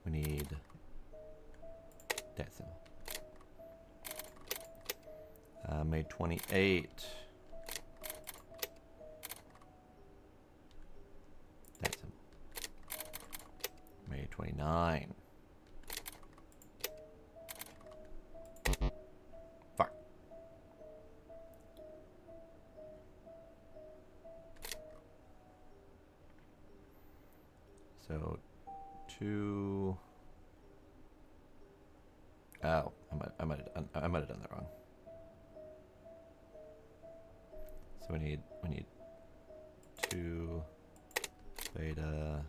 We need that symbol. May 28. That symbol. May 29. Fuck. So 2. Oh, I might have done that wrong. So we need 2 beta.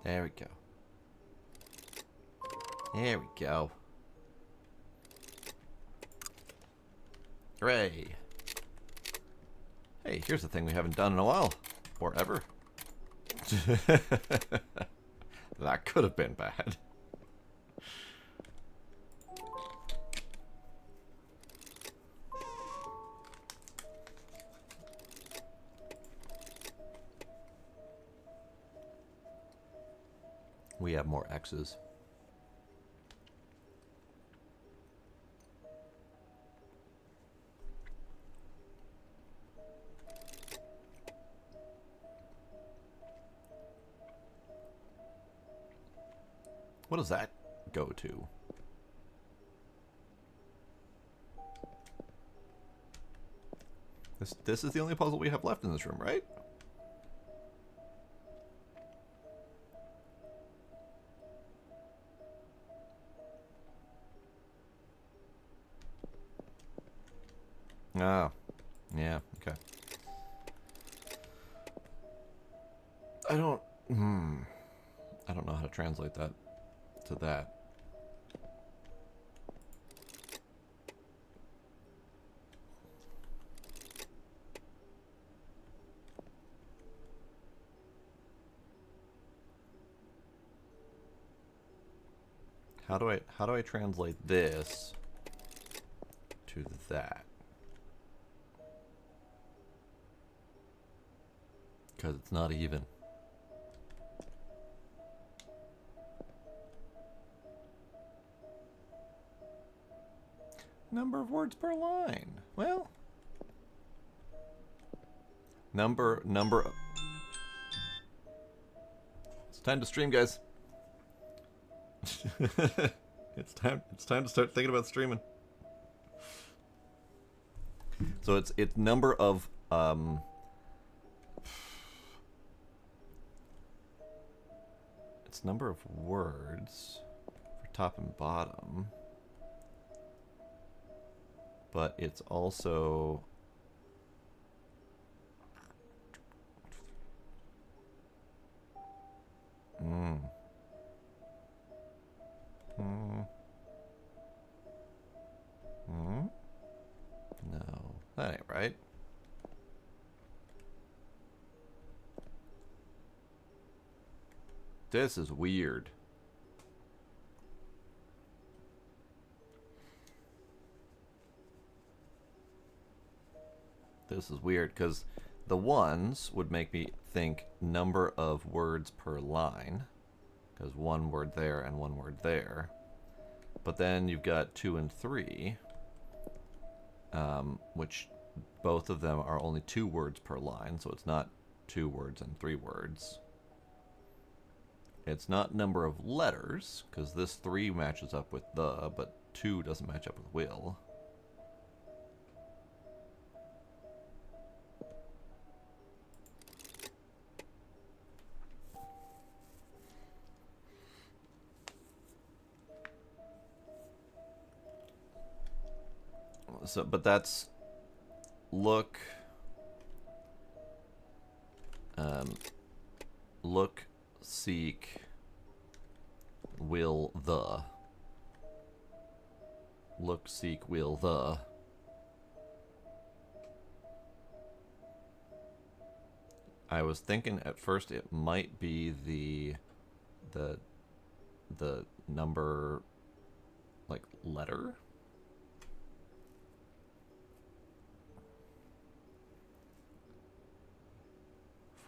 There we go. There we go. Hooray. Hey, here's the thing we haven't done in a while. Or ever. That could have been bad. We have more X's. What does that go to? This is the only puzzle we have left in this room, right? Ah, yeah, okay. I don't know how to translate that to that. How do I translate this to that? Because it's not even. Number of words per line. Well, number. It's time to stream, guys. It's time to start thinking about streaming. So it's number of it's number of words for top and bottom. But it's also No, that ain't right. This is weird. This is weird because the ones would make me think number of words per line, because one word there and one word there. But then you've got 2 and 3, which both of them are only 2 words per line, so it's not 2 words and 3 words. It's not number of letters, because this 3 matches up with the, but 2 doesn't match up with will. So, but that's look, look, seek, will the. Look, seek, will the. I was thinking at first it might be the number, like, letter.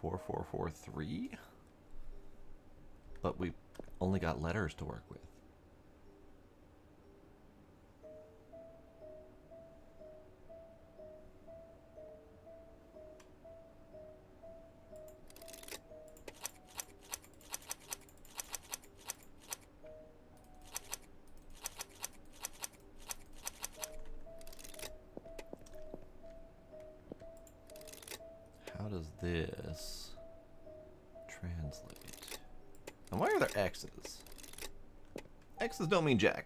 Four, 4, 4, 3, but we only got letters to work with. How does this translate? And why are there X's? X's don't mean jack.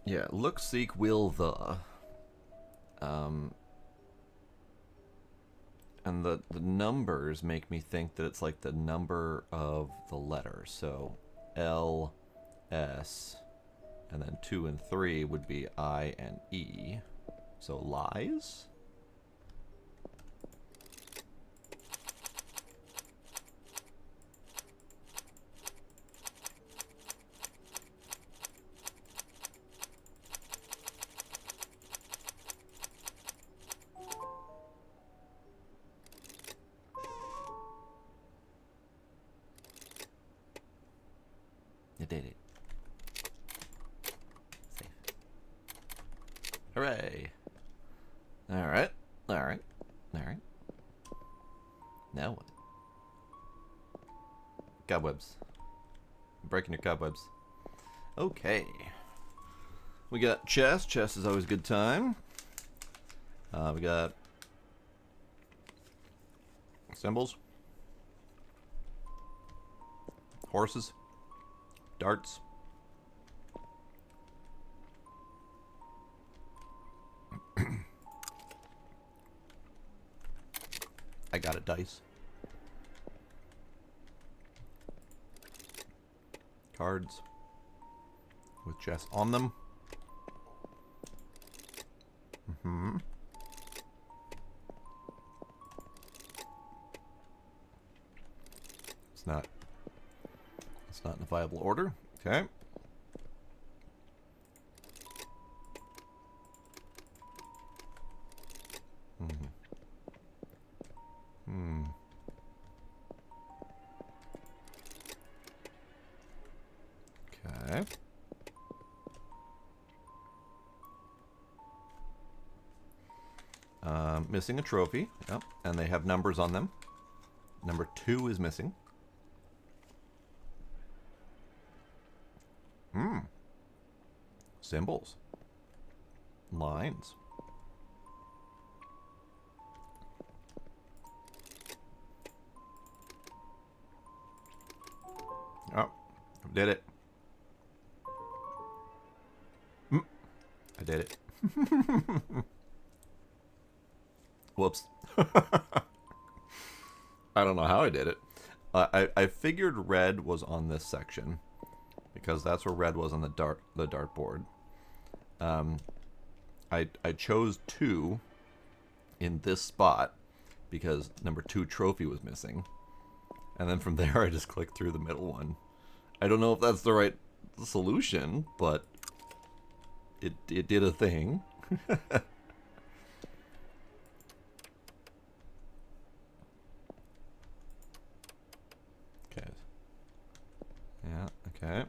Yeah, look, seek, will, the. And the numbers make me think that it's like the number of the letters. So L, S, and then 2 and 3 would be I and E. So lies? You did it. Safe. Hooray. Alright. Alright. Alright. Now what? Cobwebs. I'm breaking your cobwebs. Okay. We got chess. Chess is always a good time. We got symbols, horses, darts, I got a dice, cards with chess on them. It's not in a viable order. Okay. Okay. Missing a trophy. Yep. And they have numbers on them. Number 2 is missing. Symbols. Lines. Oh, did it. I did it. Whoops. I don't know how I did it. I figured red was on this section because that's where red was on the dartboard. I chose 2 in this spot because number 2 trophy was missing. And then from there I just clicked through the middle one. I don't know if that's the right solution, but it did a thing. Okay. Yeah, okay.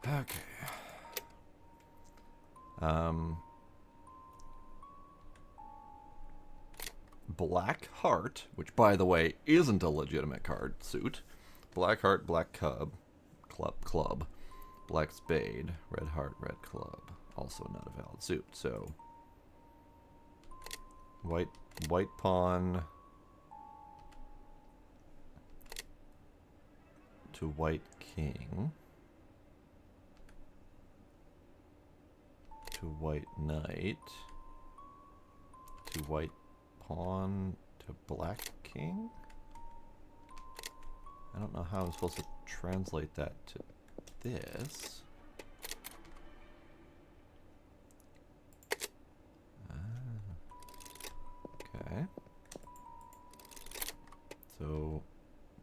Okay. Black Heart, which by the way isn't a legitimate card suit. Black Heart, Black Club, Black Spade, Red Heart, Red Club. Also not a valid suit. So white pawn to white king to white knight to white pawn to black king. I don't know how I'm supposed to translate that to this. Okay. So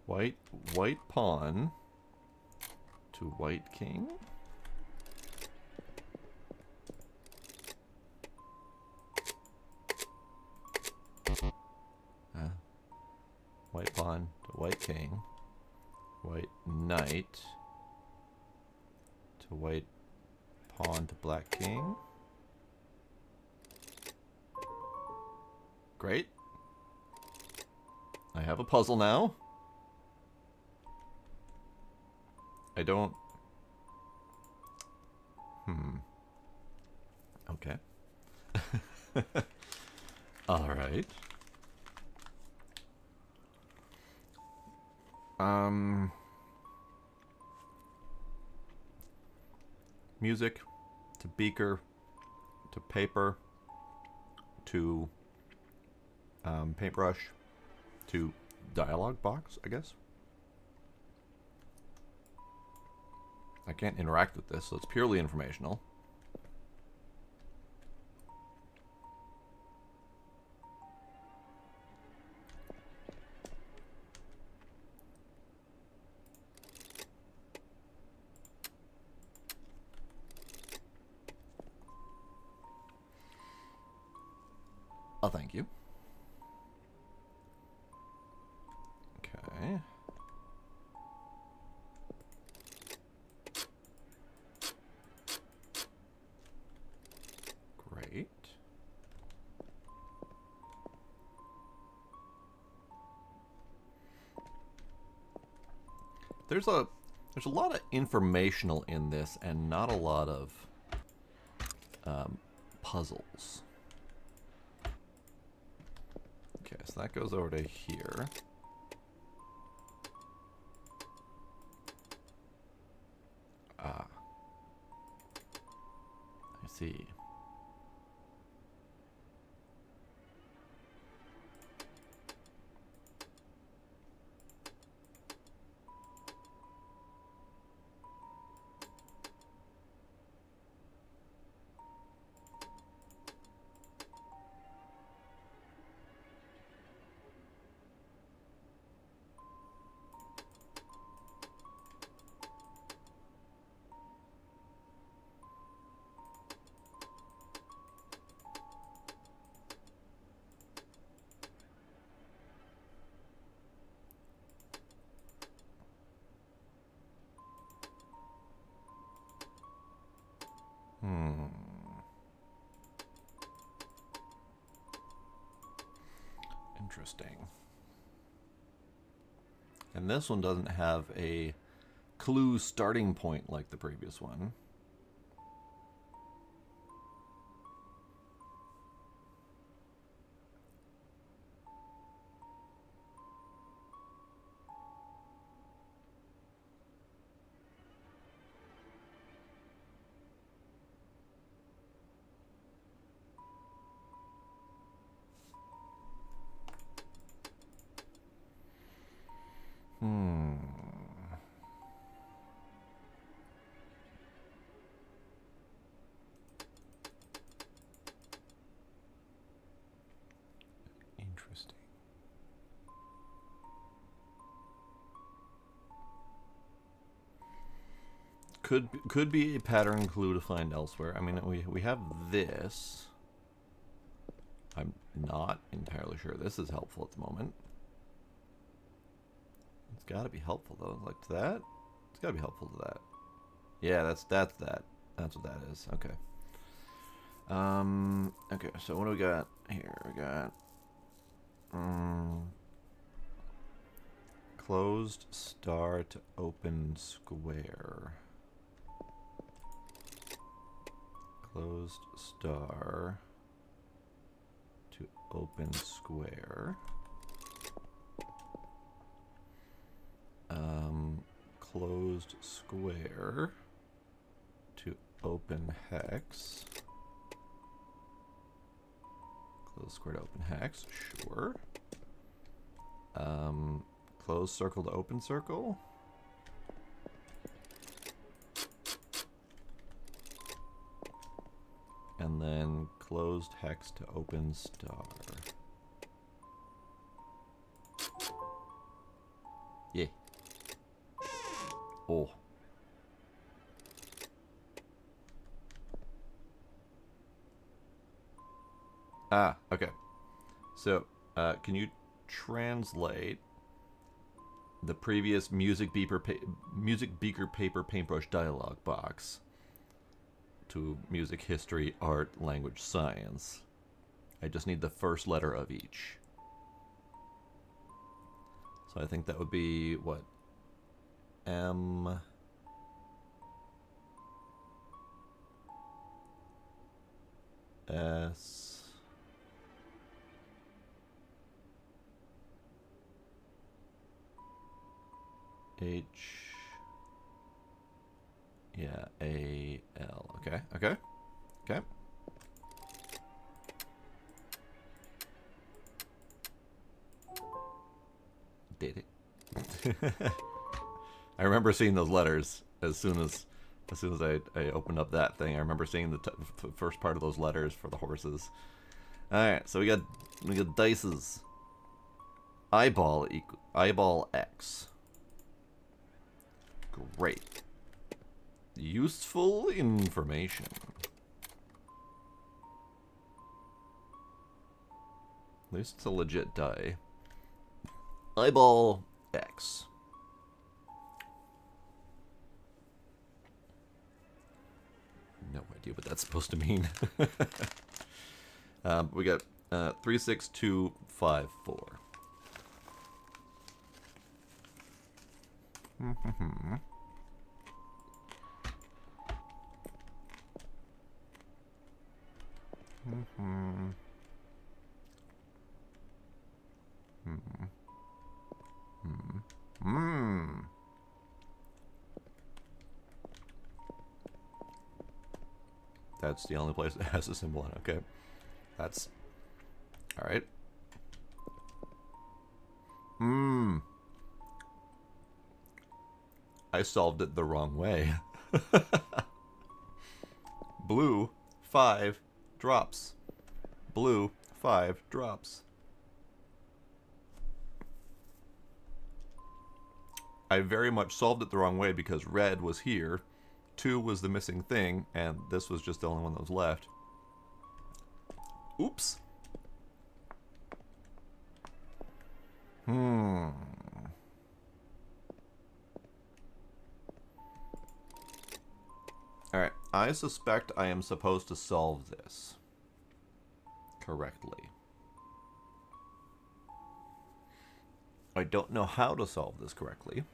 white pawn to white king. White pawn to white king. White knight to white pawn to black king. Great. I have a puzzle now. I don't... Okay. All right. Music to beaker to paper to paintbrush to dialogue box, I guess. I can't interact with this, so it's purely informational. Oh, thank you. Okay. Great. there's a lot of informational in this, and not a lot of puzzles. Okay, so that goes over to here. Ah, I see. Interesting. And this one doesn't have a clue starting point like the previous one. Interesting. Could be a pattern clue to find elsewhere. I mean, we have this. I'm not entirely sure this is helpful at the moment. It's got to be helpful though. Like to that, it's got to be helpful to that. Yeah, that's that. That's what that is. Okay. Okay. So what do we got here? We got closed star to open square. Closed star to open square. Closed square to open hex. Closed square to open hex, sure. Closed circle to open circle. And then closed hex to open star. Yeah. Oh. Ah, okay. So, can you translate the previous music beaker paper paintbrush dialogue box to music history, art, language, science? I just need the first letter of each. So I think that would be what? M. S. H. Yeah, A. L. Okay, okay, okay. Did it. I remember seeing those letters as soon as I opened up that thing. I remember seeing the first part of those letters for the horses. All right, so we got dices. Eyeball X. Great. Useful information. At least it's a legit die. Eyeball X. No idea what that's supposed to mean. We got 3, 6, 2, 5, 4. That's the only place that has a symbol on it. Okay. That's... Alright. I solved it the wrong way. Blue, 5 drops. Blue, 5 drops. I very much solved it the wrong way because red was here, 2 was the missing thing, and this was just the only one that was left. Oops. Alright, I suspect I am supposed to solve this correctly. I don't know how to solve this correctly.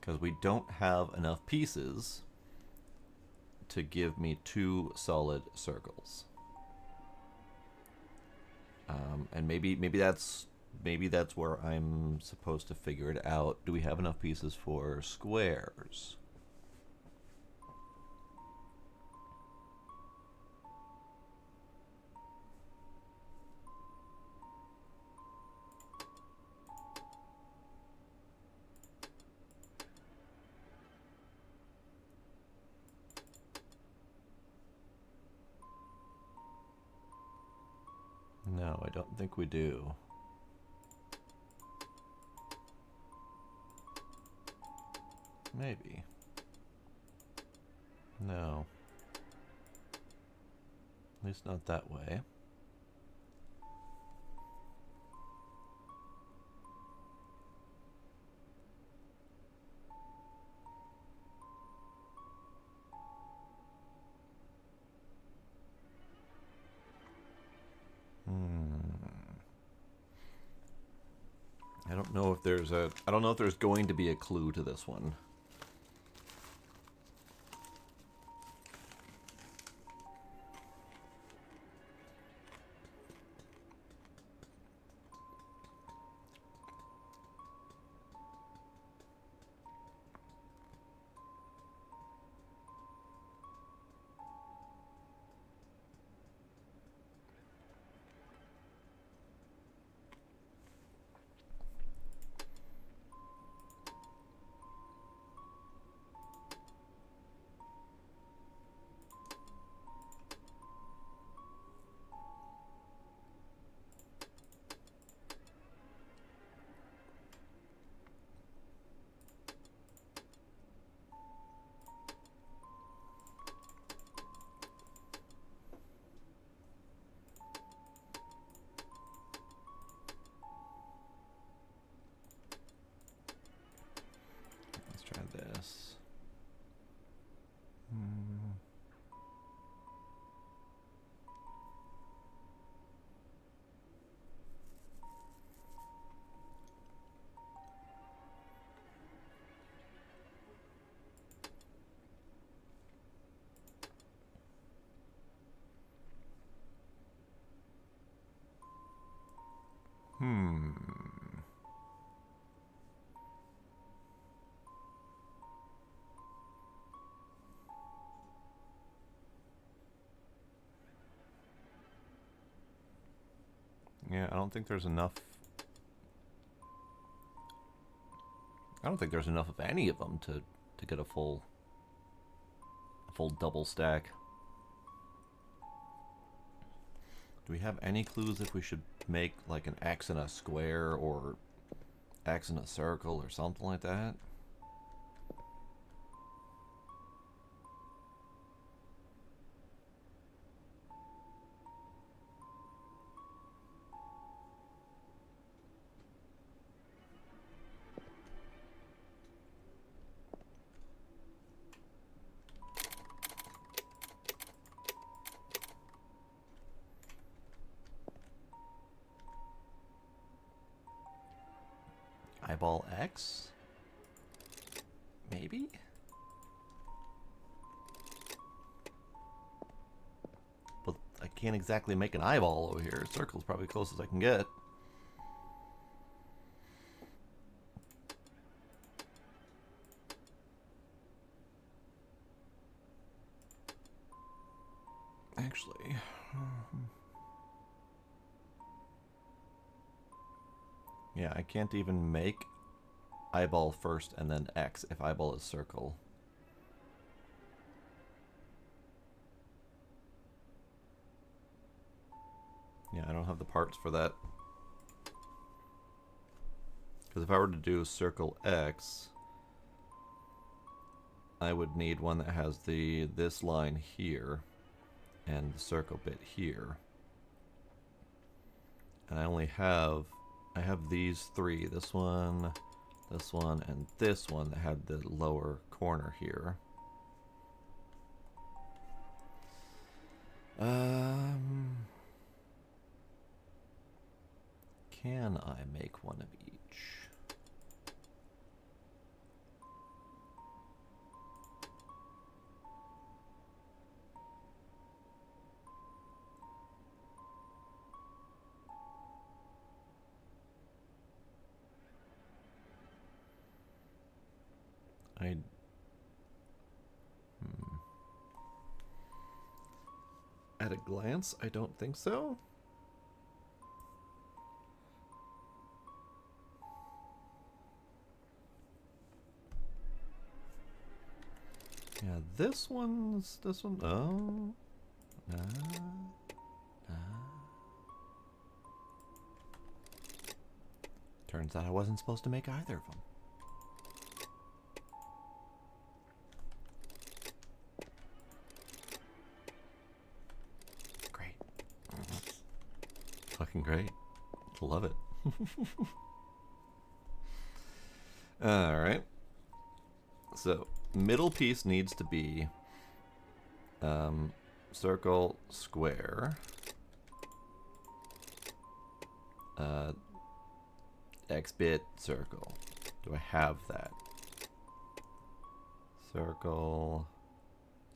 Because we don't have enough pieces to give me 2 solid circles. And maybe that's where I'm supposed to figure it out. Do we have enough pieces for squares? No, I don't think we do. Maybe. No. At least not that way. I don't know if there's going to be a clue to this one. Try this. Yeah, I don't think there's enough. I don't think there's enough of any of them to get a full double stack. Do we have any clues if we should make like an X in a square or X in a circle or something like that? eyeball X? Maybe? But I can't exactly make an eyeball over here. Circle's probably close as I can get. Actually, yeah, I can't even make eyeball first and then X if eyeball is circle. Yeah, I don't have the parts for that. Because if I were to do circle X, I would need one that has this line here and the circle bit here. And I have these three, this one, and this one that had the lower corner here. Can I make one of each? At a glance, I don't think so. Yeah, this one. Oh. Turns out I wasn't supposed to make either of them. Great. Fucking great. Love it. Alright. So, middle piece needs to be circle, square, X-bit, circle. Do I have that? Circle,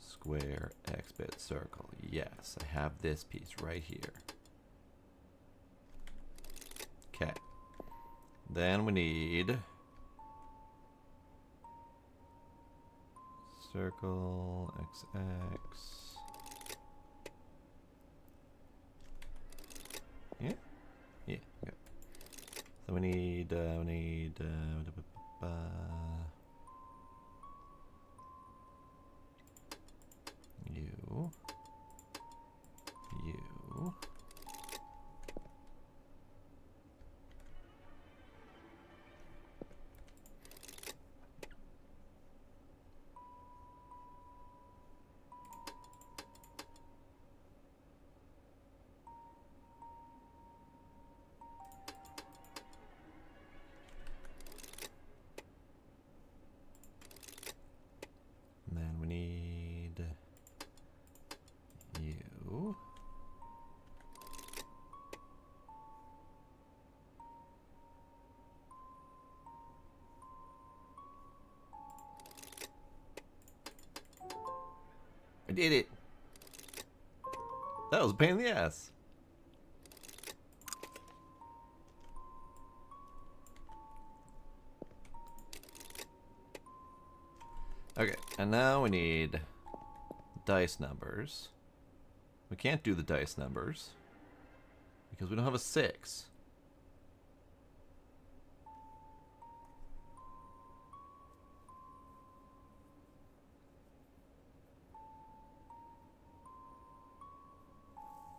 square, X-bit, circle. Yes, I have this piece right here. Okay. Then we need circle, XX. Yeah? Yeah, okay. So we need you. And then we need you. I did it. That was a pain in the ass. Okay, and now we need dice numbers. We can't do the dice numbers because we don't have a 6.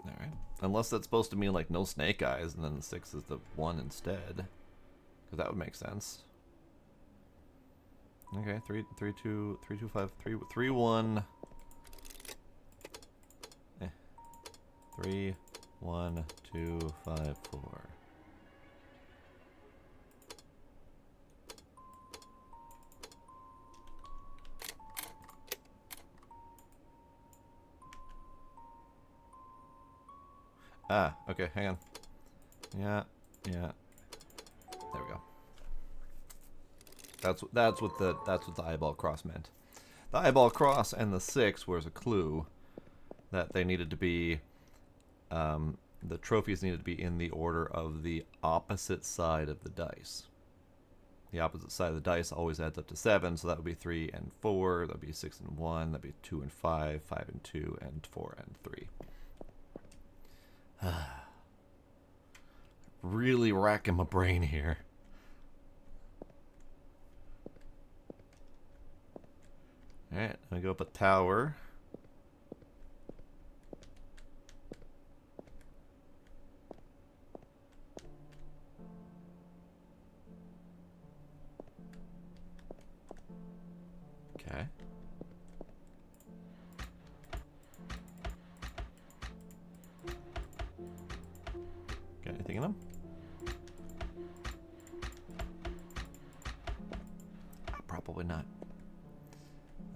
Alright. Unless that's supposed to mean like no snake eyes and then the 6 is the 1 instead. Because that would make sense. Okay, 3, 2, 3, 2, 5, 3, 3, 1. 3, 1, 2, 5, 4. Okay, hang on. Yeah. There we go. That's what the eyeball cross meant. The eyeball cross and the 6 was a clue that they needed to be. The trophies needed to be in the order of the opposite side of the dice. The opposite side of the dice always adds up to 7, so that would be 3 and 4. That would be 6 and 1. That would be 2 and 5, 5 and 2, and 4 and 3. Really racking my brain here. Alright, I'm going to go up a tower. Okay. Got anything in them? Probably not.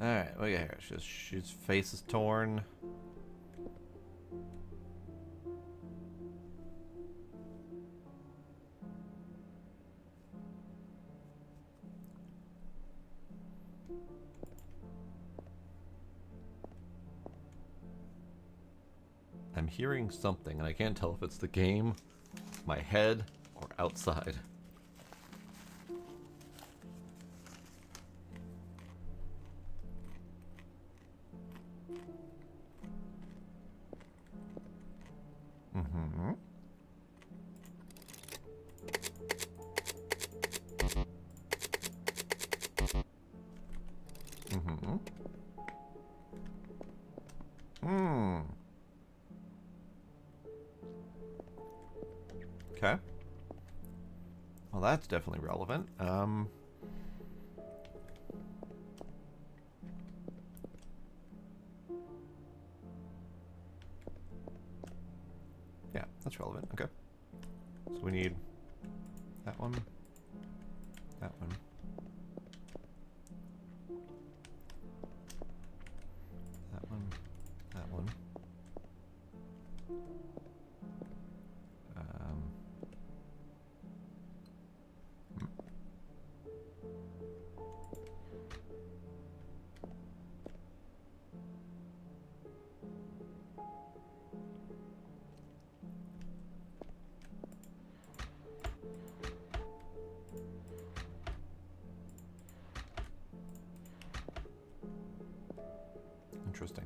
Alright, what do we got here? She's face is torn. I'm hearing something, and I can't tell if it's the game, my head, or outside. Mm-hmm. Mm-hmm. Hmm. Okay. Well, that's definitely relevant. Yeah, that's relevant. Okay. So we need that one, that one, that one, that one. Interesting.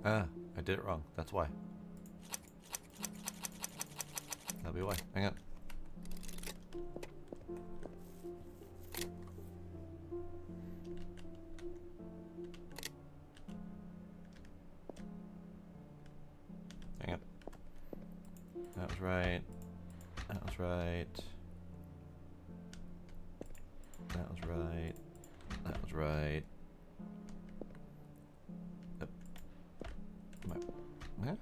Ah, I did it wrong. That's why. That'll be why. Hang on. Hang on. That was right. That was right. That was right. That was right. Yeah?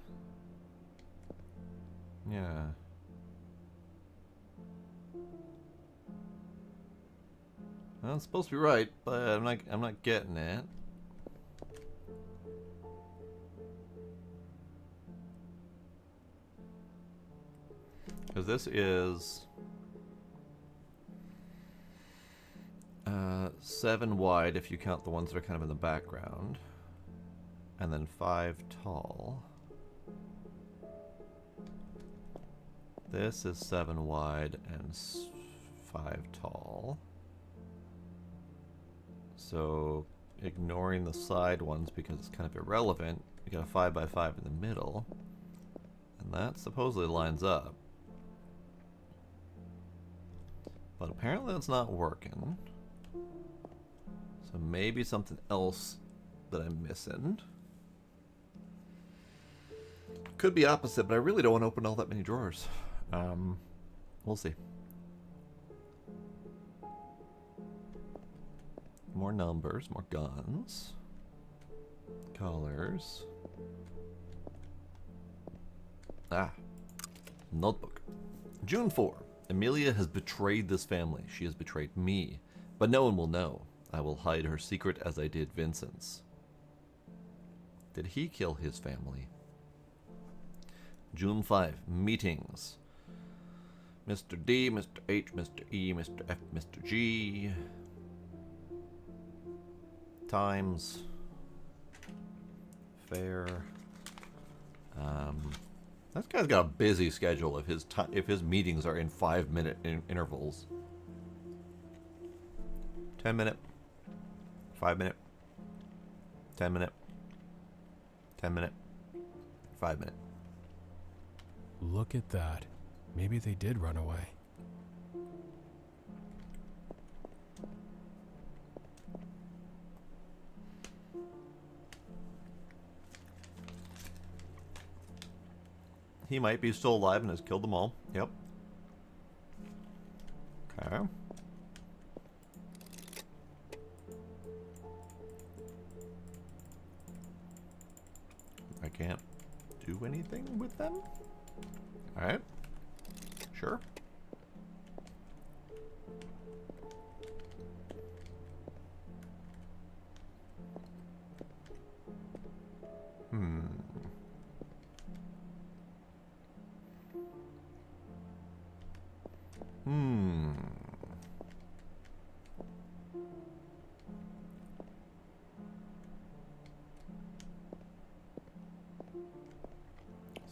Yeah. Well, it's supposed to be right, but I'm not getting it. Because this is 7 wide if you count the ones that are kind of in the background, and then 5 tall. This is 7 wide and 5 tall. So ignoring the side ones because it's kind of irrelevant, you got a 5 by 5 in the middle, and that supposedly lines up. But apparently that's not working. So maybe something else that I'm missing. Could be opposite, but I really don't want to open all that many drawers. We'll see. More numbers, more guns, colors. Ah, notebook. June 4. Amelia has betrayed this family. She has betrayed me. But no one will know. I will hide her secret as I did Vincent's. Did he kill his family? June 5. Meetings. Mr. D, Mr. H, Mr. E, Mr. F, Mr. G. Times. Fair. That guy's got a busy schedule if his meetings are in 5-minute intervals. 10-minute. 5-minute. 10-minute. 10-minute. 5-minute. Look at that. Maybe they did run away. He might be still alive and has killed them all. Yep. Okay. I can't do anything with them? Alright. Sure.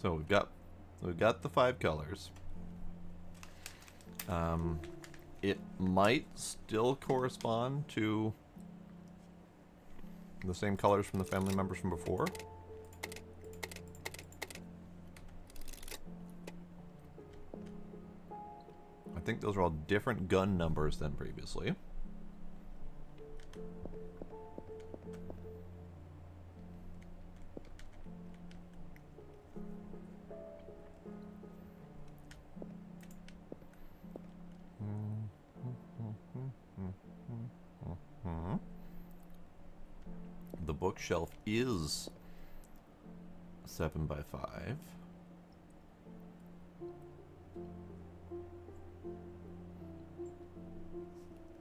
So we've got the 5 colors. It might still correspond to the same colors from the family members from before. I think those are all different gun numbers than previously. The bookshelf is 7 by 5.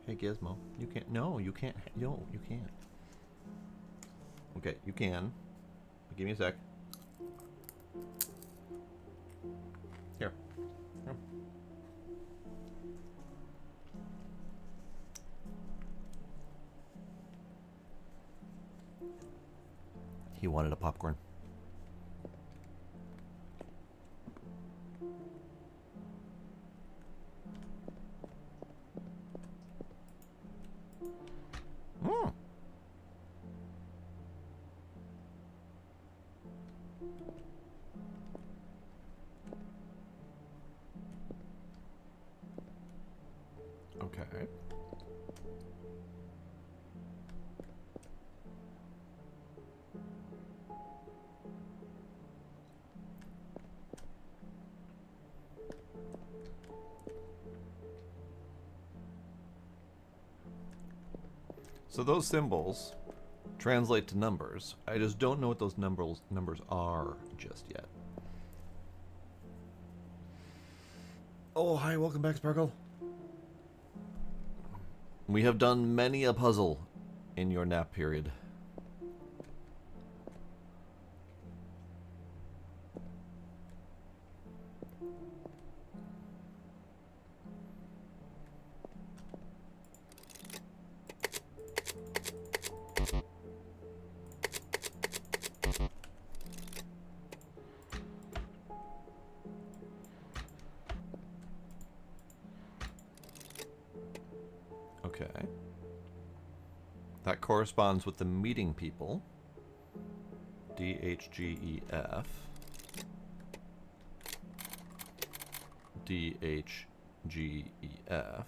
Hey Gizmo, you can't. No, you can't. No, you can't. Okay, you can. Give me a sec. Here. Here. He wanted a popcorn. Okay. So those symbols translate to numbers. I just don't know what those numbers are just yet. Oh, hi, welcome back, Sparkle. We have done many a puzzle in your nap period. Okay. That corresponds with the meeting people. D, H, G, E, F. D, H, G, E, F.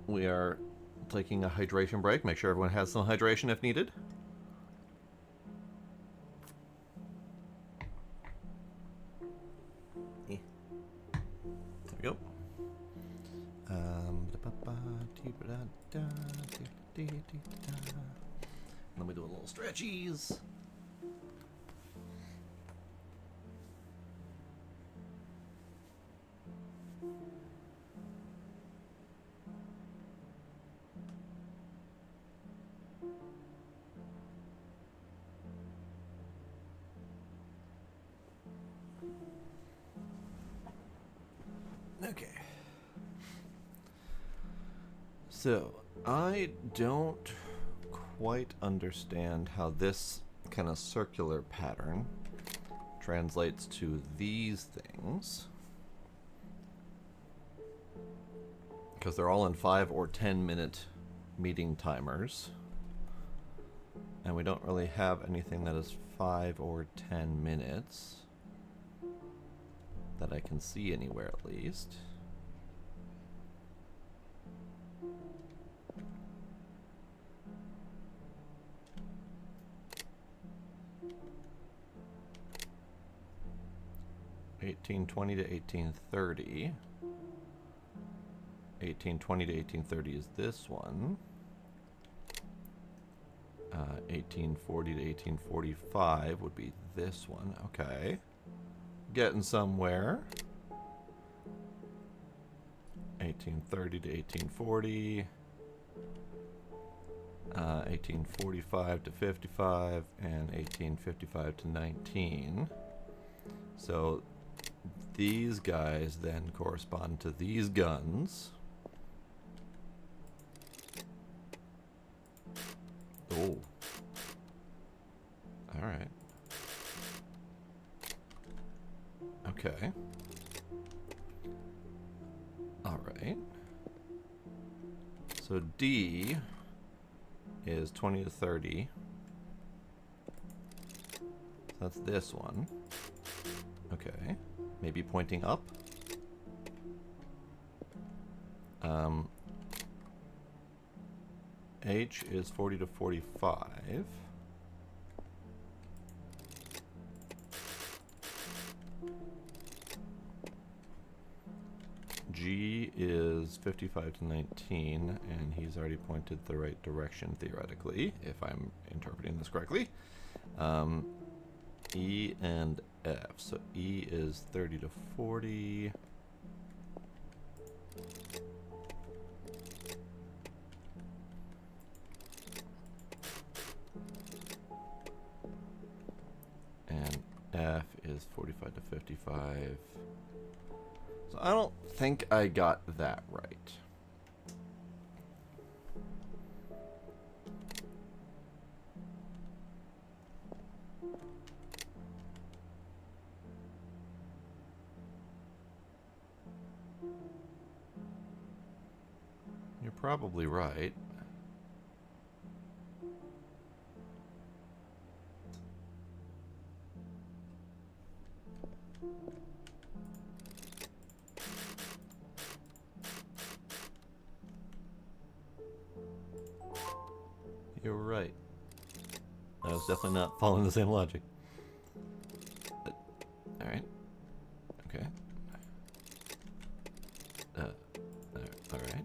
We are taking a hydration break. Make sure everyone has some hydration if needed. There we go. Then we do a little stretchies. Okay. So, I don't quite understand how this kind of circular pattern translates to these things, because they're all in 5 or 10 minute meeting timers, and we don't really have anything that is 5 or 10 minutes that I can see anywhere, at least. (1820 to 1830). 1820 to 1830 is this one. 1840 to 1845 would be this one. Okay. Getting somewhere. 1830 to 1840. 1845 to 55, and 1855 to 19. So these guys then correspond to these guns. Oh. Alright. Okay. Alright. So D is 20 to 30. So that's this one. Okay. Maybe pointing up. H is 40 to 45. G is 55 to 19, and he's already pointed the right direction, theoretically, if I'm interpreting this correctly. E and F. So E is 30 to 40. And F is 45 to 55. So I don't think I got that right. You're probably right. You're right. I was definitely not following the same logic. But, all right. Okay. All right.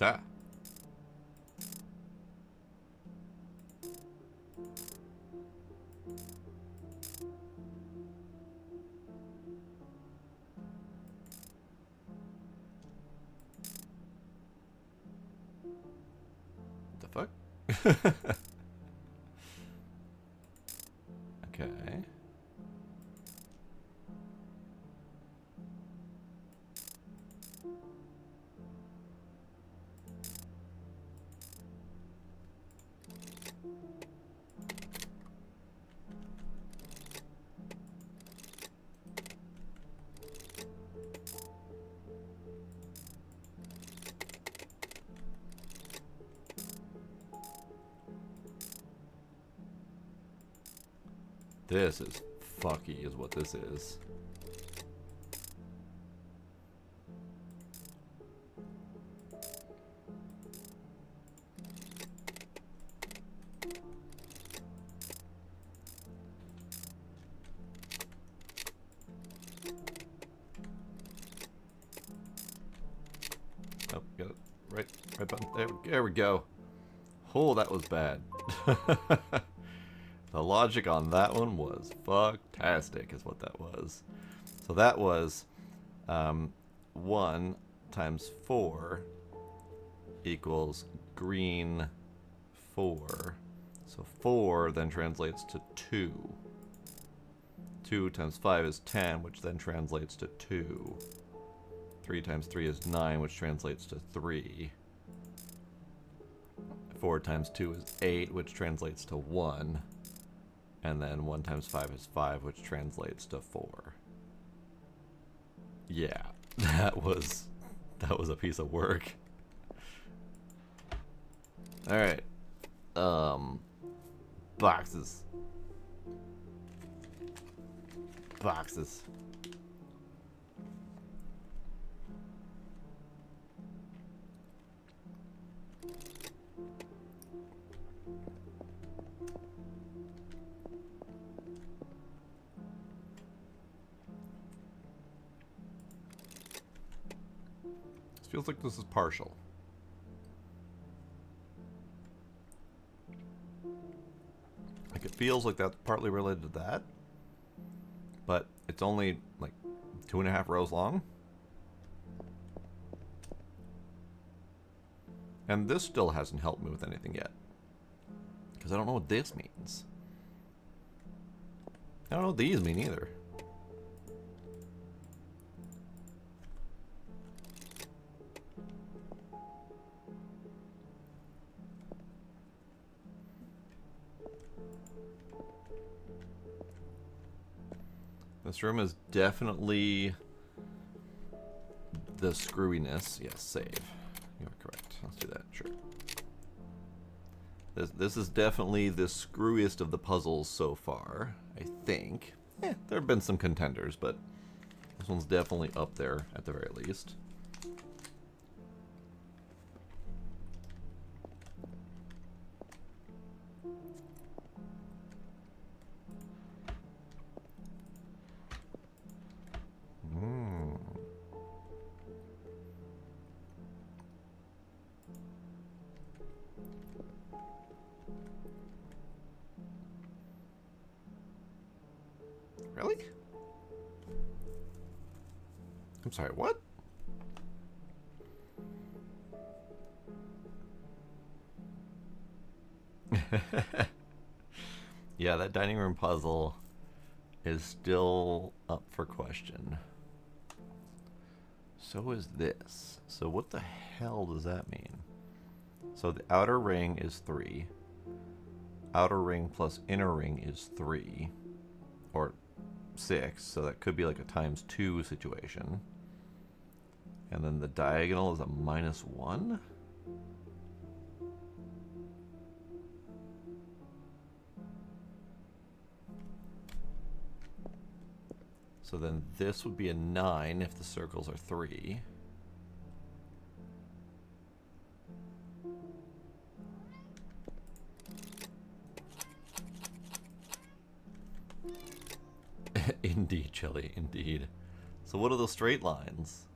Ah. The fuck? Okay. This is fucky is what this is. Oh, got it. Right button. There we go. Oh, that was bad. The logic on that one was fucktastic, is what that was. So that was 1 times 4 equals green 4. So 4 then translates to 2. 2 times 5 is 10, which then translates to 2. 3 times 3 is 9, which translates to 3. 4 times 2 is 8, which translates to 1. And then 1 times 5 is 5, which translates to 4. Yeah, that was a piece of work. Alright. Boxes. Boxes. Feels like this is partial. Like it feels like that's partly related to that, but it's only like 2.5 rows long. And this still hasn't helped me with anything yet, because I don't know what this means. I don't know what these mean either. This room is definitely the screwiness. Yes, save. You are correct. Let's do that. Sure. This is definitely the screwiest of the puzzles so far, I think. There have been some contenders, but this one's definitely up there at the very least. Really? I'm sorry, what? Yeah, that dining room puzzle is still up for question. So is this. So what the hell does that mean? So the outer ring is 3. Outer ring plus inner ring is 3. Or 6, so that could be like a ×2 situation. And then the diagonal is a -1? So then this would be a 9 if the circles are 3. Indeed, Chili, indeed. So what are the straight lines?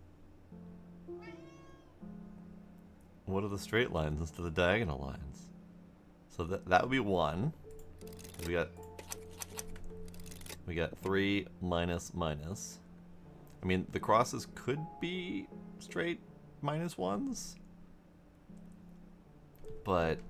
What are the straight lines instead of the diagonal lines? So that would be 1. We got 3 minus minus. I mean, the crosses could be straight -1s, but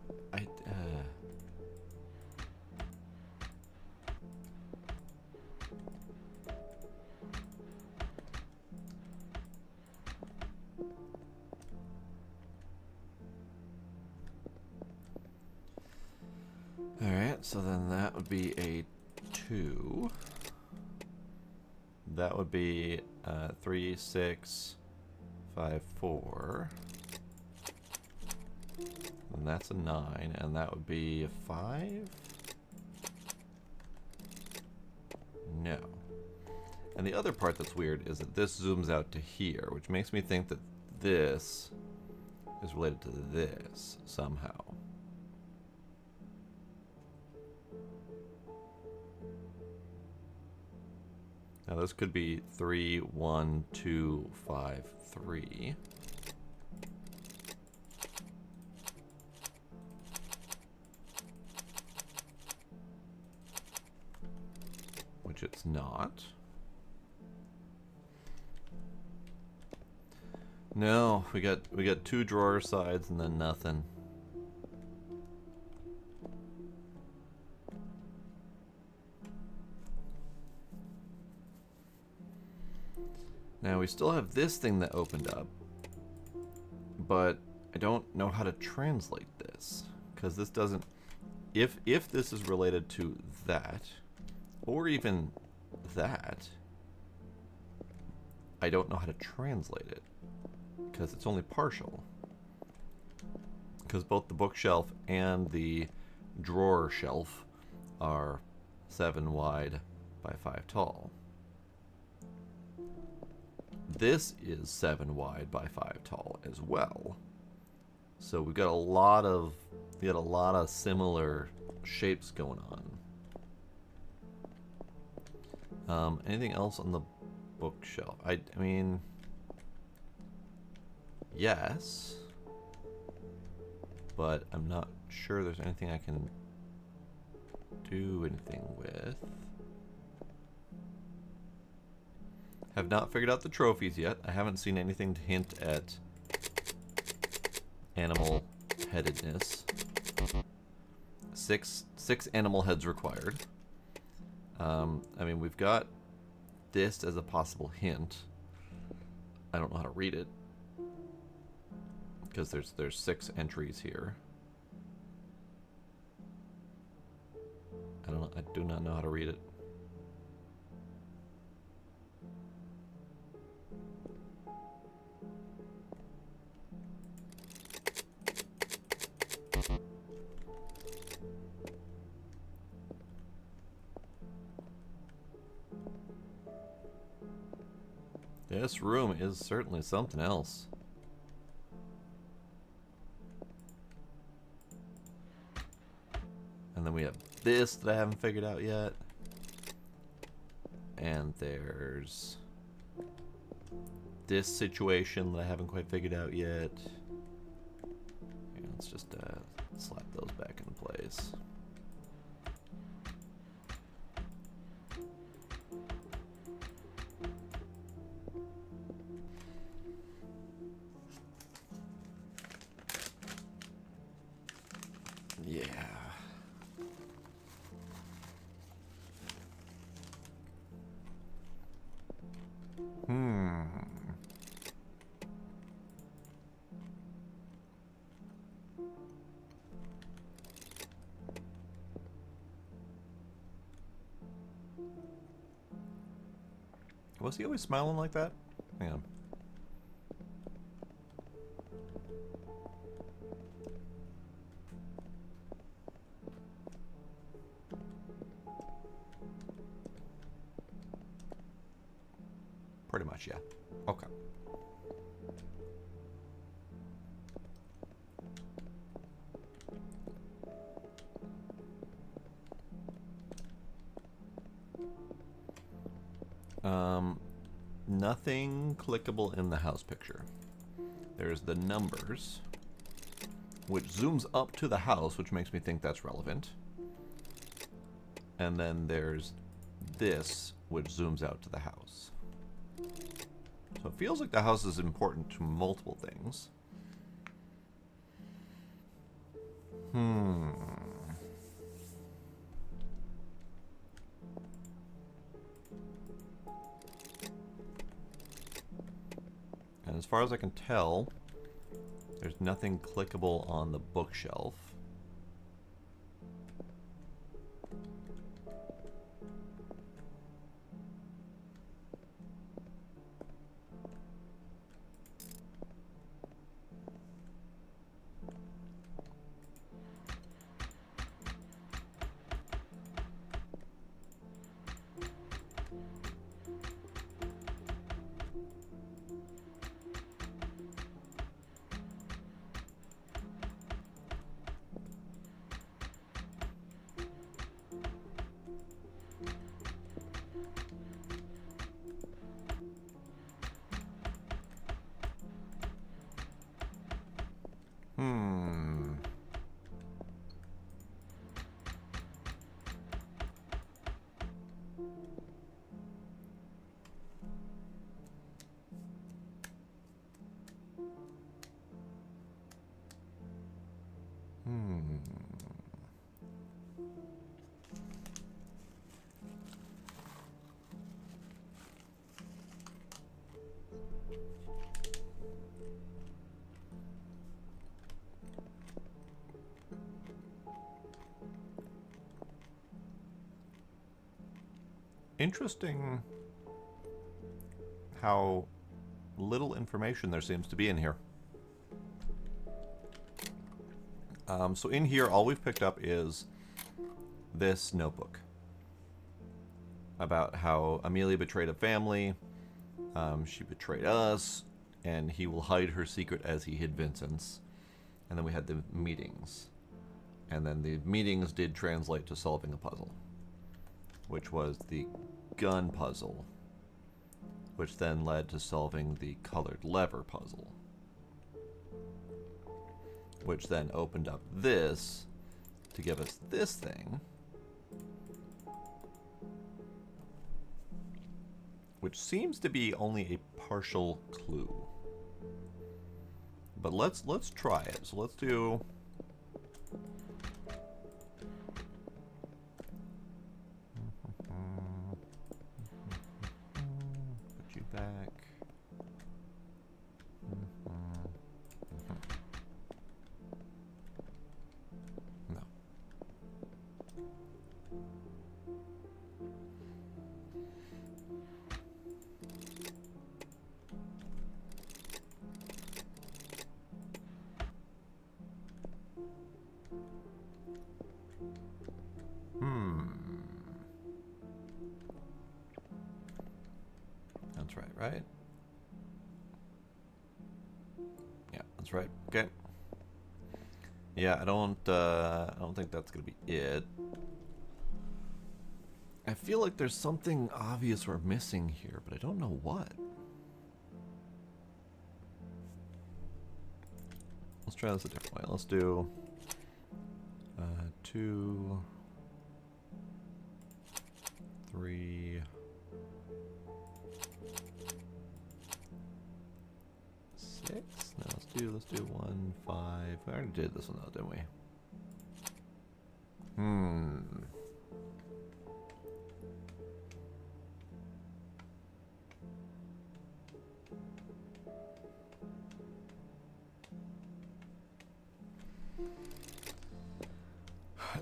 Alright, so then that would be a 2. That would be 3, 6, 5, 4. And that's a 9, and that would be a 5. No. And the other part that's weird is that this zooms out to here, which makes me think that this is related to this somehow. Now this could be 3, 1, 2, 5, 3. Which it's not. No, we got 2 drawer sides and then nothing. Now we still have this thing that opened up, but I don't know how to translate this because this doesn't. If this is related to that, or even that, I don't know how to translate it because it's only partial. Because both the bookshelf and the drawer shelf are 7 wide by 5 tall. This is 7 wide by 5 tall as well. So we've got a lot of similar shapes going on. Anything else on the bookshelf? I mean, yes, but I'm not sure there's anything I can do anything with. Have not figured out the trophies yet. I haven't seen anything to hint at animal headedness. Six animal heads required. I mean, we've got this as a possible hint. I don't know how to read it because there's 6 entries here. I do not know how to read it. This room is certainly something else. And then we have this that I haven't figured out yet. And there's this situation that I haven't quite figured out yet. Here, let's just slap those back into place. Yeah. Was he always smiling like that? Hang on. Pretty much, yeah. Okay. Nothing clickable in the house picture. There's the numbers, which zooms up to the house, which makes me think that's relevant. And then there's this, which zooms out to the house. So it feels like the house is important to multiple things. And as far as I can tell, there's nothing clickable on the bookshelf. Interesting how little information there seems to be in here. So in here, all we've picked up is this notebook about how Amelia betrayed a family, she betrayed us, and he will hide her secret as he hid Vincent's. And then we had the meetings. And then the meetings did translate to solving a puzzle, which was the gun puzzle, which then led to solving the colored lever puzzle, which then opened up this to give us this thing, which seems to be only a partial clue. But let's try it. So let's do put you back. No. That's right, right? Yeah, that's right. Okay. Yeah, I don't think that's gonna be it. I feel like there's something obvious we're missing here, but I don't know what. Let's try this a different way. Let's do 2, 3, 6. No, let's do 1, 5. We already did this one though, didn't we?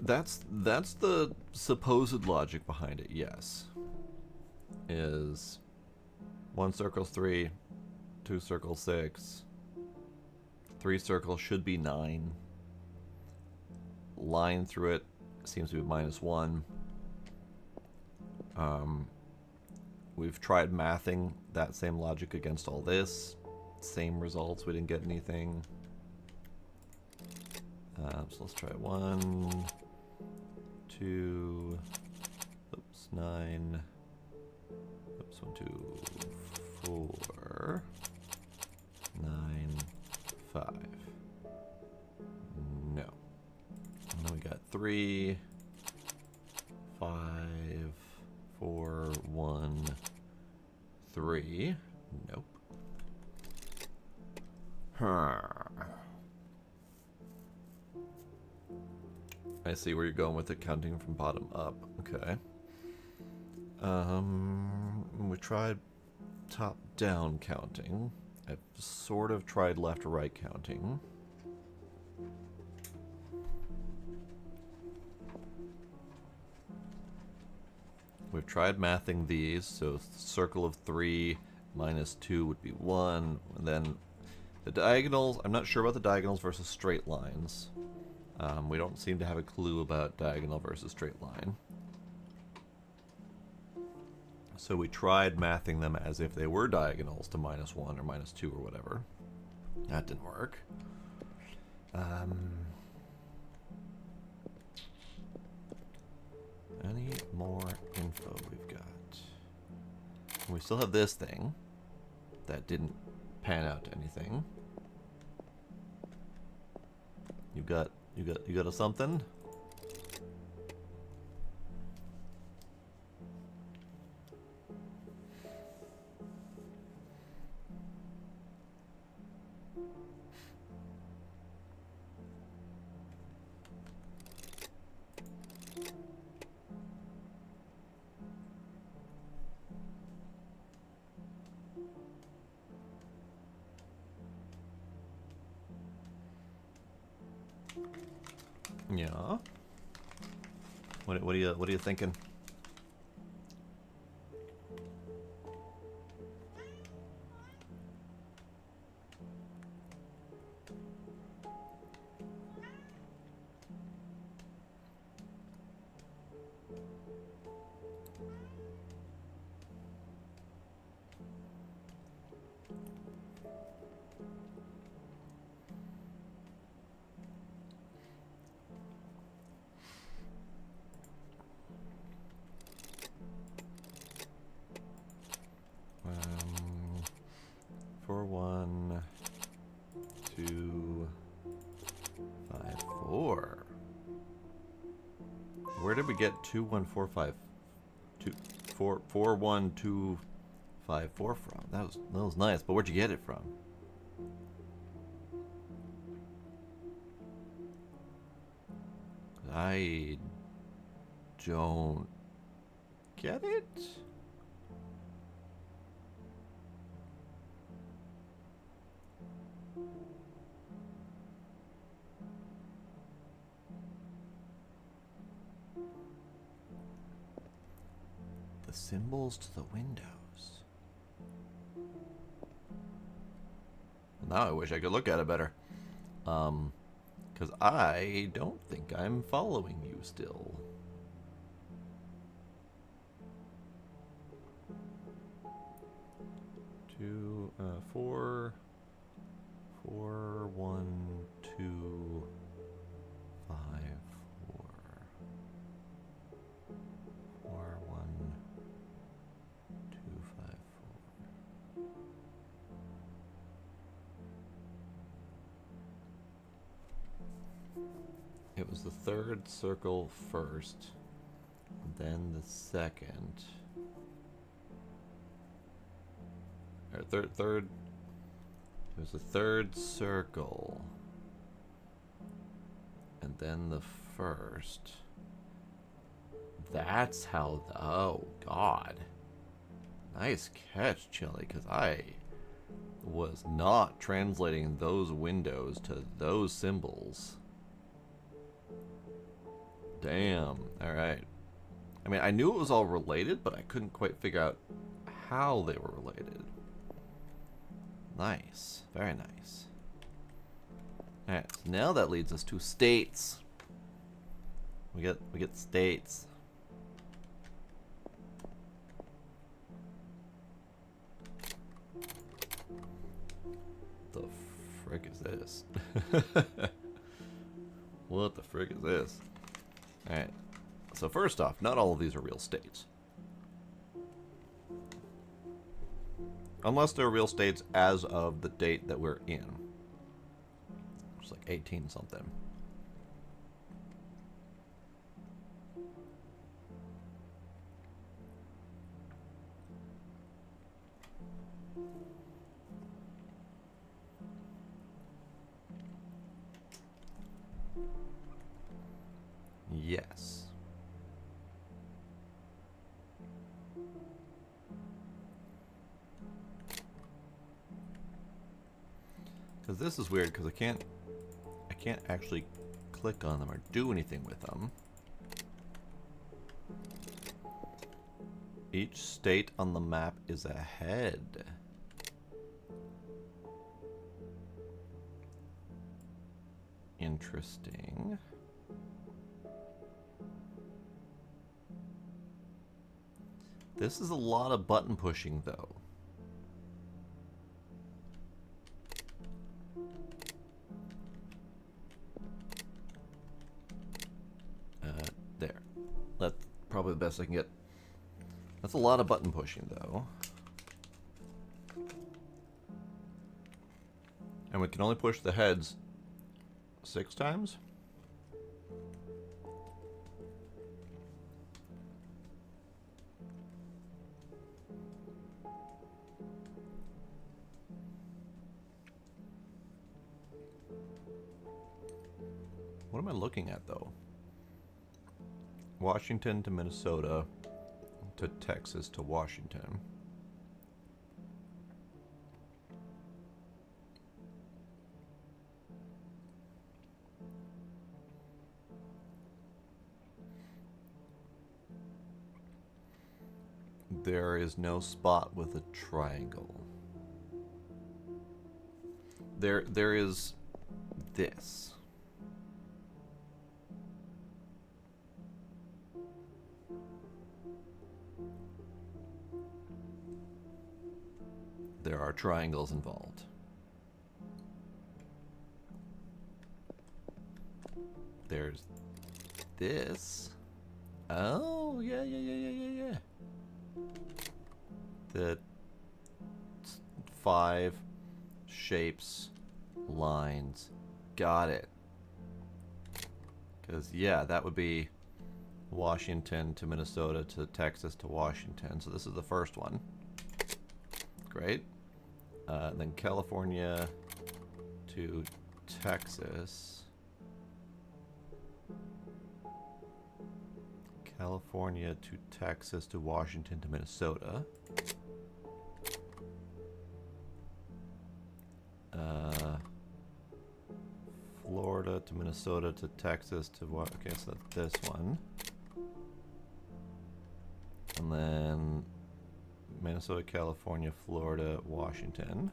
That's the supposed logic behind it, yes. Is 1 circle's 3, 2 circles 6, 3 circles should be 9. Line through it seems to be -1. We've tried mathing that same logic against all this. Same results, we didn't get anything. So let's try 1, 2, oops, 9, oops, 1, 2, 4, 9, 5. No. And then we got 3, 5, 4, 1, 3. Nope. I see where you're going with it, counting from bottom up. Okay. We tried top-down counting. I've sort of tried left-to-right counting. We've tried mathing these, so circle of 3 minus 2 would be 1. And then the diagonals, I'm not sure about the diagonals versus straight lines. We don't seem to have a clue about diagonal versus straight line. So we tried mathing them as if they were diagonals to -1 or -2 or whatever. That didn't work. Any more info we've got? We still have this thing that didn't pan out to anything. You got a something? Yeah. What are you thinking? where did we get 41254 from? That was nice, but where'd you get it from? I don't get it. The symbols to the windows. Now I wish I could look at it better. Because I don't think I'm following you still. Two, 4, 4, 1, 2, 5, 4, 4, 1, 2, 5, 4. It was the third circle first, then the second. Or third. It was the third circle, and then the first. That's how. Oh God! Nice catch, Chili. Because I was not translating those windows to those symbols. Damn. All right. I mean, I knew it was all related, but I couldn't quite figure out how they were related. Nice. Very nice. Alright, so now that leads us to states. We get states. The frick is this? What the frick is this? Alright. So first off, not all of these are real states. Unless they're real states as of the date that we're in. It's like 18 something. Yes. Because this is weird because I can't actually click on them or do anything with them. Each state on the map is a head. Interesting. This is a lot of button pushing though. There. That's probably the best I can get. That's a lot of button pushing, though. And we can only push the heads 6 times? What am I looking at, though? Washington to Minnesota to Texas to Washington. There is no spot with a triangle. There is this. There are triangles involved. There's this. Oh, yeah. The 5 shapes, lines. Got it. Because, yeah, that would be Washington to Minnesota to Texas to Washington. So this is the first one. Great. Then California to Texas. California to Texas to Washington to Minnesota. Florida to Minnesota to Texas to okay, so that's this one. And then Minnesota, California, Florida, Washington.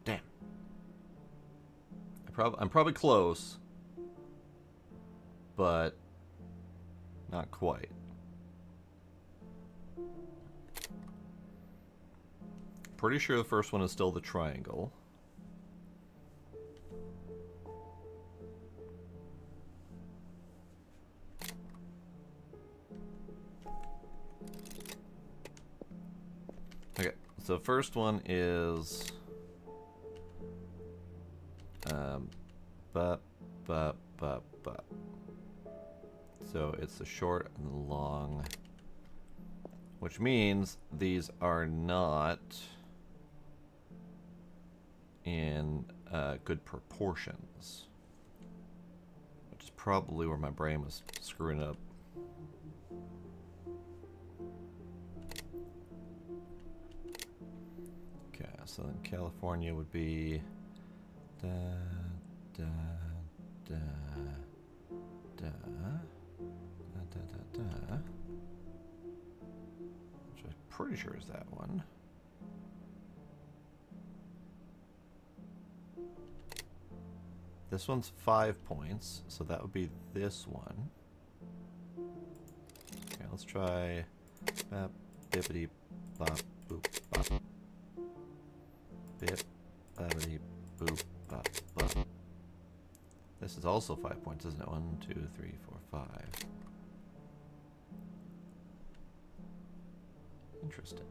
Damn. I'm probably close, but not quite. Pretty sure the first one is still the triangle. Okay, so first one is but. So it's the short and the long, which means these are not in good proportions, which is probably where my brain was screwing up. Okay, so then California would be da da da da da da da, which I'm pretty sure is that one. This one's 5 points, so that would be this one. Okay, let's try bap, bippity, bop, boop, bop. Bip, bappity, boop, bop, bop. This is also 5 points, isn't it? 1, 2, 3, 4, 5. Interesting.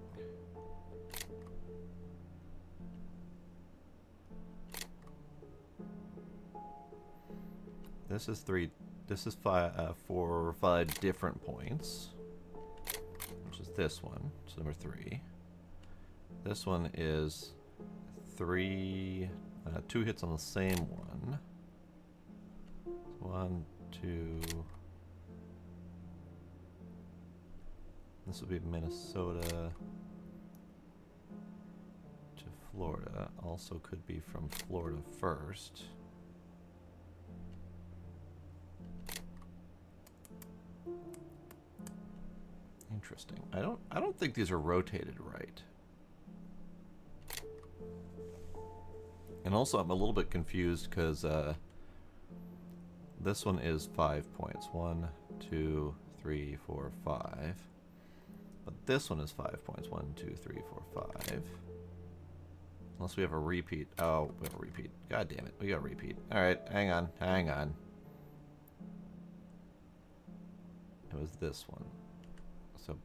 This is 3. This is 4 or 5 different points, which is this one. It's number 3. This one is 3, 2 hits on the same one. 1, 2. This would be Minnesota to Florida. Also could be from Florida first. Interesting. I don't think these are rotated right. And also I'm a little bit confused because this one is 5 points. 1, 2, 3, 4, 5. But this one is 5 points. 1, 2, 3, 4, 5. Unless we have a repeat. Oh, we have a repeat. God damn it. We got a repeat. Alright, hang on. Hang on. It was this one. So,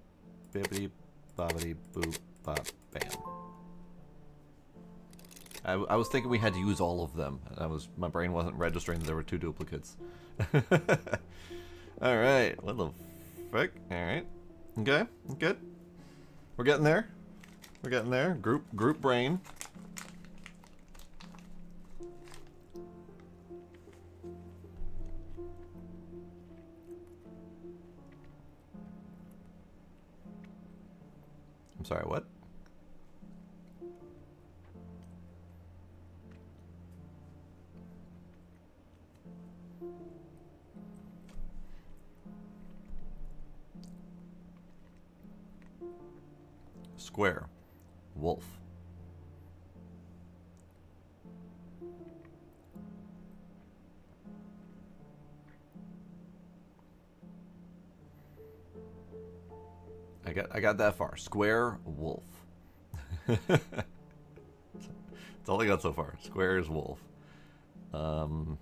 bibbity, bobbity, boop, bop, bam. I was thinking we had to use all of them. My brain wasn't registering that there were 2 duplicates. Alright, what the frick? Alright. Okay, good. We're getting there. We're getting there. Group brain. I'm sorry, what? Square. Wolf. I got that far. Square, wolf. That's all I got so far. Square is wolf. Okay.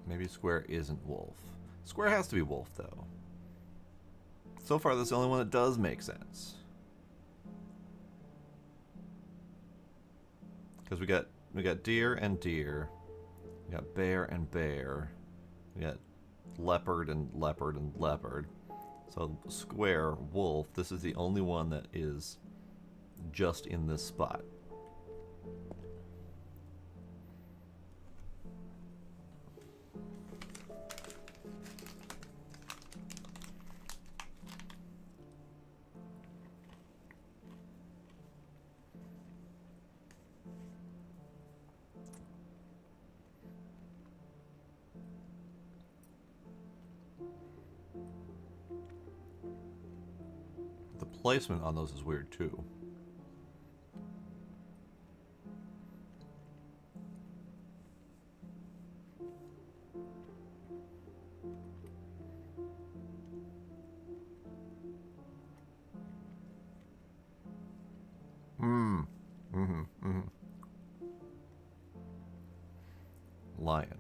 Maybe square isn't wolf. Square has to be wolf, though. So far, that's the only one that does make sense. Because we got deer and deer. We got bear and bear. We got leopard and leopard and leopard. So square, wolf, this is the only one that is just in this spot. The placement on those is weird too. Lion.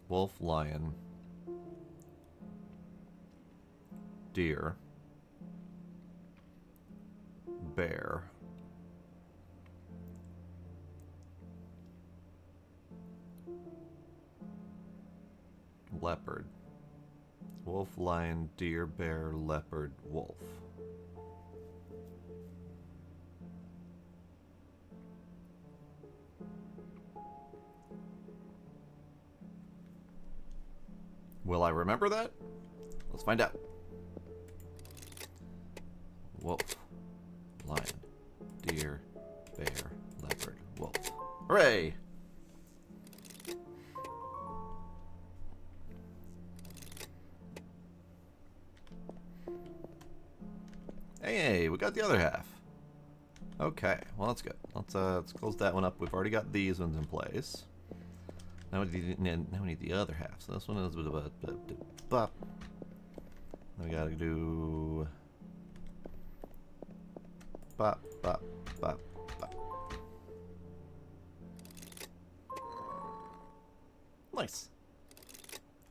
Wolf, lion. Deer. Bear. Leopard. Wolf, lion, deer, bear, leopard, wolf. Will I remember that? Let's find out. Wolf, lion, deer, bear, leopard, wolf. Hooray! Hey, we got the other half. Okay, well that's good. Let's close that one up. We've already got these ones in place. Now we need the other half. So this one is a bit of a bop. We gotta do bop, bop, bop, bop. Nice.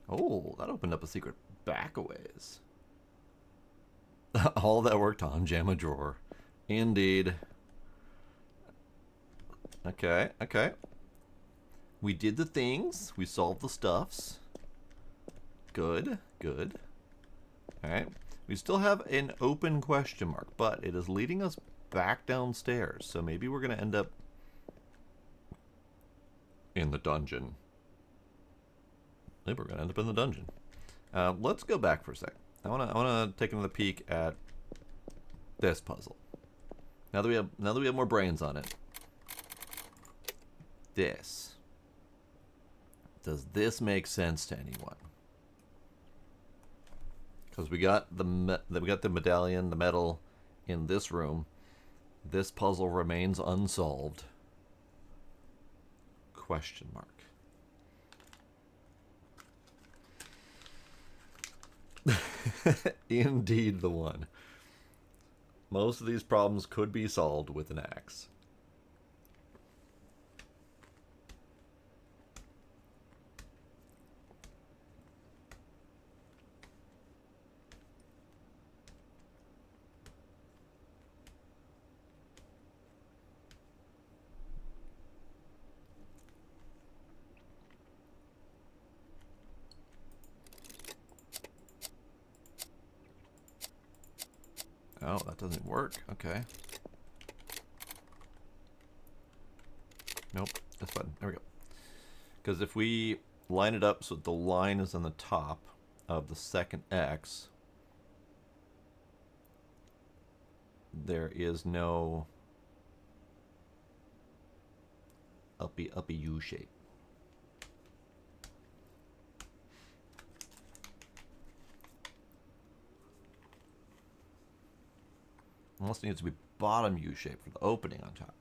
Oh, that opened up a secret back a ways. All that worked on jam a drawer. Indeed. Okay, okay. We did the things. We solved the stuffs. Good, good. Alright. We still have an open question mark, but it is leading us back downstairs. So maybe we're going to end up in the dungeon. Maybe we're going to end up in the dungeon. Let's go back for a sec. I wanna take another peek at this puzzle. Now that we have more brains on it. This. Does this make sense to anyone? Because we got the medallion, the medal, in this room. This puzzle remains unsolved. Question mark. Indeed the one. Most of these problems could be solved with an axe. Oh, that doesn't work. Okay. Nope. This button. There we go. Because if we line it up so the line is on the top of the second X, there is no uppy U shape. Almost needs to be bottom U shape for the opening on top.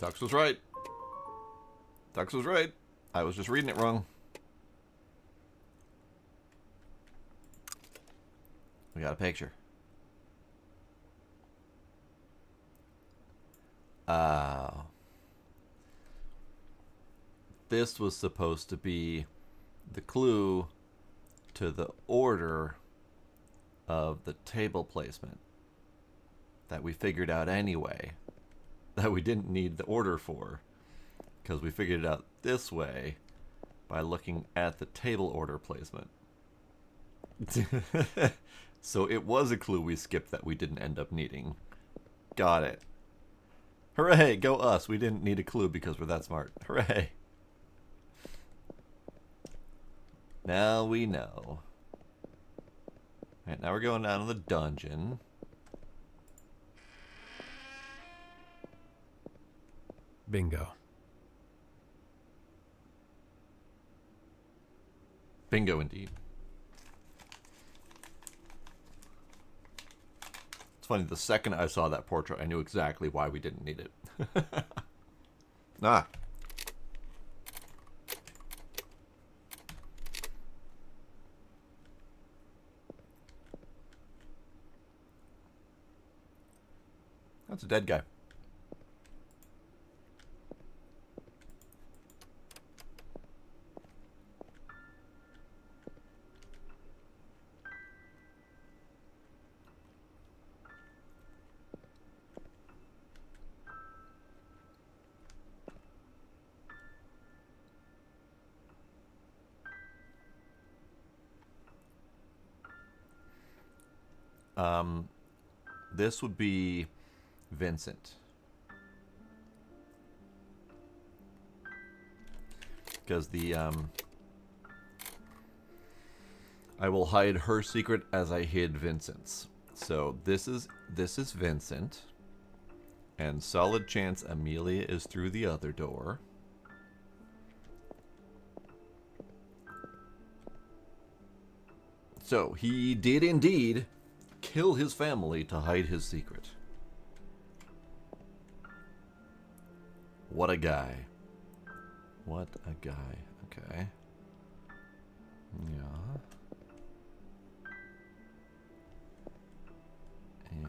Tux was right. Tux was right. I was just reading it wrong. We got a picture. This was supposed to be the clue to the order of the table placement that we figured out anyway, that we didn't need the order for, because we figured it out this way by looking at the table order placement. So it was a clue we skipped that we didn't end up needing. Got it. Hooray, go us. We didn't need a clue because we're that smart. Hooray. Now we know. Alright, now we're going down to the dungeon. Bingo. Bingo indeed. It's funny, the second I saw that portrait, I knew exactly why we didn't need it. Ah. That's a dead guy. This would be Vincent. Because the I will hide her secret as I hid Vincent's. So this is Vincent, and solid chance Amelia is through the other door. So he did indeed kill his family to hide his secret. What a guy. What a guy. Okay. Yeah. Yeah.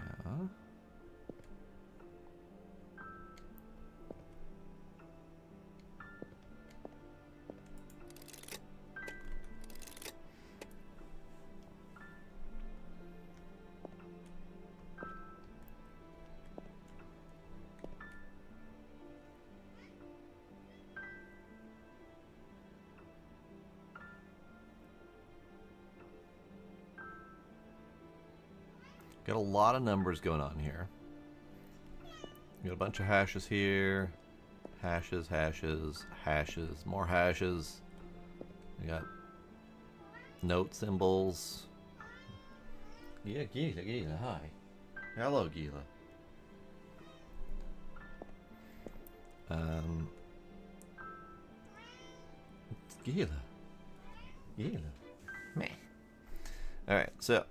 Got a lot of numbers going on here. Got a bunch of hashes here. Hashes, hashes, hashes, more hashes. We got note symbols. Yeah, Gila, hi. Hello, Gila. Gila. Gila. Meh. Alright, so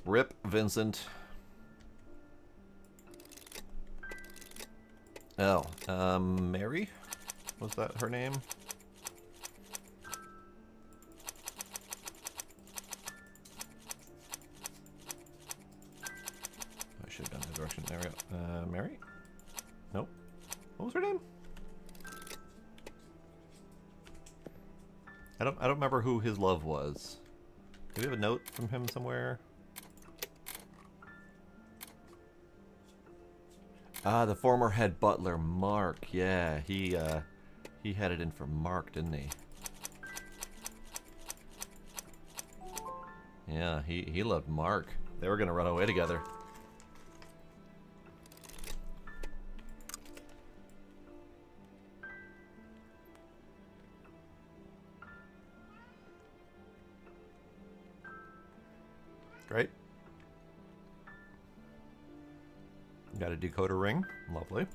Rip Vincent. Oh, Mary? Was that her name? I should have gone that direction. There we go. Mary? Nope. What was her name? I don't remember who his love was. Do we have a note from him somewhere? Ah, the former head butler, Mark. Yeah, he had it in for Mark, didn't he? Yeah, he loved Mark. They were gonna run away together. Great. Got a decoder ring. Lovely.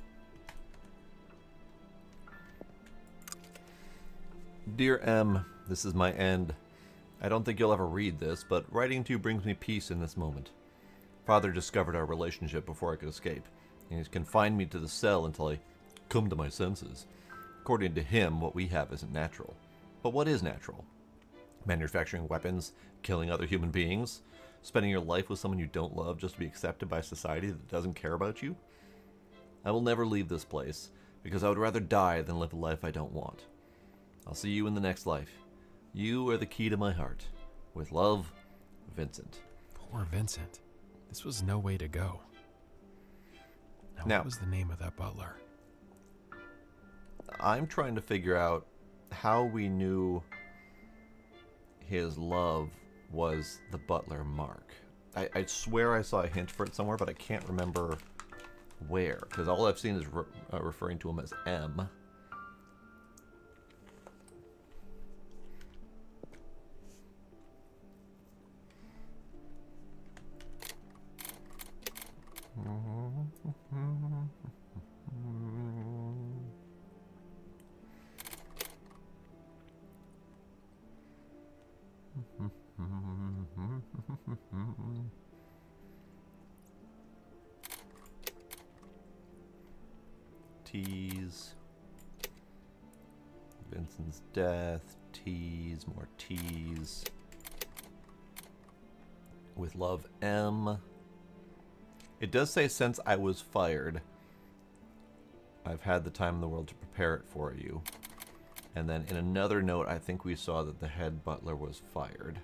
Dear M, this is my end. I don't think you'll ever read this, but writing to you brings me peace in this moment. Father discovered our relationship before I could escape, and he's confined me to the cell until I come to my senses. According to him, what we have isn't natural. But what is natural? Manufacturing weapons, killing other human beings, spending your life with someone you don't love just to be accepted by a society that doesn't care about you? I will never leave this place, because I would rather die than live a life I don't want. I'll see you in the next life. You are the key to my heart. With love, Vincent. Poor Vincent. This was no way to go. Now, what was the name of that butler? I'm trying to figure out how we knew his love was the butler Mark. I swear I saw a hint for it somewhere, but I can't remember where, because all I've seen is referring to him as M. T's. Vincent's death. T's. More T's. With love, M. It does say, since I was fired, I've had the time in the world to prepare it for you. And then in another note, I think we saw that the head butler was fired.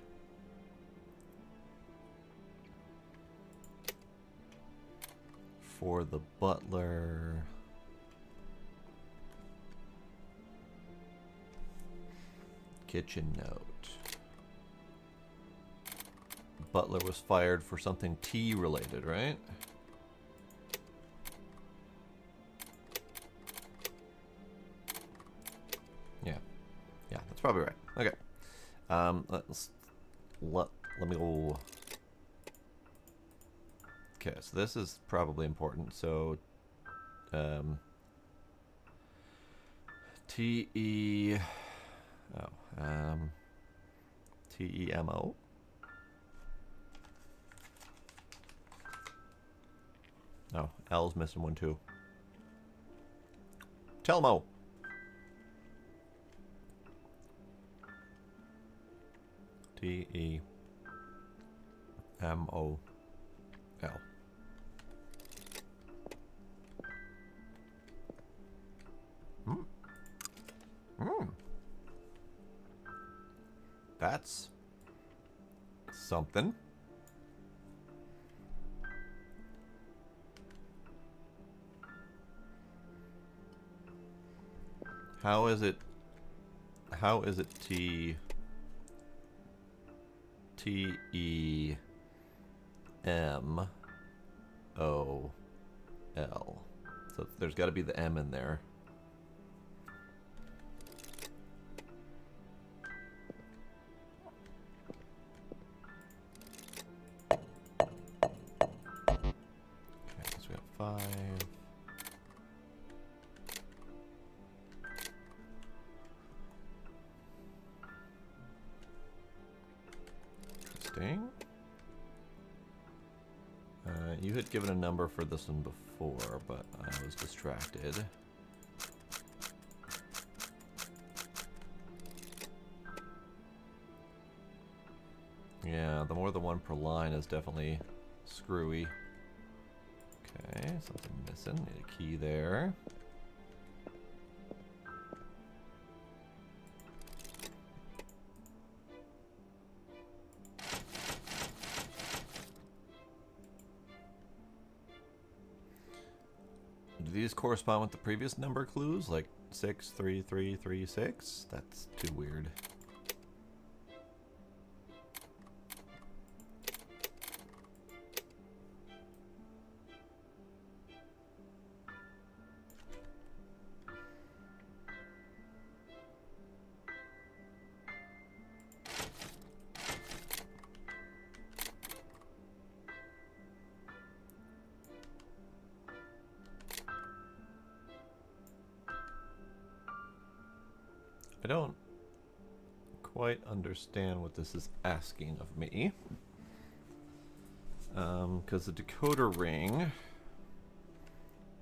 For the butler... Kitchen note. Butler was fired for something tea related, right? Yeah, that's probably right. Okay. Let me go. Okay, so this is probably important. So, T-E... Oh, T-E-M-O? Oh, L's missing one too. Telmo! T-E-M-O-L. That's something. How is it T-E-M-O-L? So there's got to be the M in there. Okay, so we have 5. Interesting. You had given a number for this one before, but I was distracted. Yeah, the more than one per line is definitely screwy. Okay, something missing. Need a key there. Do these correspond with the previous number clues? Like 63336? That's too weird. I don't quite understand what this is asking of me. Because the decoder ring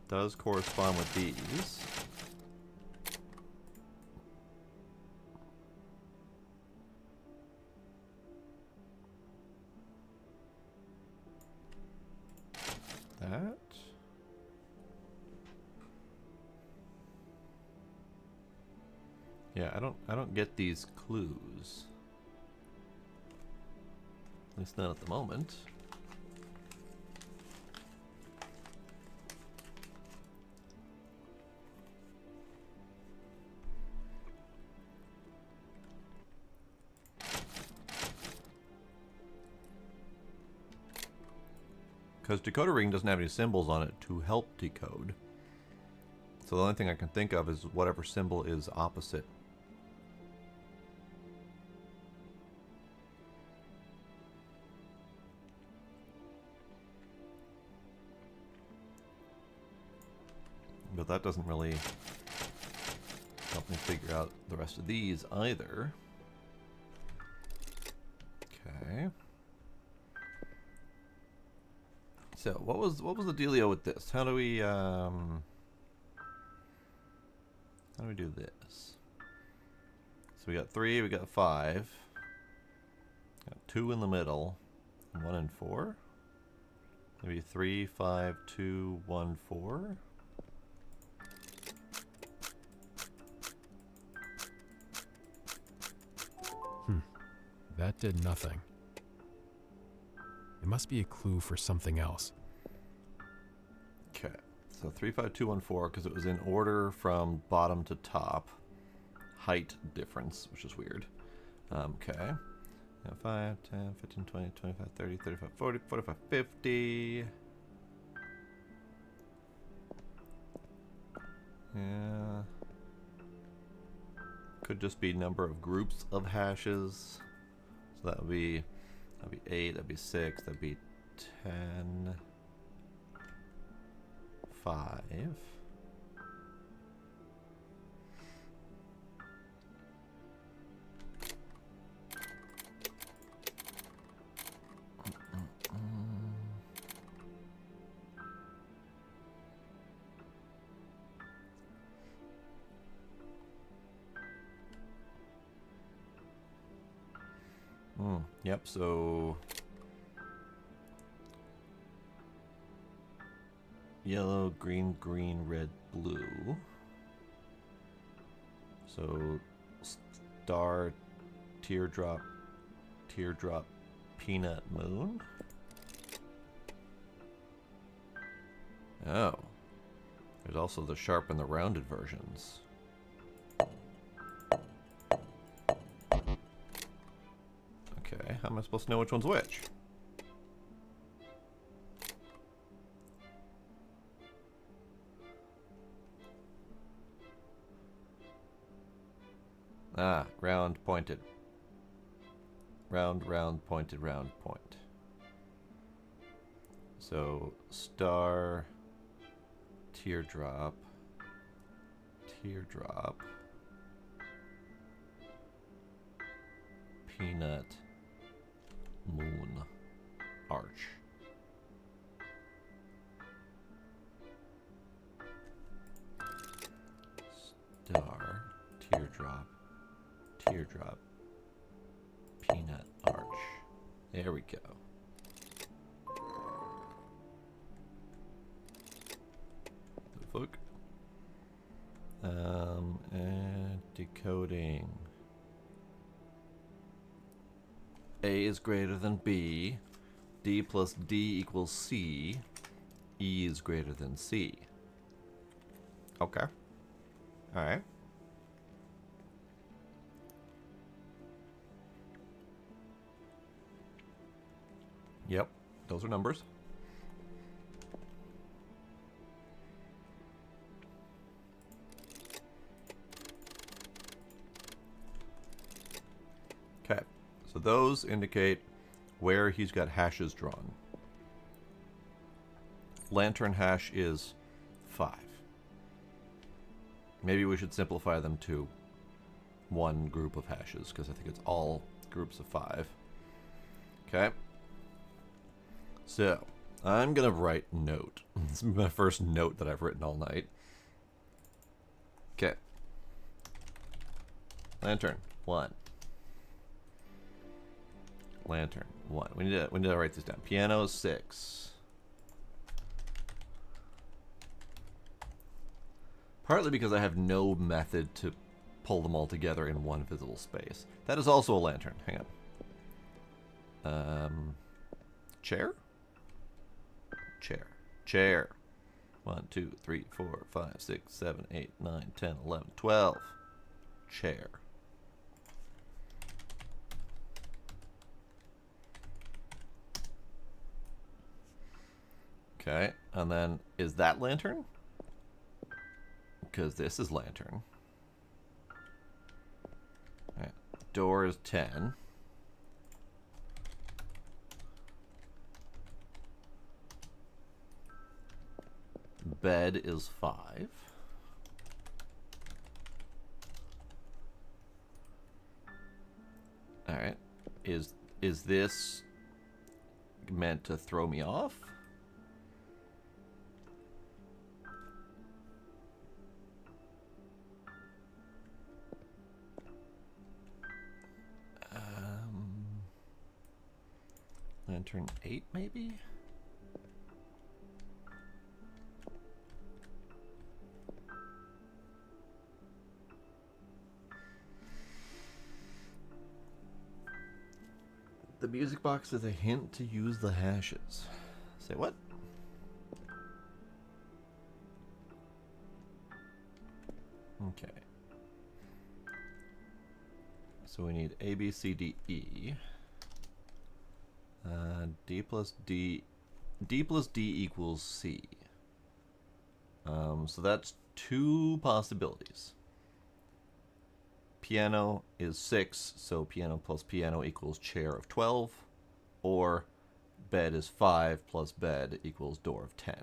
does correspond with these. That. Yeah, I don't get these clues. At least not at the moment. Because decoder ring doesn't have any symbols on it to help decode. So the only thing I can think of is whatever symbol is opposite. But that doesn't really help me figure out the rest of these either. Okay. So what was the dealio with this? How do we do this? So we got 3, we got 5, got 2 in the middle, and 1 and 4. Maybe 3, 5, 2, 1, 4. That did nothing. It must be a clue for something else. Okay, so 3, 5, 2, 1, 4, because it was in order from bottom to top. Height difference, which is weird. Okay. 5, 10, 15, 20, 25, 30, 35, 40, 45, 50. Yeah. Could just be number of groups of hashes. So that would be 8, that'd be 6, that'd be 10, 5. Yep, so yellow, green, green, red, blue. So star, teardrop, teardrop, peanut, moon. Oh. There's also the sharp and the rounded versions. Okay, how am I supposed to know which one's which? Ah, round, pointed. Round, round, pointed, round, point. So, star, teardrop, teardrop, peanut, moon, arch. Star, teardrop, teardrop, peanut, arch. There we go. The fuck? And decoding. A is greater than B. D plus D equals C. E is greater than C. Okay. Alright. Yep, those are numbers. Okay, so those indicate where he's got hashes drawn. Lantern hash is 5. Maybe we should simplify them to one group of hashes, because I think it's all groups of 5. Okay. So, I'm gonna write note. This is my first note that I've written all night. Okay. Lantern, 1. Lantern, 1. We need to write this down. Piano, 6. Partly because I have no method to pull them all together in one visible space. That is also a lantern. Hang on. Chair? Chair. 1, 2, 3, 4, 5, 6, 7, 8, 9, 10, 11, 12. Chair. Okay, and then is that lantern? Because this is lantern. Alright, door is 10. Bed is 5. Alright, is this meant to throw me off? Lantern 8, maybe? The music box is a hint to use the hashes. Say what? Okay. So we need A, B, C, D, E. D plus D equals C. So that's 2 possibilities. Piano is 6, so piano plus piano equals chair of 12. Or bed is 5 plus bed equals door of 10.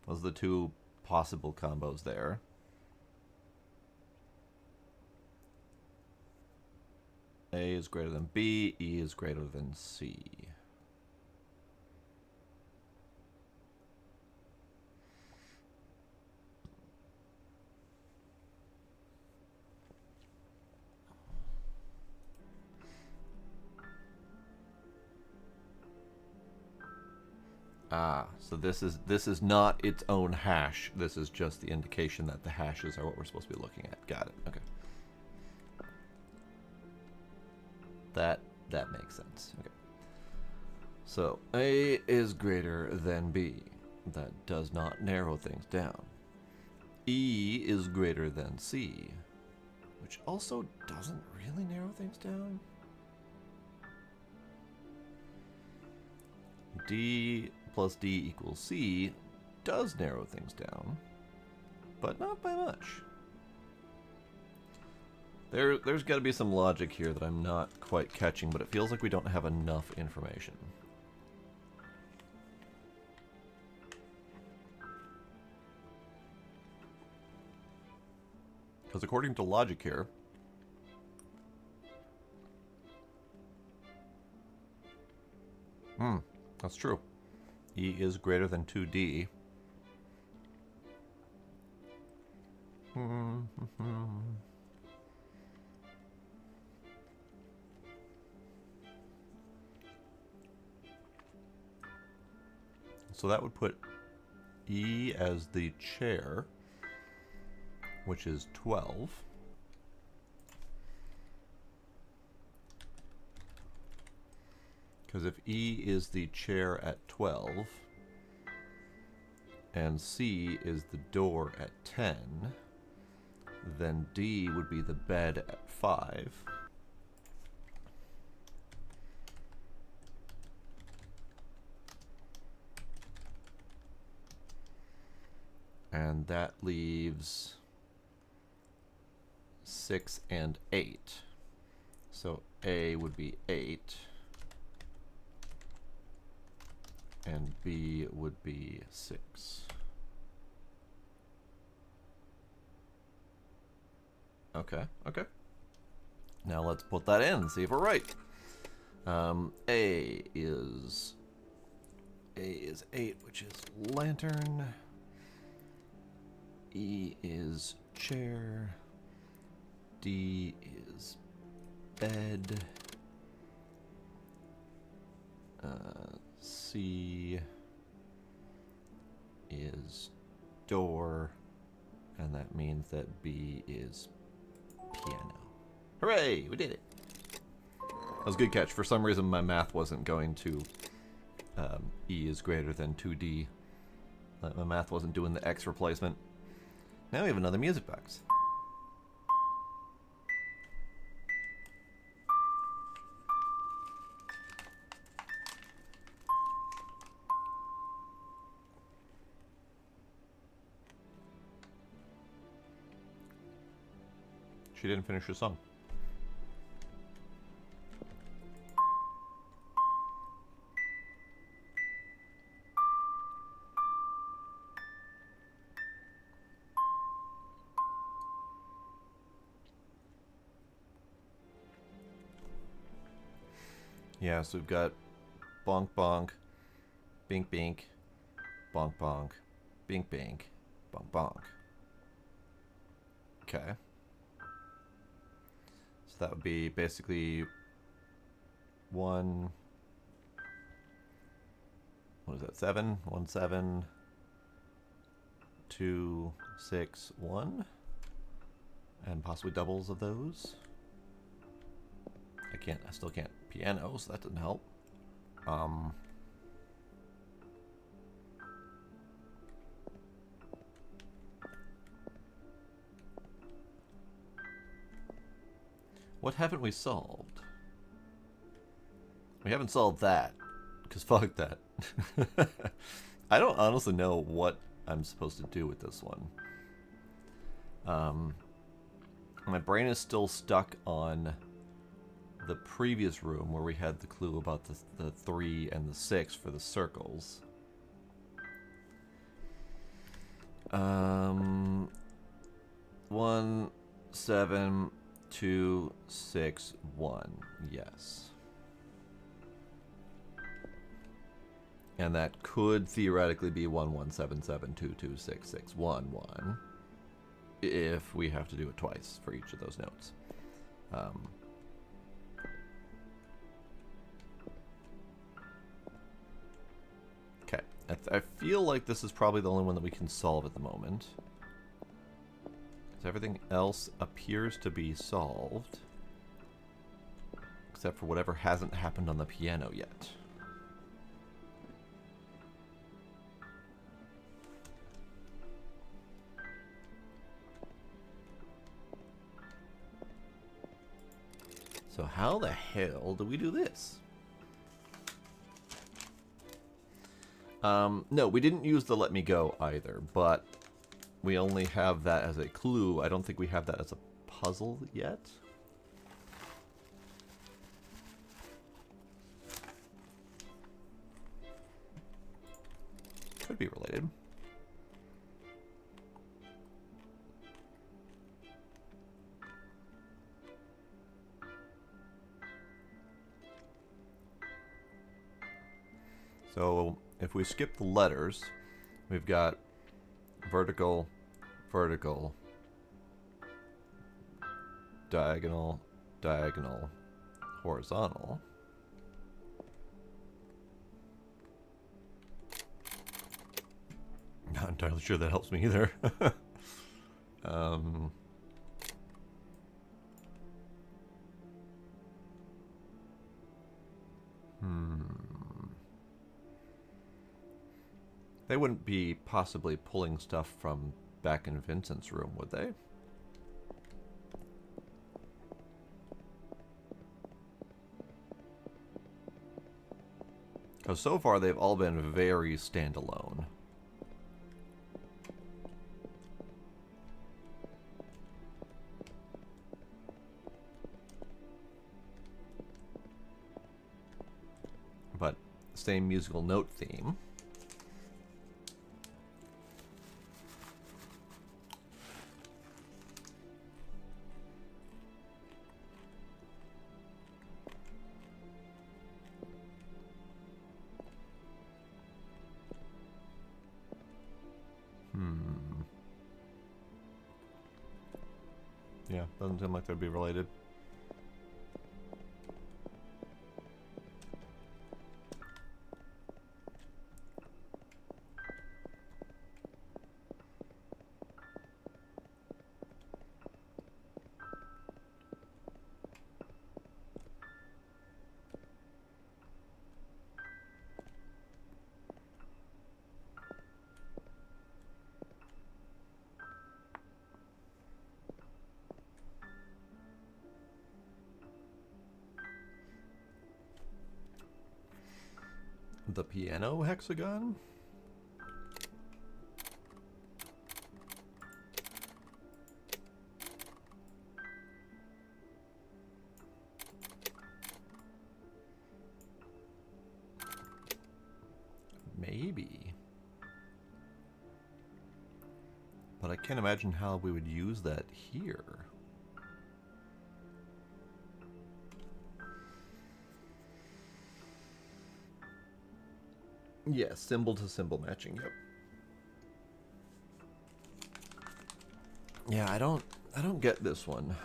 Those are the 2 possible combos there. A is greater than B, E is greater than C. Ah, so this is not its own hash. This is just the indication that the hashes are what we're supposed to be looking at. Got it. Okay. That makes sense. Okay. So A is greater than B. That does not narrow things down. E is greater than C, which also doesn't really narrow things down. D plus D equals C does narrow things down, but not by much. There's got to be some logic here that I'm not quite catching, but it feels like we don't have enough information. Because according to logic here, that's true. E is greater than 2D. So that would put E as the chair, which is 12. Because if E is the chair at 12, and C is the door at 10, then D would be the bed at 5. And that leaves 6 and 8. So A would be 8. And B would be 6. Okay. Now let's put that in and see if we're right. A is A is 8, which is lantern. E is chair. D is bed. C is door. And that means that B is piano. Hooray! We did it! That was a good catch. For some reason, my math wasn't going to E is greater than 2D. My math wasn't doing the X replacement. Now we have another music box. She didn't finish her song. Yeah, so we've got bonk bonk, bink bink, bonk bonk, bink bink, bonk bonk. Okay. So that would be basically one. What is that? 7, 1, 7, 2, 6, 1, and possibly doubles of those. I still can't piano, so that doesn't help. What haven't we solved? We haven't solved that, because fuck that. I don't honestly know what I'm supposed to do with this one. My brain is still stuck on the previous room where we had the clue about the 3 and the 6 for the circles. 1, 7, 2, 6, 1. Yes. And that could theoretically be 1, 1, 7, 7, 2, 2, 6, 6, 1, 1. If we have to do it twice for each of those notes. Okay. I feel like this is probably the only one that we can solve at the moment. Everything else appears to be solved. Except for whatever hasn't happened on the piano yet. So how the hell do we do this? No, we didn't use the let me go either, but we only have that as a clue. I don't think we have that as a puzzle yet. Could be related. So if we skip the letters, we've got vertical, vertical, diagonal, diagonal, horizontal. Not entirely sure that helps me either. They wouldn't be possibly pulling stuff from back in Vincent's room, would they? Because so far they've all been very standalone. But same musical note theme. Yeah, doesn't seem like they'd be related. The piano hexagon? Maybe. But I can't imagine how we would use that here. Yeah, symbol to symbol matching, yep. Yeah, I don't get this one.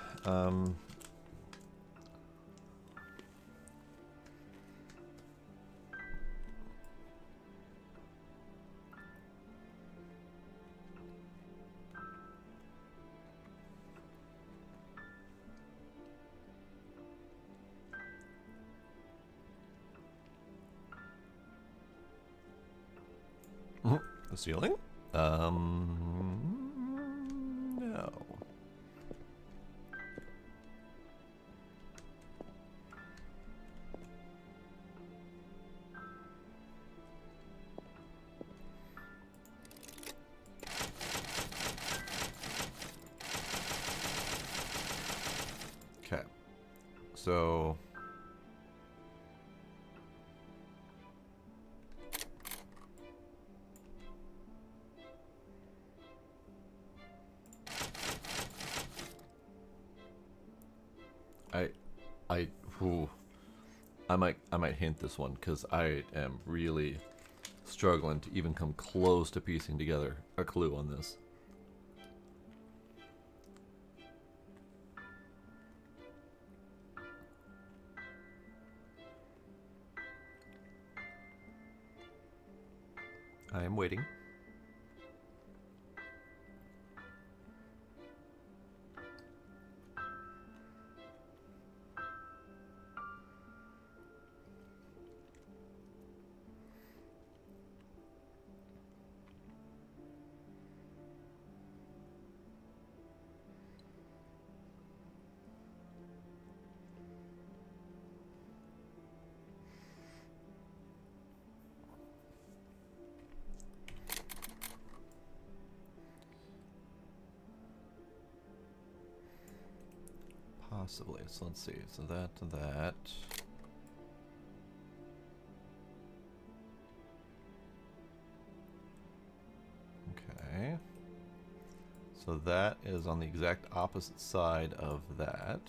The ceiling? No. Okay. So I I whew, I might hint this one because I am really struggling to even come close to piecing together a clue on this. I am waiting. Possibly. So let's see. So that to that. Okay. So that is on the exact opposite side of that.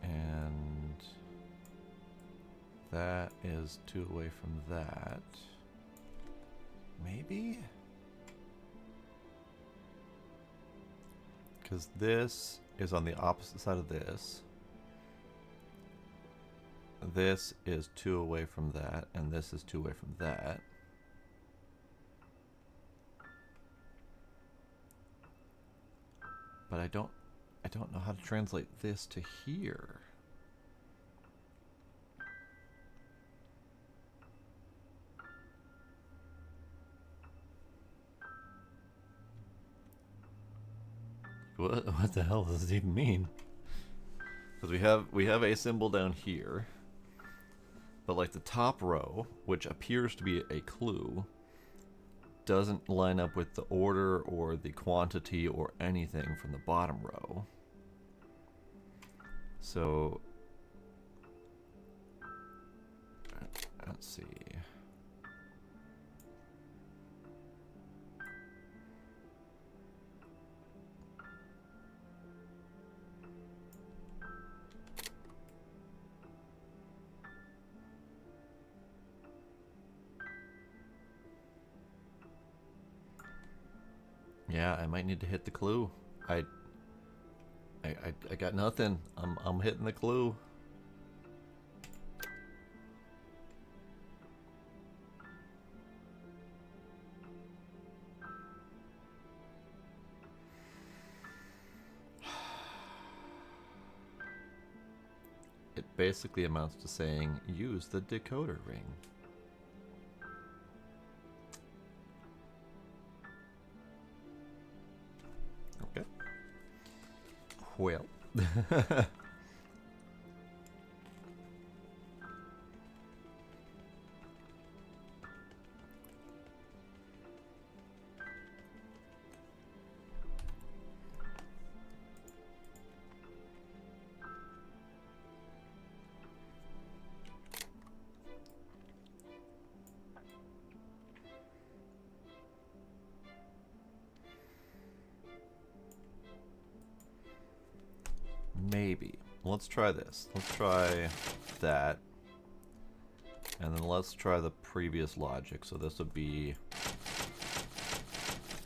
And that is 2 away from that. Maybe? Because this is on the opposite side of this. This is 2 away from that, and this is 2 away from that. But I don't know how to translate this to here. What the hell does this even mean? Because we have a symbol down here, but like the top row, which appears to be a clue, doesn't line up with the order or the quantity or anything from the bottom row. So let's see. Yeah, I might need to hit the clue. I got nothing. I'm hitting the clue. It basically amounts to saying use the decoder ring. Okay. Well. Maybe. Let's try this. Let's try that. And then let's try the previous logic. So this would be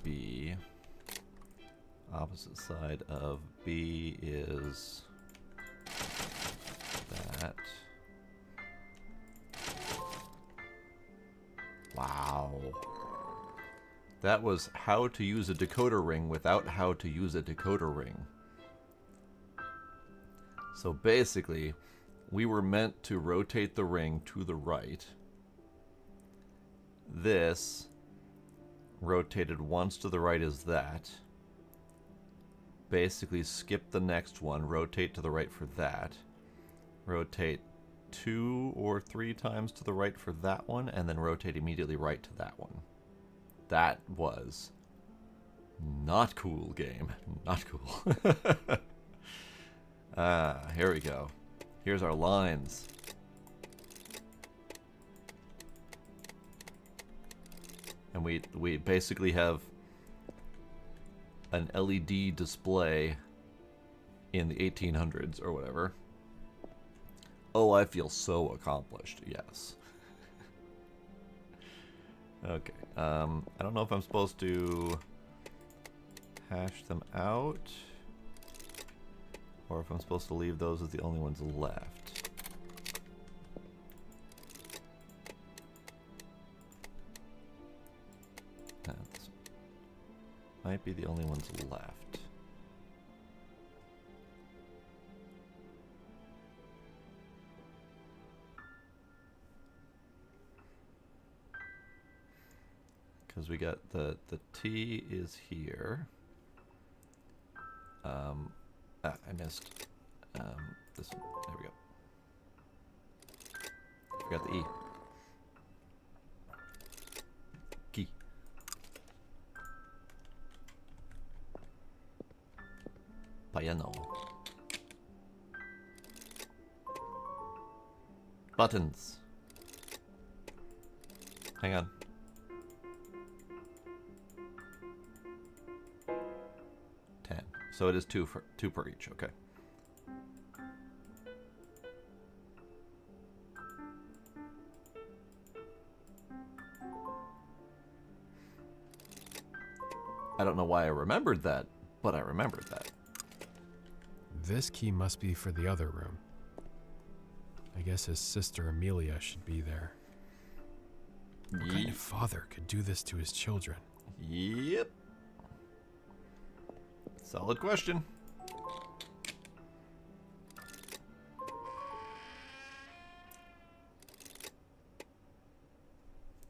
B. Opposite side of B is that. Wow. That was how to use a decoder ring without how to use a decoder ring. So basically, we were meant to rotate the ring to the right. This rotated once to the right is that. Basically skip the next one, rotate to the right for that. Rotate 2 or 3 times to the right for that one, and then rotate immediately right to that one. That was not cool, game. Not cool. Here we go. Here's our lines. And we basically have an LED display in the 1800s or whatever. Oh, I feel so accomplished. Yes. Okay. I don't know if I'm supposed to hash them out, or if I'm supposed to leave those as the only ones left. That might be the only ones left. Because we got the T is here. I missed this one. There we go. Forgot the E. Key. Piano. Buttons. Hang on. 10. So it is two per each. Okay. I don't know why I remembered that, but I remembered that. This key must be for the other room. I guess his sister Amelia should be there. What kind of father could do this to his children? Yep. Solid question.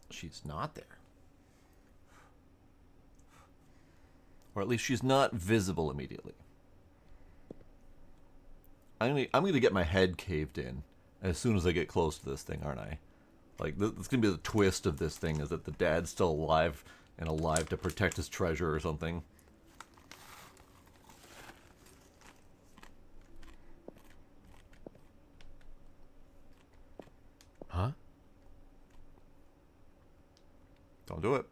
She's not there. Or at least she's not visible immediately. I'm gonna get my head caved in as soon as I get close to this thing, aren't I? Like, that's gonna be the twist of this thing, is that the dad's still alive and alive to protect his treasure or something. Huh? Don't do it.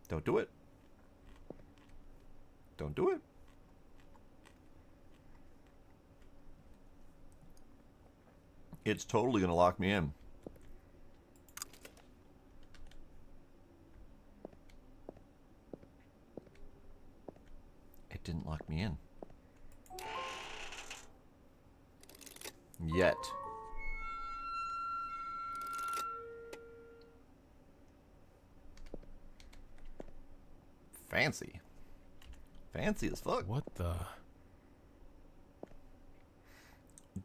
Don't do it. Don't do it. It's totally gonna lock me in. didn't lock me in. Yet. Fancy. Fancy as fuck. What the?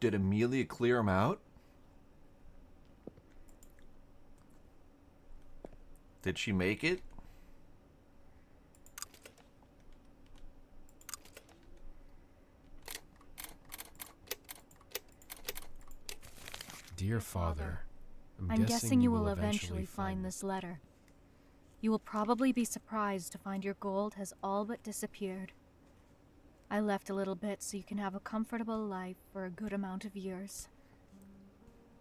Did Amelia clear him out? Did she make it? Dear Father, I'm guessing you will eventually find this letter. You will probably be surprised to find your gold has all but disappeared. I left a little bit so you can have a comfortable life for a good amount of years.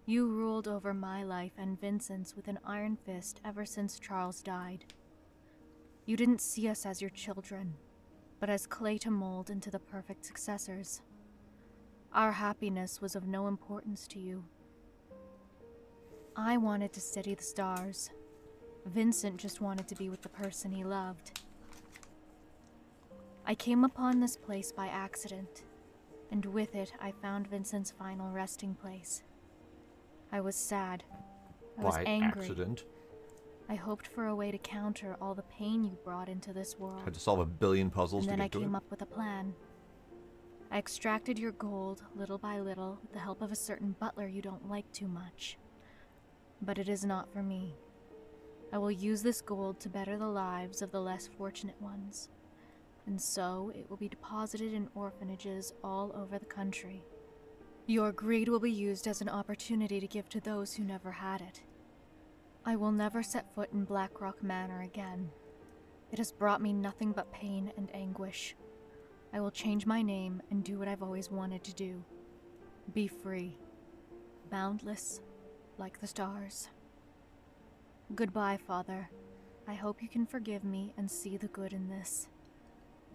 You ruled over my life and Vincent's with an iron fist ever since Charles died. You didn't see us as your children, but as clay to mold into the perfect successors. Our happiness was of no importance to you. I wanted to steady the stars. Vincent just wanted to be with the person he loved. I came upon this place by accident, and with it I found Vincent's final resting place. I was sad. I was angry. By accident? I hoped for a way to counter all the pain you brought into this world. Had to solve a billion puzzles And to then I get to came it? up with a plan. I extracted your gold little by little with the help of a certain butler you don't like too much. But it is not for me. I will use this gold to better the lives of the less fortunate ones. And so it will be deposited in orphanages all over the country. Your greed will be used as an opportunity to give to those who never had it. I will never set foot in Blackrock Manor again. It has brought me nothing but pain and anguish. I will change my name and do what I've always wanted to do. Be free. Boundless, like the stars. Goodbye, Father. I hope you can forgive me and see the good in this.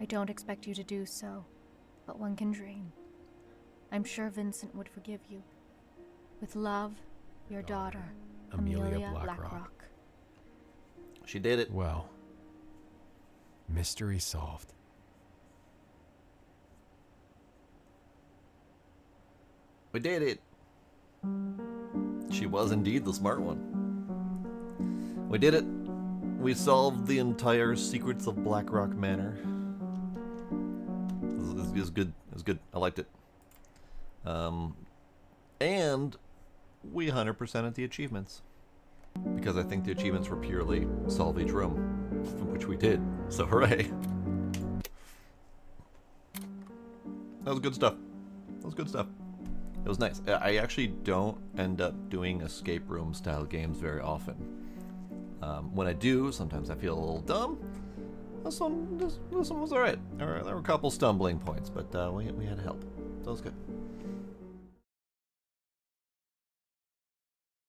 I don't expect you to do so, but one can dream. I'm sure Vincent would forgive you. With love, your daughter, Amelia Blackrock. She did it. Well, mystery solved. We did it. She was indeed the smart one. We did it. We solved the entire secrets of Blackrock Manor. It was good. It was good. I liked it. And we 100%ed the achievements. Because I think the achievements were purely solve each room, which we did. So hooray. That was good stuff. That was good stuff. It was nice. I actually don't end up doing escape room style games very often. When I do, sometimes I feel a little dumb. This one was alright. There were a couple stumbling points, but we had help. So it was good.